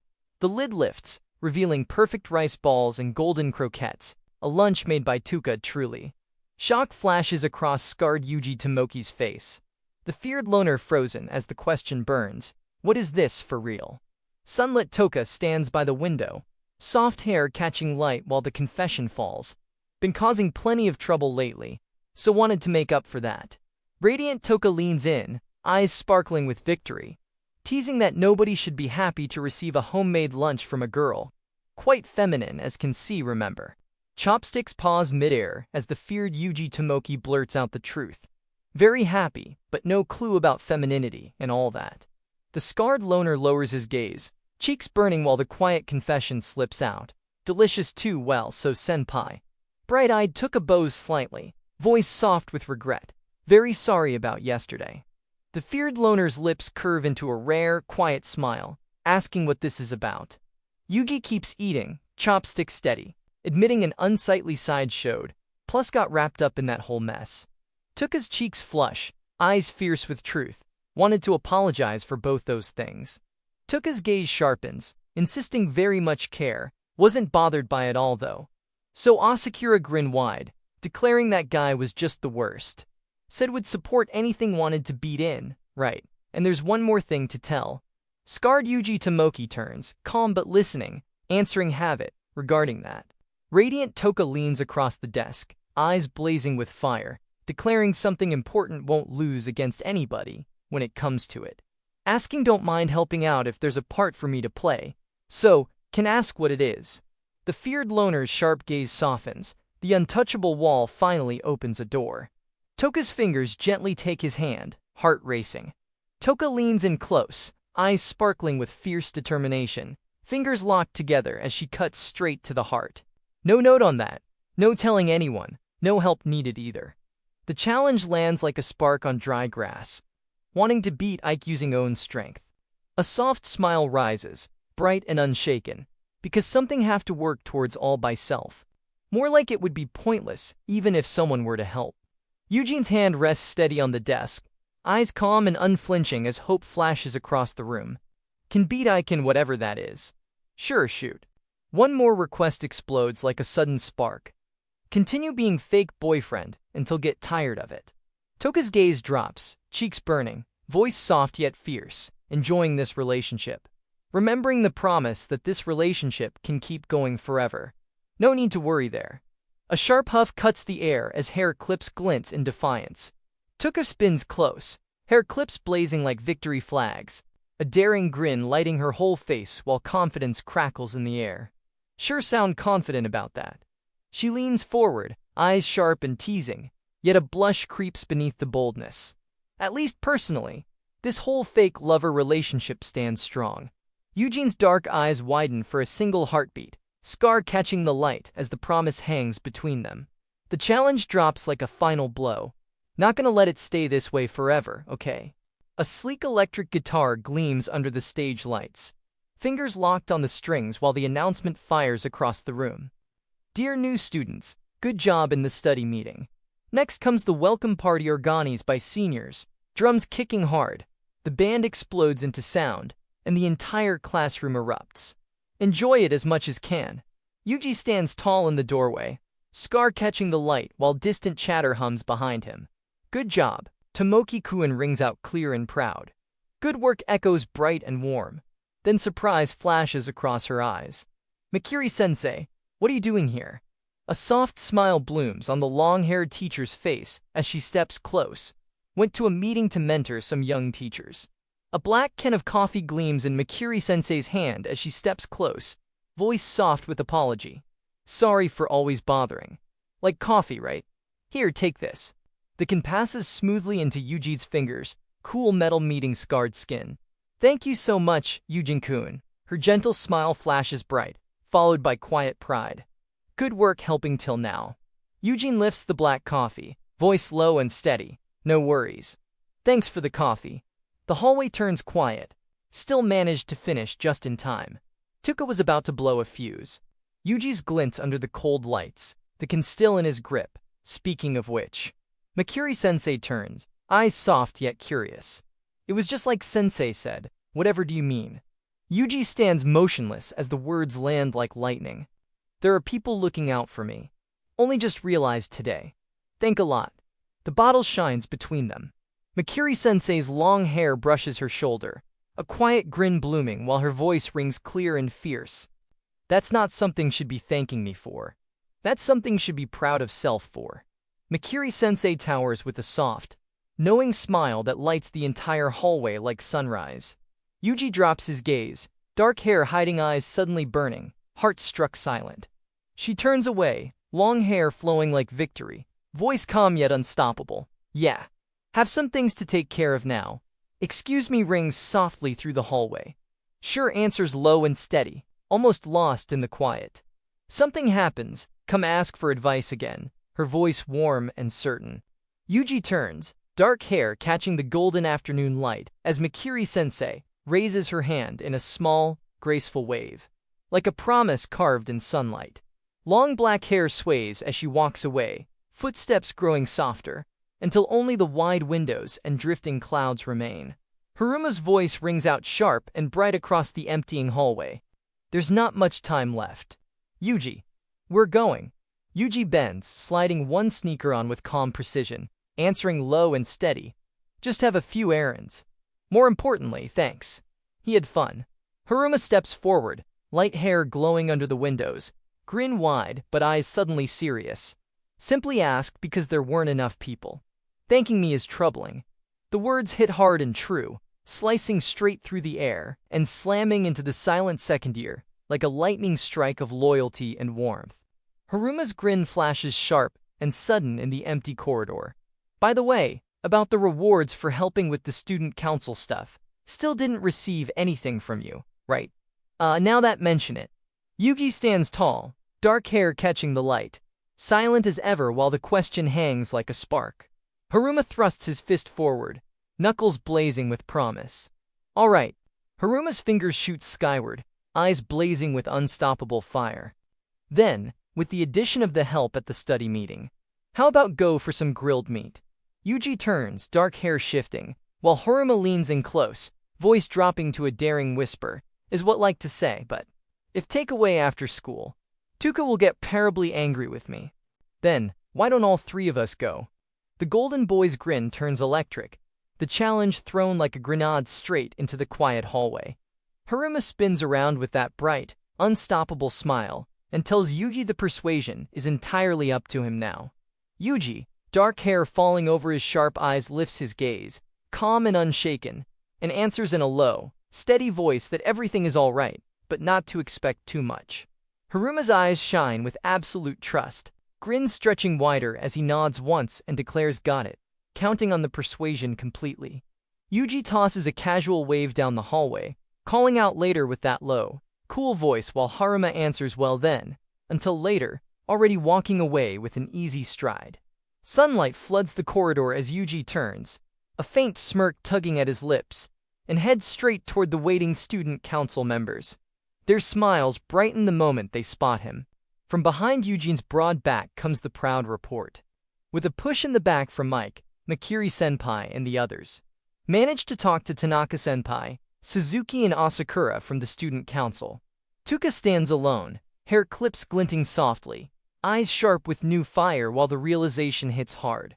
The lid lifts, revealing perfect rice balls and golden croquettes, a lunch made by Tuka truly. Shock flashes across scarred Yuji Tomoki's face. The feared loner frozen as the question burns, what is this for real? Sunlit Tuka stands by the window, soft hair catching light while the confession falls. Been causing plenty of trouble lately, so wanted to make up for that. Radiant Tuka leans in, eyes sparkling with victory, teasing that nobody should be happy to receive a homemade lunch from a girl. Quite feminine as can see, remember. Chopsticks pause midair as the feared Yuji Tomoki blurts out the truth. Very happy, but no clue about femininity and all that. The scarred loner lowers his gaze, cheeks burning while the quiet confession slips out. Delicious too, well, so senpai. Bright-eyed Tuka bows slightly, voice soft with regret. Very sorry about yesterday. The feared loner's lips curve into a rare, quiet smile, asking what this is about. Yugi keeps eating, chopsticks steady, admitting an unsightly side showed, plus got wrapped up in that whole mess. Tuka's cheeks flush, eyes fierce with truth, wanted to apologize for both those things. Tuka's gaze sharpens, insisting very much care, wasn't bothered by it all though. So Asakura grinned wide, declaring that guy was just the worst. Said would support anything wanted to beat in, right, and there's one more thing to tell. Scarred Yuji Tomoki turns, calm but listening, answering have it, regarding that. Radiant Toka leans across the desk, eyes blazing with fire, declaring something important won't lose against anybody when it comes to it. Asking don't mind helping out if there's a part for me to play. So, can ask what it is. The feared loner's sharp gaze softens. The untouchable wall finally opens a door. Toka's fingers gently take his hand, heart racing. Toka leans in close, eyes sparkling with fierce determination, fingers locked together as she cuts straight to the heart. No note on that. No telling anyone. No help needed either. The challenge lands like a spark on dry grass. Wanting to beat Ike using own strength. A soft smile rises, bright and unshaken, because something have to work towards all by self. More like it would be pointless, even if someone were to help. Eugene's hand rests steady on the desk, eyes calm and unflinching as hope flashes across the room. Can beat Ike in whatever that is. Sure, shoot. One more request explodes like a sudden spark. Continue being fake boyfriend until get tired of it. Toka's gaze drops, cheeks burning, voice soft yet fierce, enjoying this relationship. Remembering the promise that this relationship can keep going forever. No need to worry there. A sharp huff cuts the air as hair clips glints in defiance. Tuka spins close, hair clips blazing like victory flags, a daring grin lighting her whole face while confidence crackles in the air. Sure sound confident about that. She leans forward, eyes sharp and teasing, yet a blush creeps beneath the boldness. At least personally, this whole fake lover relationship stands strong. Eugene's dark eyes widen for a single heartbeat, Scar catching the light as the promise hangs between them. The challenge drops like a final blow. Not gonna let it stay this way forever, okay? A sleek electric guitar gleams under the stage lights. Fingers locked on the strings while the announcement fires across the room. Dear new students, good job in the study meeting. Next comes the welcome party organized by seniors, drums kicking hard. The band explodes into sound, and the entire classroom erupts. Enjoy it as much as can. Yuji stands tall in the doorway, Scar catching the light while distant chatter hums behind him. Good job, Tomoki-kun rings out clear and proud. Good work echoes bright and warm. Then surprise flashes across her eyes. Mikiri-sensei, what are you doing here? A soft smile blooms on the long-haired teacher's face as she steps close. Went to a meeting to mentor some young teachers. A black can of coffee gleams in Mikiri-sensei's hand as she steps close, voice soft with apology. Sorry for always bothering. Like coffee, right? Here, take this. The can passes smoothly into Yuji's fingers, cool metal meeting scarred skin. Thank you so much, Eugene-kun. Her gentle smile flashes bright, followed by quiet pride. Good work helping till now. Eugene lifts the black coffee, voice low and steady. No worries. Thanks for the coffee. The hallway turns quiet. Still managed to finish just in time. Tuka was about to blow a fuse. Yuji's glints under the cold lights, the can still in his grip. Speaking of which. Mikiri-sensei turns, eyes soft yet curious. It was just like sensei said, whatever do you mean? Yuji stands motionless as the words land like lightning. There are people looking out for me. Only just realized today. Thank a lot. The bottle shines between them. Mikiri-sensei's long hair brushes her shoulder, a quiet grin blooming while her voice rings clear and fierce. That's not something should be thanking me for. That's something should be proud of self for. Mikiri-sensei towers with a soft, knowing smile that lights the entire hallway like sunrise. Yuji drops his gaze, dark hair hiding eyes suddenly burning, heart struck silent. She turns away, long hair flowing like victory, voice calm yet unstoppable. Yeah. Have some things to take care of now. Excuse me rings softly through the hallway. Sure answers low and steady, almost lost in the quiet. Something happens, come ask for advice again, her voice warm and certain. Yuji turns, dark hair catching the golden afternoon light as Mikiri-sensei raises her hand in a small, graceful wave. Like a promise carved in sunlight. Long black hair sways as she walks away, footsteps growing softer, until only the wide windows and drifting clouds remain. Haruma's voice rings out sharp and bright across the emptying hallway. There's not much time left. Yuji. We're going. Yuji bends, sliding one sneaker on with calm precision, answering low and steady. Just have a few errands. More importantly, thanks. He had fun. Haruma steps forward, light hair glowing under the windows, grin wide but eyes suddenly serious. Simply asked because there weren't enough people. Thanking me is troubling. The words hit hard and true, slicing straight through the air and slamming into the silent second year like a lightning strike of loyalty and warmth. Haruma's grin flashes sharp and sudden in the empty corridor. By the way, about the rewards for helping with the student council stuff. Still didn't receive anything from you, right? Now that mention it. Yugi stands tall, dark hair catching the light, silent as ever while the question hangs like a spark. Haruma thrusts his fist forward, knuckles blazing with promise. All right. Haruma's fingers shoot skyward, eyes blazing with unstoppable fire. Then, with the addition of the help at the study meeting, how about go for some grilled meat? Yuji turns, dark hair shifting, while Haruma leans in close, voice dropping to a daring whisper, is what like to say, but if take away after school, Tuka will get terribly angry with me. Then, why don't all three of us go? The golden boy's grin turns electric, the challenge thrown like a grenade straight into the quiet hallway. Haruma spins around with that bright, unstoppable smile, and tells Yuji the persuasion is entirely up to him now. Yuji, dark hair falling over his sharp eyes, lifts his gaze, calm and unshaken, and answers in a low, steady voice that everything is all right, but not to expect too much. Haruma's eyes shine with absolute trust, grin stretching wider as he nods once and declares got it, counting on the persuasion completely. Yuji tosses a casual wave down the hallway, calling out later with that low, cool voice while Haruma answers well then, until later, already walking away with an easy stride. Sunlight floods the corridor as Yuji turns, a faint smirk tugging at his lips, and heads straight toward the waiting student council members. Their smiles brighten the moment they spot him. From behind Eugene's broad back comes the proud report. With a push in the back from Mike, Makiri-senpai and the others, managed to talk to Tanaka-senpai, Suzuki and Asakura from the student council. Tuka stands alone, hair clips glinting softly, eyes sharp with new fire while the realization hits hard.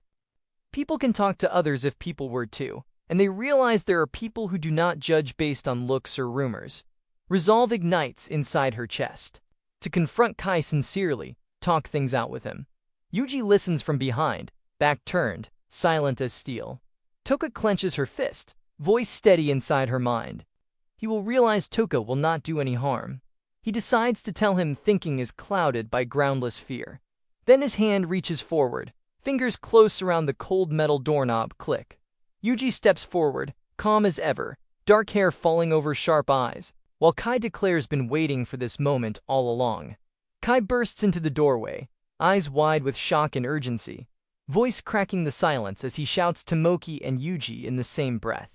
People can talk to others if people were to, and they realize there are people who do not judge based on looks or rumors. Resolve ignites inside her chest. To confront Kai sincerely, talk things out with him. Yuji listens from behind, back turned, silent as steel. Tuka clenches her fist, voice steady inside her mind. He will realize Tuka will not do any harm. He decides to tell him thinking is clouded by groundless fear. Then his hand reaches forward, fingers close around the cold metal doorknob click. Yuji steps forward, calm as ever, dark hair falling over sharp eyes, while Kai declares been waiting for this moment all along. Kai bursts into the doorway, eyes wide with shock and urgency, voice cracking the silence as he shouts to Moki and Yuji in the same breath.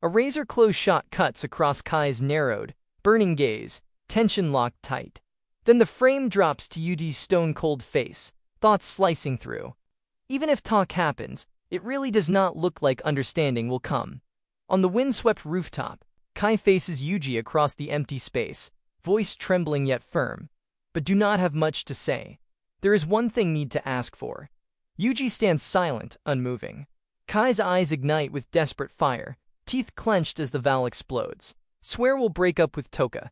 A razor-close shot cuts across Kai's narrowed, burning gaze, tension locked tight. Then the frame drops to Yuji's stone-cold face, thoughts slicing through. Even if talk happens, it really does not look like understanding will come. On the windswept rooftop, Kai faces Yuji across the empty space, voice trembling yet firm, but do not have much to say. There is one thing need to ask for. Yuji stands silent, unmoving. Kai's eyes ignite with desperate fire, teeth clenched as the vow explodes. Swear will break up with Tuka.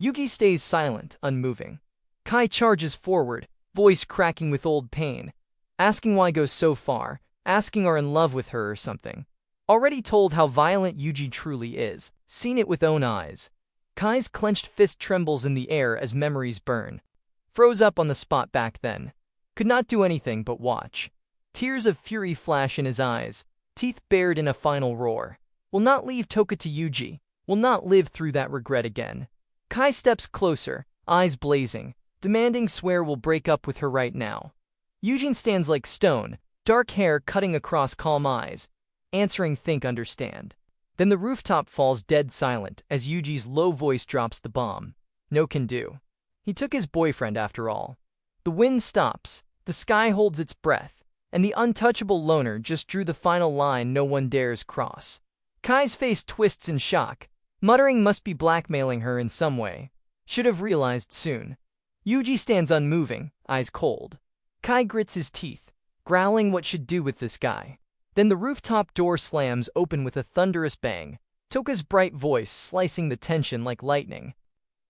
Yugi stays silent, unmoving. Kai charges forward, voice cracking with old pain, asking why go so far, asking are in love with her or something. Already told how violent Yuji truly is, seen it with own eyes. Kai's clenched fist trembles in the air as memories burn. Froze up on the spot back then. Could not do anything but watch. Tears of fury flash in his eyes, teeth bared in a final roar. Will not leave Tuka to Yuji, will not live through that regret again. Kai steps closer, eyes blazing, demanding swear will break up with her right now. Eugene stands like stone, dark hair cutting across calm eyes, answering think understand. Then the rooftop falls dead silent as Yuji's low voice drops the bomb. No can do. He took his boyfriend after all. The wind stops, the sky holds its breath, and the untouchable loner just drew the final line no one dares cross. Kai's face twists in shock, muttering must be blackmailing her in some way. Should have realized soon. Yuji stands unmoving, eyes cold. Kai grits his teeth, growling what should do with this guy. Then the rooftop door slams open with a thunderous bang. Toka's bright voice slicing the tension like lightning.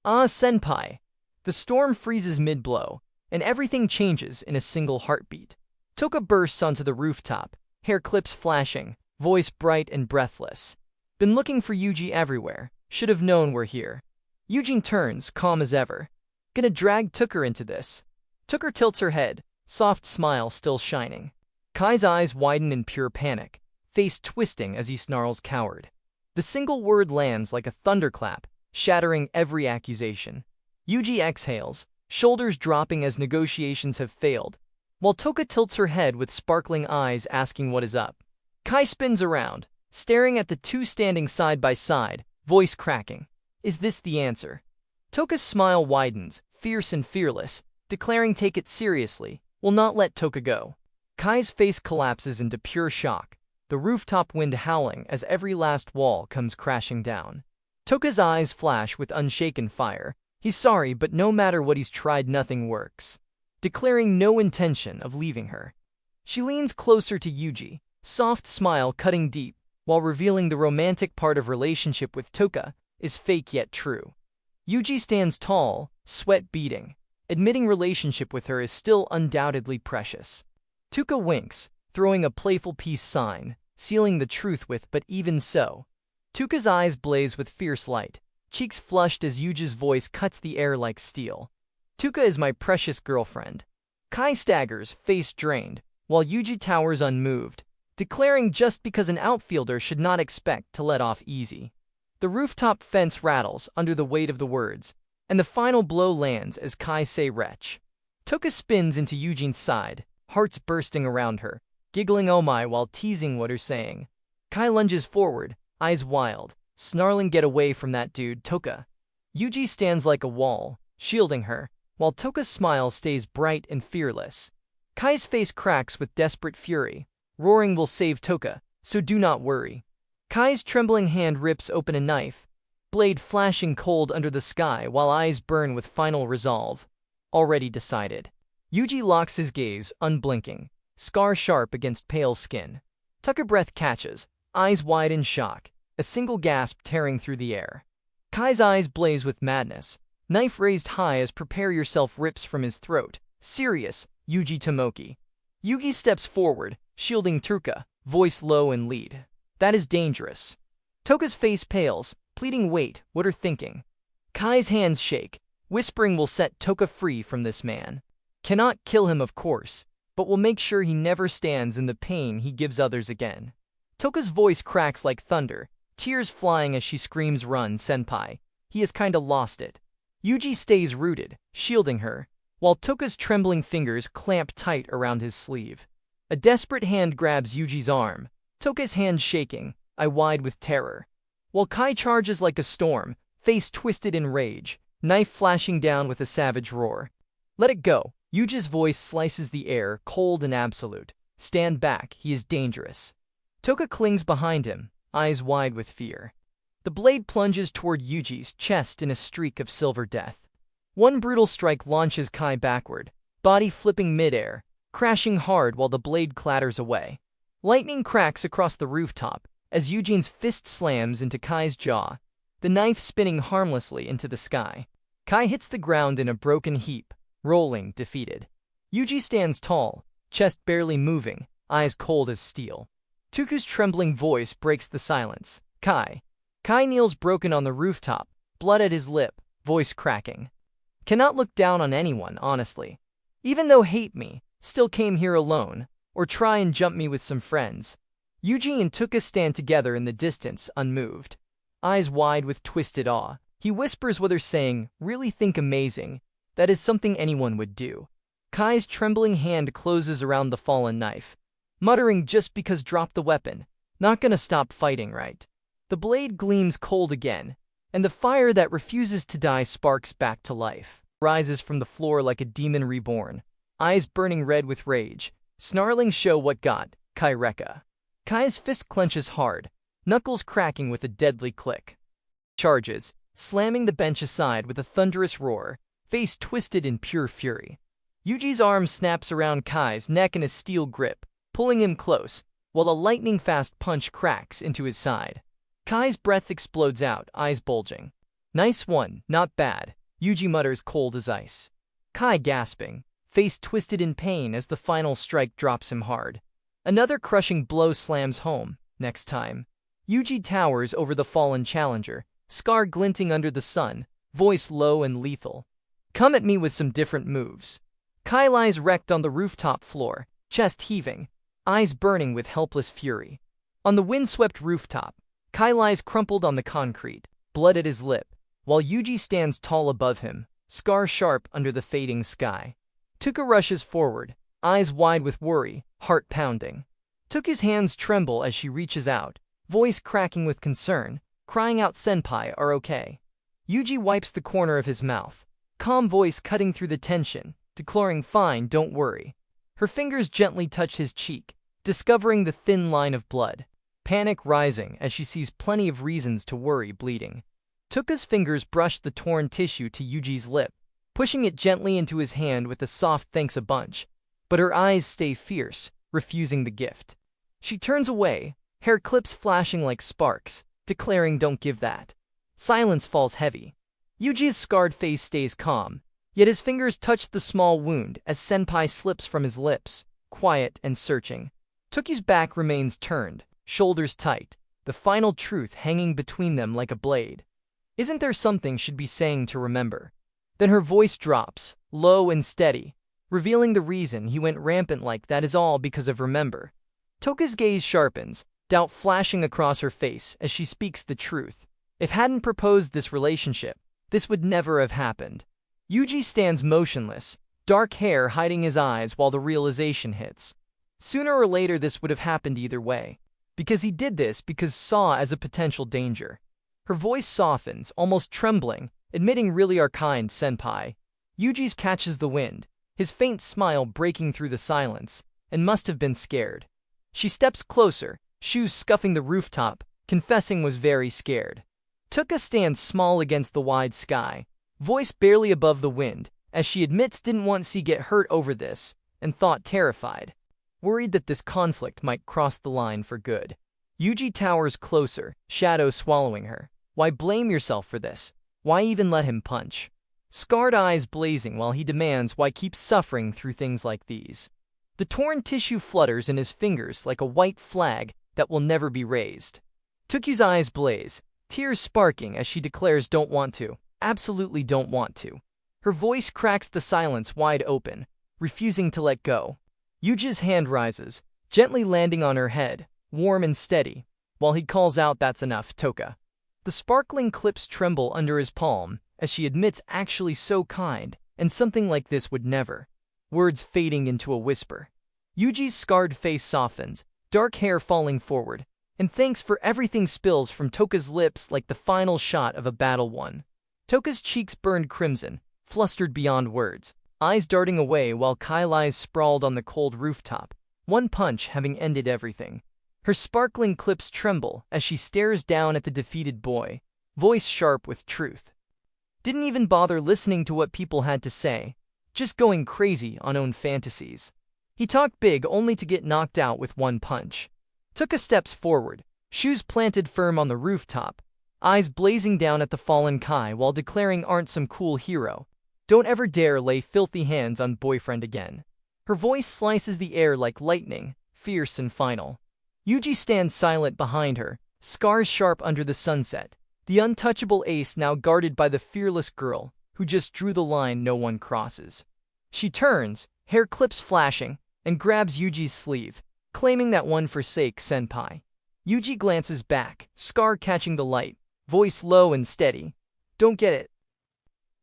Ah, senpai. The storm freezes mid-blow, and everything changes in a single heartbeat. Toka bursts onto the rooftop, hair clips flashing, voice bright and breathless. Been looking for Yuji everywhere. Should have known we're here. Eugene turns, calm as ever. Gonna drag Tuka into this. Tuka tilts her head, soft smile still shining. Kai's eyes widen in pure panic, face twisting as he snarls coward. The single word lands like a thunderclap, shattering every accusation. Yuji exhales, shoulders dropping as negotiations have failed, while Tuka tilts her head with sparkling eyes asking what is up. Kai spins around, staring at the two standing side by side, voice cracking. Is this the answer? Toka's smile widens, fierce and fearless, declaring take it seriously, will not let Tuka go. Kai's face collapses into pure shock, the rooftop wind howling as every last wall comes crashing down. Toka's eyes flash with unshaken fire. He's sorry, but no matter what he's tried, nothing works. Declaring no intention of leaving her. She leans closer to Yuji, soft smile cutting deep, while revealing the romantic part of relationship with Tuka is fake yet true. Yuji stands tall, sweat beading, admitting relationship with her is still undoubtedly precious. Tuka winks, throwing a playful peace sign, sealing the truth with but even so. Tuka's eyes blaze with fierce light, cheeks flushed as Yuji's voice cuts the air like steel. Tuka is my precious girlfriend. Kai staggers, face drained, while Yuji towers unmoved, declaring just because an outfielder should not expect to let off easy. The rooftop fence rattles under the weight of the words, and the final blow lands as Kai say wretch. Tuka spins into Eugene's side, hearts bursting around her, giggling oh my while teasing what her saying. Kai lunges forward, eyes wild, snarling get away from that dude, Tuka. Yuji stands like a wall, shielding her, while Toka's smile stays bright and fearless. Kai's face cracks with desperate fury, roaring will save Tuka, so do not worry. Kai's trembling hand rips open a knife, blade flashing cold under the sky while eyes burn with final resolve. Already decided. Yuji locks his gaze, unblinking, scar sharp against pale skin. Tuka breath catches, eyes wide in shock, a single gasp tearing through the air. Kai's eyes blaze with madness, knife raised high as prepare yourself rips from his throat. Serious, Yuji Tomoki. Yugi steps forward, shielding Tuka, voice low and lead. That is dangerous. Toka's face pales, pleading wait, what are thinking? Kai's hands shake, whispering will set Tuka free from this man. Cannot kill him of course, but will make sure he never stands in the pain he gives others again. Toka's voice cracks like thunder, tears flying as she screams run, senpai. He has kinda lost it. Yuji stays rooted, shielding her, while Toka's trembling fingers clamp tight around his sleeve. A desperate hand grabs Yuji's arm, Toka's hand shaking, eye wide with terror. While Kai charges like a storm, face twisted in rage, knife flashing down with a savage roar. Let it go. Yuji's voice slices the air, cold and absolute. Stand back, he is dangerous. Tuka clings behind him, eyes wide with fear. The blade plunges toward Yuji's chest in a streak of silver death. One brutal strike launches Kai backward, body flipping midair, crashing hard while the blade clatters away. Lightning cracks across the rooftop as Eugene's fist slams into Kai's jaw, the knife spinning harmlessly into the sky. Kai hits the ground in a broken heap, rolling, defeated. Yuji stands tall, chest barely moving, eyes cold as steel. Tuku's trembling voice breaks the silence. Kai. Kai kneels broken on the rooftop, blood at his lip, voice cracking. Cannot look down on anyone, honestly. Even though hate me, still came here alone, or try and jump me with some friends. Yuji and Tuka stand together in the distance, unmoved. Eyes wide with twisted awe. He whispers what they're saying, really think amazing. That is something anyone would do. Kai's trembling hand closes around the fallen knife, muttering just because drop the weapon. Not gonna stop fighting, right? The blade gleams cold again, and the fire that refuses to die sparks back to life. Rises from the floor like a demon reborn, eyes burning red with rage, snarling show what got, Kai Rekka. Kai's fist clenches hard, knuckles cracking with a deadly click. Charges, slamming the bench aside with a thunderous roar, face twisted in pure fury. Yuji's arm snaps around Kai's neck in a steel grip, pulling him close, while a lightning-fast punch cracks into his side. Kai's breath explodes out, eyes bulging. Nice one, not bad, Yuji mutters cold as ice. Kai gasping, face twisted in pain as the final strike drops him hard. Another crushing blow slams home. Next time, Yuji towers over the fallen challenger, scar glinting under the sun, voice low and lethal. Come at me with some different moves. Kai lies wrecked on the rooftop floor, chest heaving, eyes burning with helpless fury. On the windswept rooftop, Kai lies crumpled on the concrete, blood at his lip, while Yuji stands tall above him, scar sharp under the fading sky. Tuka rushes forward, eyes wide with worry, heart pounding. Tuka's hands tremble as she reaches out, voice cracking with concern, crying out "Senpai, are okay?" Yuji wipes the corner of his mouth, calm voice cutting through the tension, declaring fine, don't worry. Her fingers gently touch his cheek, discovering the thin line of blood. Panic rising as she sees plenty of reasons to worry bleeding. Tuka's fingers brush the torn tissue to Yuji's lip, pushing it gently into his hand with a soft thanks a bunch, but her eyes stay fierce, refusing the gift. She turns away, hair clips flashing like sparks, declaring don't give that. Silence falls heavy. Yuji's scarred face stays calm, yet his fingers touch the small wound as Senpai slips from his lips, quiet and searching. Tuki's back remains turned, shoulders tight, the final truth hanging between them like a blade. Isn't there something she'd be saying to remember? Then her voice drops, low and steady, revealing the reason he went rampant like that is all because of remember. Toka's gaze sharpens, doubt flashing across her face as she speaks the truth. If hadn't proposed this relationship, this would never have happened. Yuji stands motionless, dark hair hiding his eyes while the realization hits. Sooner or later this would have happened either way, because he did this because saw as a potential danger. Her voice softens, almost trembling, admitting really are kind, Senpai. Yuji catches the wind, his faint smile breaking through the silence, and must have been scared. She steps closer, shoes scuffing the rooftop, confessing was very scared. Tuka stands small against the wide sky, voice barely above the wind, as she admits didn't want to get hurt over this, and thought terrified. Worried that this conflict might cross the line for good. Yuji towers closer, shadow swallowing her. Why blame yourself for this? Why even let him punch? Scarred eyes blazing while he demands why keep suffering through things like these. The torn tissue flutters in his fingers like a white flag that will never be raised. Tuki's eyes blaze, tears sparking as she declares don't want to, absolutely don't want to. Her voice cracks the silence wide open, refusing to let go. Yuji's hand rises, gently landing on her head, warm and steady, while he calls out that's enough, Tuka. The sparkling clips tremble under his palm, as she admits actually so kind, and something like this would never. Words fading into a whisper. Yuji's scarred face softens, dark hair falling forward, and thanks for everything spills from Toka's lips like the final shot of a battle won. Toka's cheeks burned crimson, flustered beyond words, eyes darting away while Kai lies sprawled on the cold rooftop, one punch having ended everything. Her sparkling clips tremble as she stares down at the defeated boy, voice sharp with truth. Didn't even bother listening to what people had to say, just going crazy on own fantasies. He talked big only to get knocked out with one punch. Tuka steps forward, shoes planted firm on the rooftop, eyes blazing down at the fallen Kai while declaring aren't some cool hero. Don't ever dare lay filthy hands on boyfriend again. Her voice slices the air like lightning, fierce and final. Yuji stands silent behind her, scars sharp under the sunset, the untouchable ace now guarded by the fearless girl, who just drew the line no one crosses. She turns, hair clips flashing, and grabs Yuji's sleeve, claiming that one forsake Senpai. Yuji glances back, scar catching the light, voice low and steady. Don't get it.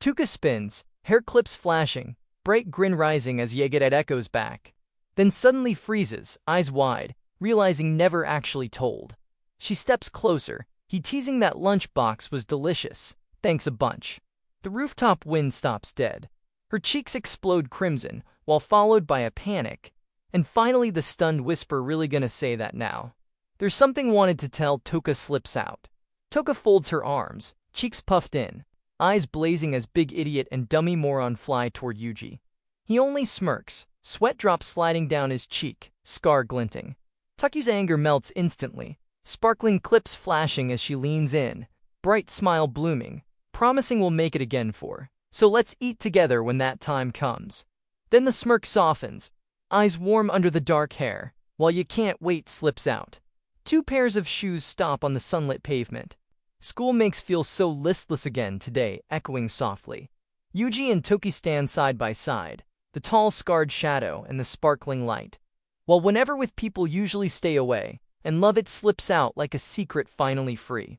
Tuka spins, hair clips flashing, bright grin rising as Yegeret echoes back. Then suddenly freezes, eyes wide, realizing never actually told. She steps closer, he teasing that lunchbox was delicious, thanks a bunch. The rooftop wind stops dead. Her cheeks explode crimson, while followed by a panic. And finally the stunned whisper really gonna say that now. There's something wanted to tell Tuka slips out. Tuka folds her arms, cheeks puffed in, eyes blazing as big idiot and dummy moron fly toward Yuji. He only smirks, sweat drops sliding down his cheek, scar glinting. Tuki's anger melts instantly, sparkling clips flashing as she leans in, bright smile blooming, promising we'll make it again for. So let's eat together when that time comes. Then the smirk softens, eyes warm under the dark hair, while you can't wait slips out. Two pairs of shoes stop on the sunlit pavement. School makes feel so listless again today, echoing softly. Yuji and Toki stand side by side, the tall scarred shadow and the sparkling light. While whenever with people usually stay away, and love it slips out like a secret finally free.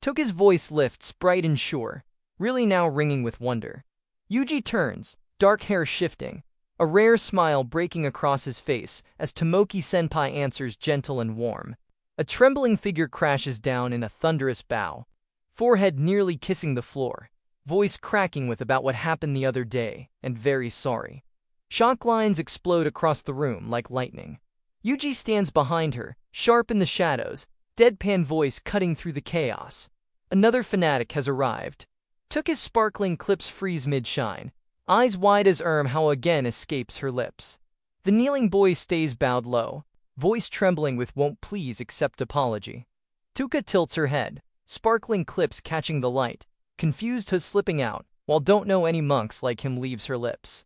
Toki's voice lifts, bright and sure, really now ringing with wonder. Yuji turns, dark hair shifting, a rare smile breaking across his face as Tomoki-senpai answers gentle and warm. A trembling figure crashes down in a thunderous bow, forehead nearly kissing the floor, voice cracking with about what happened the other day, and very sorry. Shock lines explode across the room like lightning. Yuji stands behind her, sharp in the shadows, deadpan voice cutting through the chaos. Another fanatic has arrived. Took his sparkling clips freeze mid-shine, eyes wide as how again escapes her lips. The kneeling boy stays bowed low, voice trembling with won't please accept apology. Tuka tilts her head, sparkling clips catching the light, confused her slipping out, while don't know any monks like him leaves her lips.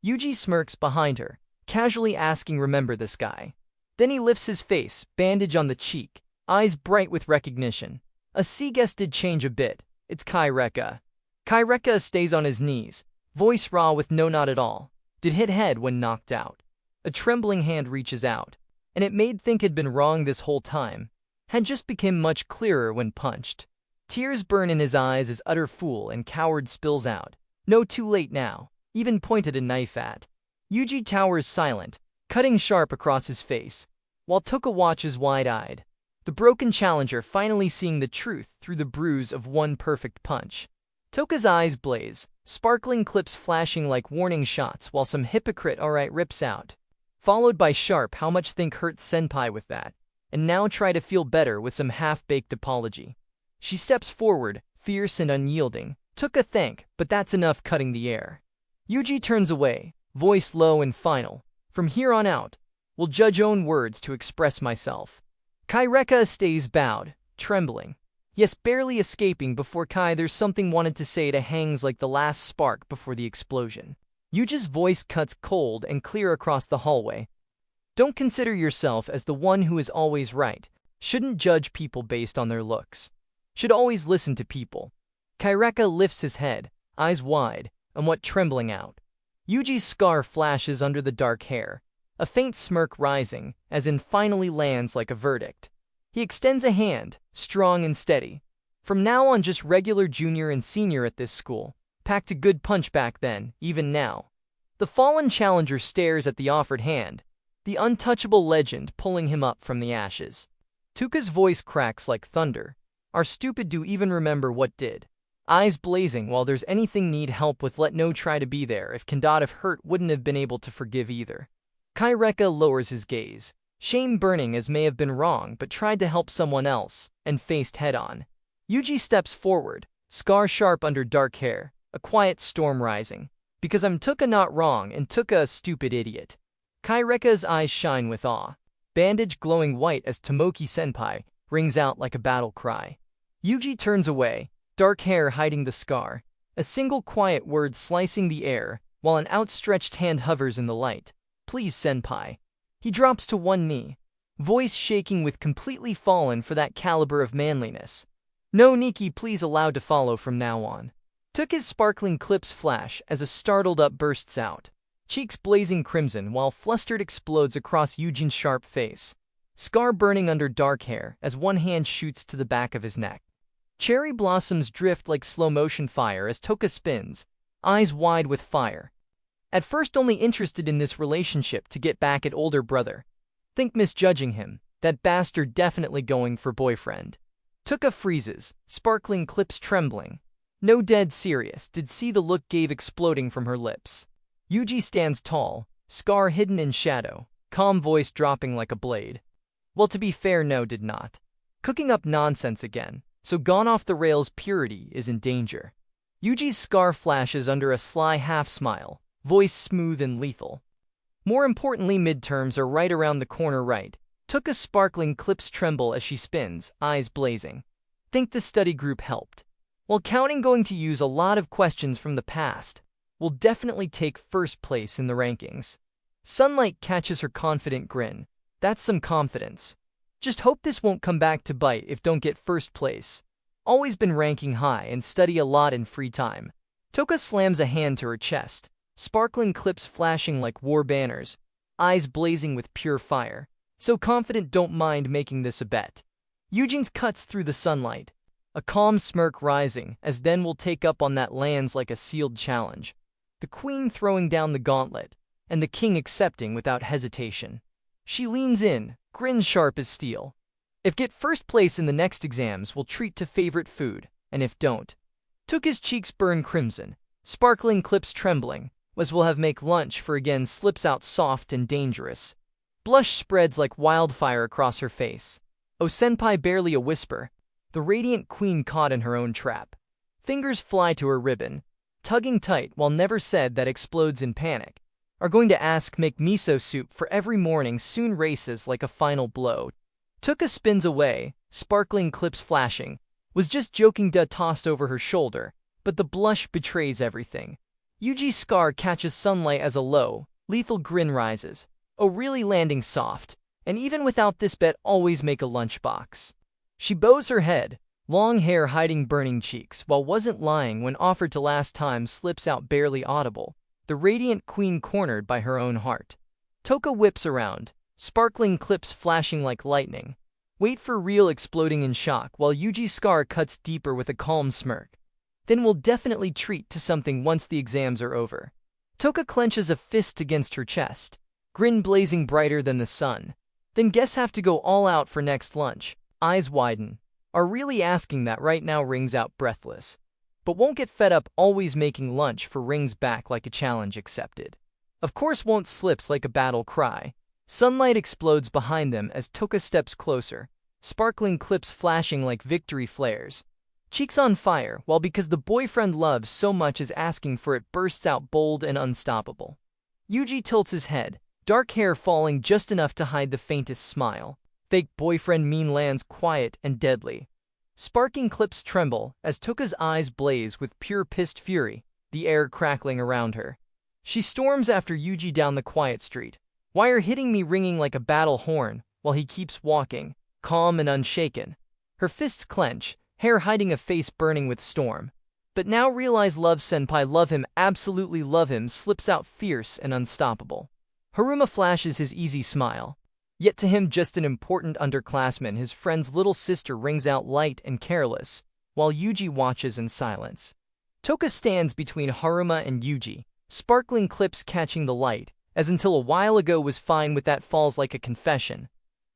Yuji smirks behind her, casually asking remember this guy. Then he lifts his face, bandage on the cheek, eyes bright with recognition. A sea guest did change a bit, it's Kaireka. Kaireka stays on his knees, voice raw with no not at all. Did hit head when knocked out. A trembling hand reaches out, and it made think had been wrong this whole time. Had just become much clearer when punched. Tears burn in his eyes as utter fool and coward spills out. No too late now, even pointed a knife at. Yuji towers silent, cutting sharp across his face, while Tuka watches wide-eyed. The broken challenger finally seeing the truth through the bruise of one perfect punch. Toka's eyes blaze, sparkling clips flashing like warning shots while some hypocrite alright rips out. Followed by sharp how much think hurts senpai with that, and now try to feel better with some half-baked apology. She steps forward, fierce and unyielding. Tuka thank, but that's enough cutting the air. Yuji turns away, voice low and final. From here on out, will judge own words to express myself. Kaireka stays bowed, trembling. Yes, barely escaping before there's something wanted to say to hangs like the last spark before the explosion. Yuji's voice cuts cold and clear across the hallway. Don't consider yourself as the one who is always right. Shouldn't judge people based on their looks. Should always listen to people. Kaireka lifts his head, eyes wide, and what trembling out. Yuji's scar flashes under the dark hair, a faint smirk rising, as in finally lands like a verdict. He extends a hand, strong and steady. From now on just regular junior and senior at this school. Packed a good punch back then, even now. The fallen challenger stares at the offered hand, the untouchable legend pulling him up from the ashes. Tuka's voice cracks like thunder. Are stupid do even remember what did. Eyes blazing while there's anything need help with let no try to be there if Kandot if hurt wouldn't have been able to forgive either. Kaireka lowers his gaze, shame burning as may have been wrong but tried to help someone else, and faced head-on. Yuji steps forward, scar sharp under dark hair, a quiet storm rising. Because I'm Tuka not wrong and Tuka a stupid idiot. Kaireka's eyes shine with awe. Bandage glowing white as Tomoki-senpai rings out like a battle cry. Yuji turns away, dark hair hiding the scar, a single quiet word slicing the air, while an outstretched hand hovers in the light. Please, senpai. He drops to one knee, voice shaking with completely fallen for that caliber of manliness. No Nikki please allowed to follow from now on. Took his sparkling clips flash as a startled up bursts out, cheeks blazing crimson while flustered explodes across Eugene's sharp face, scar burning under dark hair as one hand shoots to the back of his neck. Cherry blossoms drift like slow-motion fire as Toka spins, eyes wide with fire. At first only interested in this relationship to get back at older brother. Think misjudging him, that bastard definitely going for boyfriend. Tuka freezes, sparkling clips trembling. No dead serious, did see the look gave exploding from her lips. Yuji stands tall, scar hidden in shadow, calm voice dropping like a blade. Well, to be fair, no did not. Cooking up nonsense again, so gone off the rails purity is in danger. Yuji's scar flashes under a sly half-smile, voice smooth and lethal. More importantly midterms are right around the corner right. Tuka's sparkling clips tremble as she spins, eyes blazing. Think the study group helped. While counting going to use a lot of questions from the past, will definitely take first place in the rankings. Sunlight catches her confident grin. That's some confidence. Just hope this won't come back to bite if don't get first place. Always been ranking high and study a lot in free time. Tuka slams a hand to her chest, sparkling clips flashing like war banners, eyes blazing with pure fire. So confident don't mind making this a bet. Eugene's cuts through the sunlight, a calm smirk rising, as then will take up on that lands like a sealed challenge. The queen throwing down the gauntlet, and the king accepting without hesitation. She leans in, grins sharp as steel. If get first place in the next exams, will treat to favorite food, and if don't. Tuka's cheeks burn crimson, sparkling clips trembling, as will have make lunch for again slips out soft and dangerous. Blush spreads like wildfire across her face. Oh senpai barely a whisper, the radiant queen caught in her own trap. Fingers fly to her ribbon, tugging tight while never said that explodes in panic. Are going to ask make miso soup for every morning soon races like a final blow. Tuka spins away, sparkling clips flashing. Was just joking tossed over her shoulder, but the blush betrays everything. Yuji's scar catches sunlight as a low, lethal grin rises. Oh really landing soft, and even without this bet always make a lunchbox. She bows her head, long hair hiding burning cheeks, while wasn't lying when offered to last time slips out barely audible. The radiant queen cornered by her own heart. Tuka whips around, sparkling clips flashing like lightning. Wait for real exploding in shock while Yuji's scar cuts deeper with a calm smirk. Then we'll definitely treat to something once the exams are over. Tuka clenches a fist against her chest, grin blazing brighter than the sun. Then guess have to go all out for next lunch. Eyes widen. Are really asking that right now rings out breathless. But won't get fed up always making lunch for rings back like a challenge accepted. Of course won't slips like a battle cry. Sunlight explodes behind them as Tuka steps closer, sparkling clips flashing like victory flares. Cheeks on fire, while because the boyfriend loves so much is asking for it bursts out bold and unstoppable. Yuji tilts his head, dark hair falling just enough to hide the faintest smile. Fake boyfriend mean lands quiet and deadly. Sparking clips tremble as Tuka's eyes blaze with pure pissed fury, the air crackling around her. She storms after Yuji down the quiet street, wire hitting me ringing like a battle horn, while he keeps walking, calm and unshaken. Her fists clench, hair hiding a face burning with storm. But now realize love senpai love him absolutely love him slips out fierce and unstoppable. Haruma flashes his easy smile. Yet to him just an important underclassman his friend's little sister rings out light and careless, while Yuji watches in silence. Tuka stands between Haruma and Yuji, sparkling clips catching the light, as until a while ago was fine with that falls like a confession.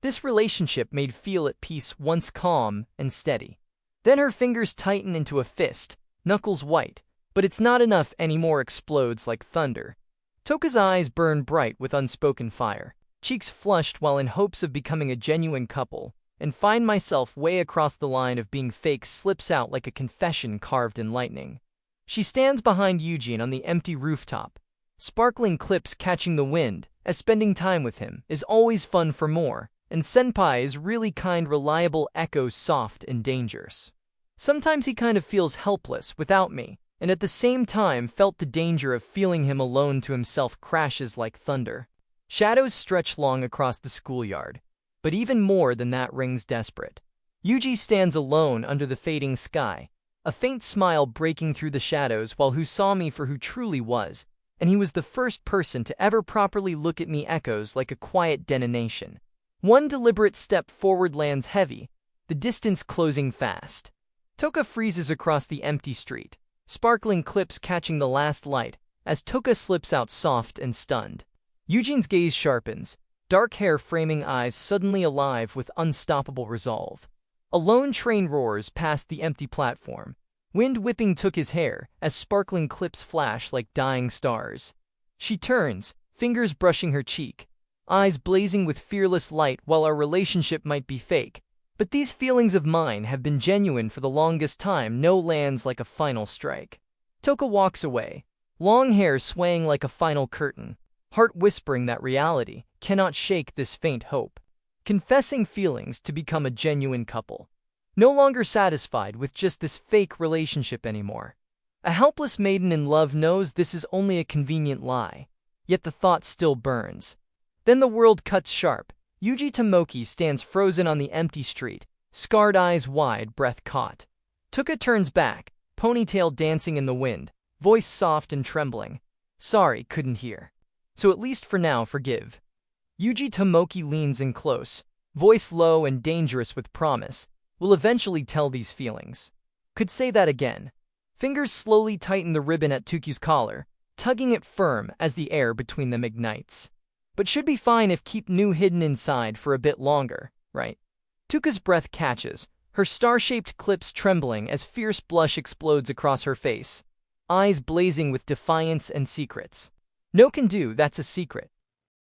This relationship made feel at peace once calm and steady. Then her fingers tighten into a fist, knuckles white, but it's not enough anymore explodes like thunder. Tuka's eyes burn bright with unspoken fire. Cheeks flushed while in hopes of becoming a genuine couple, and find myself way across the line of being fake slips out like a confession carved in lightning. She stands behind Eugene on the empty rooftop, sparkling clips catching the wind, as spending time with him is always fun for more, and senpai is really kind reliable echoes soft and dangerous. Sometimes he kind of feels helpless without me, and at the same time felt the danger of feeling him alone to himself crashes like thunder. Shadows stretch long across the schoolyard, but even more than that rings desperate. Yuji stands alone under the fading sky, a faint smile breaking through the shadows while who saw me for who truly was, and he was the first person to ever properly look at me echoes like a quiet detonation. One deliberate step forward lands heavy, the distance closing fast. Tuka freezes across the empty street, sparkling clips catching the last light, as Tuka slips out soft and stunned. Eugene's gaze sharpens, dark hair framing eyes suddenly alive with unstoppable resolve. A lone train roars past the empty platform. Wind whipping took his hair, as sparkling clips flash like dying stars. She turns, fingers brushing her cheek, eyes blazing with fearless light while our relationship might be fake. But these feelings of mine have been genuine for the longest time. No lands like a final strike. Tuka walks away, long hair swaying like a final curtain, heart whispering that reality cannot shake this faint hope. confessing feelings to become a genuine couple. No longer satisfied with just this fake relationship anymore. A helpless maiden in love knows this is only a convenient lie, yet the thought still burns. Then the world cuts sharp. Yuji Tomoki stands frozen on the empty street, scarred eyes wide, breath caught. Tuka turns back, ponytail dancing in the wind, voice soft and trembling. Sorry, couldn't hear. So at least for now, forgive. Yuji Tomoki leans in close, voice low and dangerous with promise. Will eventually tell these feelings. Could say that again. Fingers slowly tighten the ribbon at Tuki's collar, tugging it firm as the air between them ignites. But should be fine if keep new hidden inside for a bit longer, right? Tuka's breath catches, her star-shaped clips trembling as fierce blush explodes across her face, eyes blazing with defiance and secrets. No can do, that's a secret.